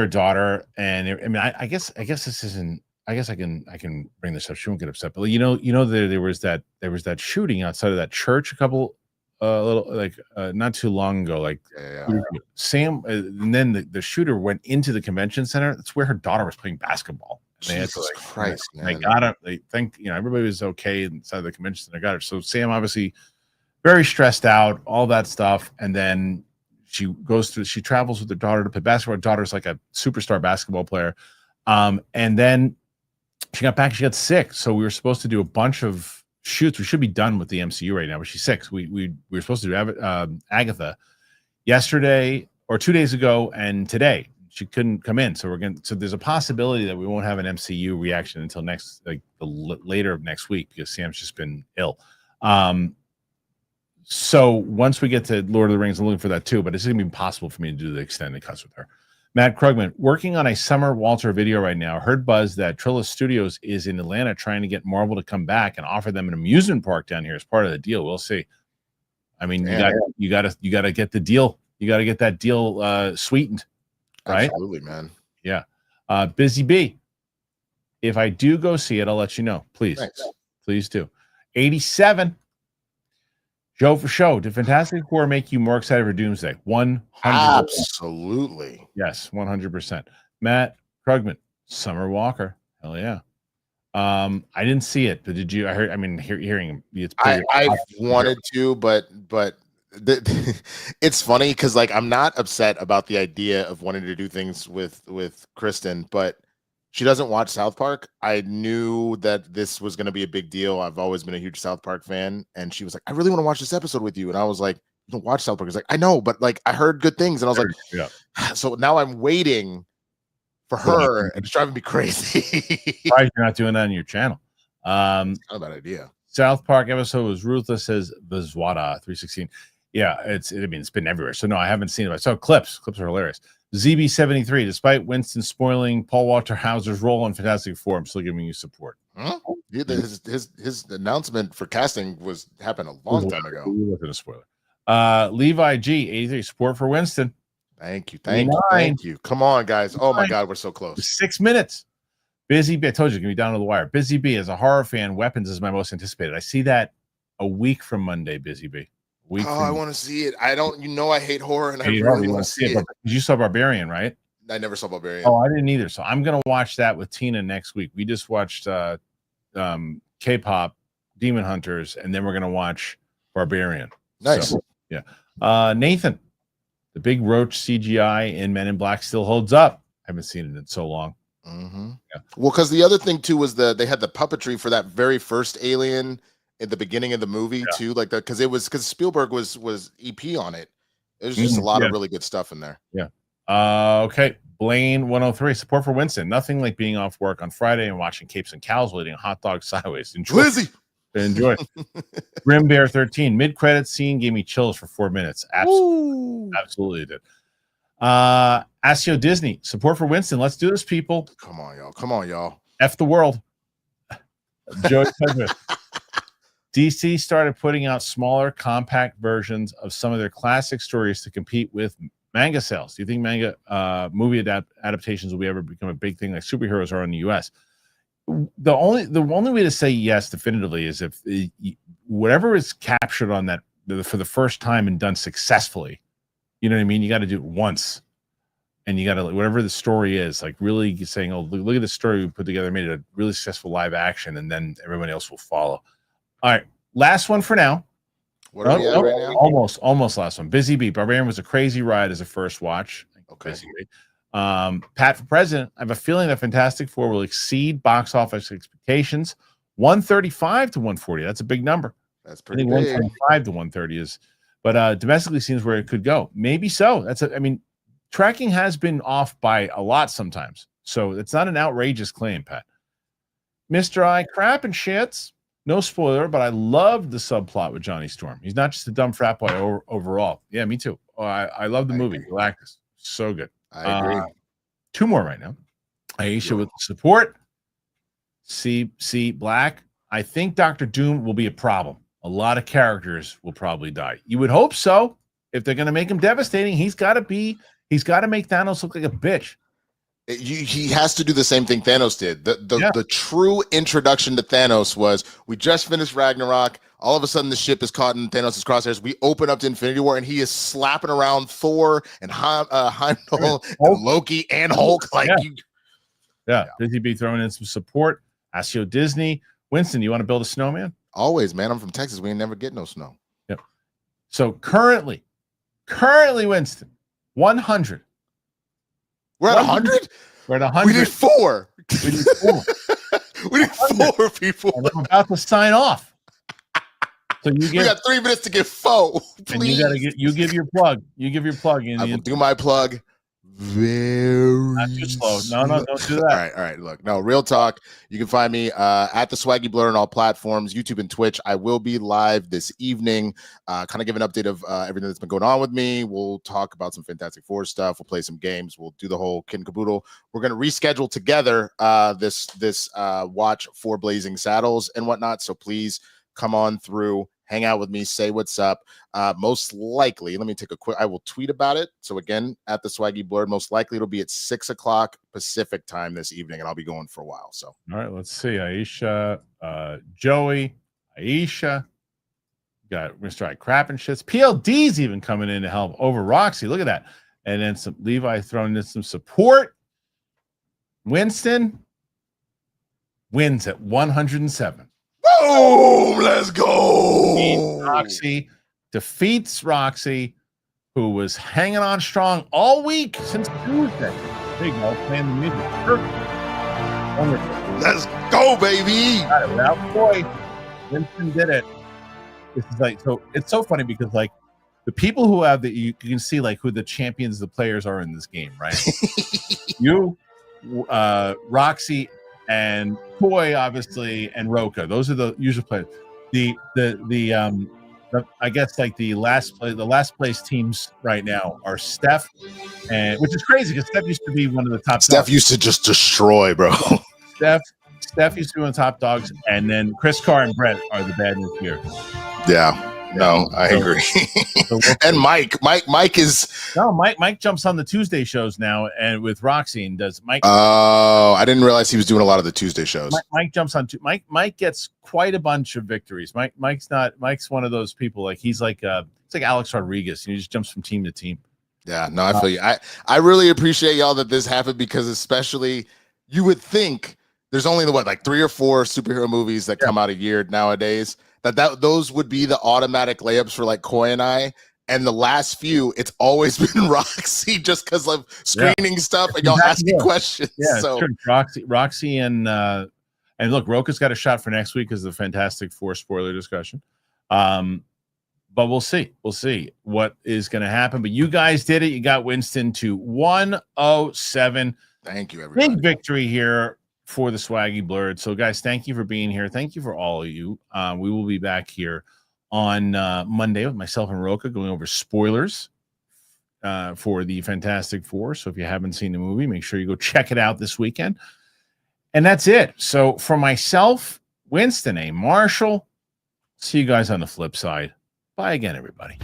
daughter, and I mean, I guess this isn't. I guess I can bring this up. She won't get upset. But there was that shooting outside of that church not too long ago. Sam, and then the shooter went into the convention center. That's where her daughter was playing basketball. Jesus Christ, man! They think everybody was okay inside the convention center. Got her. So Sam obviously very stressed out, all that stuff, and then she travels with her daughter to play basketball. Her daughter's like a superstar basketball player, and then she got back. She got sick, so we were supposed to do a bunch of shoots. We should be done with the MCU right now, but she's sick. So we were supposed to do Agatha yesterday or 2 days ago, and today she couldn't come in. So there's a possibility that we won't have an MCU reaction until later of next week because Sam's just been ill. So once we get to Lord of the Rings, I'm looking for that too, but it's gonna be impossible for me to do the extended cuts with her. Matt Krugman, working on a Summer Walter video right now. Heard buzz that Trilla Studios is in Atlanta trying to get Marvel to come back and offer them an amusement park down here as part of the deal. We'll see. I mean, you got to get the deal. You got to get that deal sweetened, right? Absolutely, man. Yeah. Busy Bee. If I do go see it, I'll let you know. Please. Thanks. Please do. 87. Joe for show. Did Fantastic Four make you more excited for Doomsday? 100%. Absolutely. Yes, 100%. Matt Krugman, Summer Walker. Hell yeah. I didn't see it, but did you? Hearing it's I wanted to, but it's funny because like I'm not upset about the idea of wanting to do things with Kristen, but she doesn't watch South Park. I knew that this was going to be a big deal. I've always been a huge South Park fan, and she was like, "I really want to watch this episode with you," and I was like, "You don't watch South Park?" It's like, "I know, but like I heard good things," and I was like, "Yeah." So now I'm waiting for her, and it's driving me crazy. Why you're not doing that on your channel? Not a bad idea. South Park episode was ruthless, says Bizwada 316. Yeah, it's been everywhere. So no, I haven't seen it. I saw clips. Clips are hilarious. ZB73, despite Winston spoiling Paul Walter Hauser's role in Fantastic Four, I'm still giving you support. Huh? His announcement for casting happened a long time ago. We wasn't a spoiler. Levi G 83, support for Winston. Thank you. Come on, guys. Oh my God, we're so close. 6 minutes. Busy B, I told you it's gonna be down to the wire. Busy B, as a horror fan, Weapons is my most anticipated. I see that a week from Monday. Busy B, a I want to see it. I don't. I hate horror, and I You really want to see it. You saw Barbarian, right? I never saw Barbarian. Oh, I didn't either. So I'm gonna watch that with Tina next week. We just watched K-pop Demon Hunters, and then we're gonna watch Barbarian. Nice. So, yeah. Nathan, the big roach CGI in Men in Black still holds up. I haven't seen it in so long. Mm-hmm. Yeah. Well, because the other thing too was they had the puppetry for that very first Alien at the beginning of the movie too, like that because Spielberg was EP on it. There's just a lot of really good stuff in there. Yeah. Okay. Blaine 103. Support for Winston. Nothing like being off work on Friday and watching Capes and Cows while eating a hot dog sideways. Enjoy. Lizzie. Enjoy. Grim Bear 13. Mid-credit scene gave me chills for 4 minutes. Absolutely did. Asio Disney. Support for Winston. Let's do this, people. Come on, y'all. Come on, y'all. F the world. Joe DC started putting out smaller, compact versions of some of their classic stories to compete with manga sales. Do you think manga movie adaptations will ever become a big thing like superheroes are in the US? The only way to say yes definitively is if whatever is captured on that for the first time and done successfully, you know what I mean? You got to do it once, and you got to, whatever the story is, like really saying, oh, look at the story we put together, made it a really successful live action, and then everybody else will follow. All right, last one for now. What are we at right now? Almost last one. Busy Bee. Barbarian was a crazy ride as a first watch. Okay. Pat for President. I have a feeling that Fantastic Four will exceed box office expectations. 135 to 140. That's a big number. That's pretty big. 125 to 130 is, but domestically seems where it could go. Maybe so. Tracking has been off by a lot sometimes, so it's not an outrageous claim, Pat. Mr. I crap and shits. No spoiler, but I loved the subplot with Johnny Storm. He's not just a dumb frat boy overall. Yeah, me too. I love the movie. Galactus. So good. I agree. 2 more right now. Aisha with support. C Black. I think Dr. Doom will be a problem. A lot of characters will probably die. You would hope so. If they're going to make him devastating, he's got to make Thanos look like a bitch. He has to do the same thing Thanos did. The true introduction to Thanos was, we just finished Ragnarok. All of a sudden, the ship is caught in Thanos' crosshairs. We open up to Infinity War, and he is slapping around Thor and Heimdall and Loki and Hulk. Busy Bee throwing in some support. Asio Disney. Winston, you want to build a snowman? Always, man. I'm from Texas. We ain't never get no snow. Yep. So currently, Winston, 100. We're at 100? We're at 100. We need 4. We need 4. We need 4 people. And I'm about to sign off. So we got 3 minutes to get 4. Please. And you give your plug. You give your plug. I will do my plug very not too slow. No, don't do that. All right. Look, no, real talk. You can find me at the Swaggy Blur on all platforms, YouTube and Twitch. I will be live this evening. Kind of give an update of everything that's been going on with me. We'll talk about some Fantastic Four stuff. We'll play some games. We'll do the whole kit and caboodle. We're going to reschedule together this watch for Blazing Saddles and whatnot. So please come on through. Hang out with me, say what's up. Most likely, let me take a quick, I will tweet about it. So again, at the Swaggy Blurred, most likely it'll be at 6 o'clock Pacific time this evening, and I'll be going for a while. So, all right, let's see. Aisha, Joey, Aisha, got Mr. I crap and shits. PLD's even coming in to help over Roxy. Look at that. And then some Levi throwing in some support. Winston wins at 107. Boom! Let's go. Roxy defeats Roxy, who was hanging on strong all week since Tuesday. There you go, playing the music. Perfect. Wonderful. Let's go, baby. Got it. Without boy, Winston did it. This is like, so it's so funny because like the people who have the, you can see like who the champions, the players are in this game, right? You, Roxy, and Toy, obviously, and Roka. Those are the usual players. I guess like the last place teams right now are Steph, and which is crazy because Steph used to be one of the top. Steph used to just destroy, bro. Steph used to be one of the top dogs, and then Chris Carr and Brett are the bad news here. Yeah. No, I agree. And Mike jumps on the Tuesday shows now, and with Roxy, and does Mike. Oh, I didn't realize he was doing a lot of the Tuesday shows. Mike jumps on. Mike gets quite a bunch of victories. Mike's one of those people. Like he's like It's like Alex Rodriguez. He just jumps from team to team. Yeah, no, I feel you. I really appreciate y'all that this happened, because especially you would think there's only like 3 or 4 superhero movies that come out a year nowadays. Those would be the automatic layups for like Coy and I. And the last few, it's always been Roxy, just because of screening stuff and y'all asking questions. Yeah, so Roxy, and look, Roka's got a shot for next week because of the Fantastic Four spoiler discussion. But we'll see. We'll see what is going to happen. But you guys did it. You got Winston to 107. Thank you, everybody. Big victory here for the Swaggy Blurred. So, guys, thank you for being here. Thank you for all of you. We will be back here on Monday with myself and Roka going over spoilers for the Fantastic Four. So if you haven't seen the movie, make sure you go check it out this weekend. And that's it. So for myself, Winston A. Marshall, see you guys on the flip side. Bye again, everybody.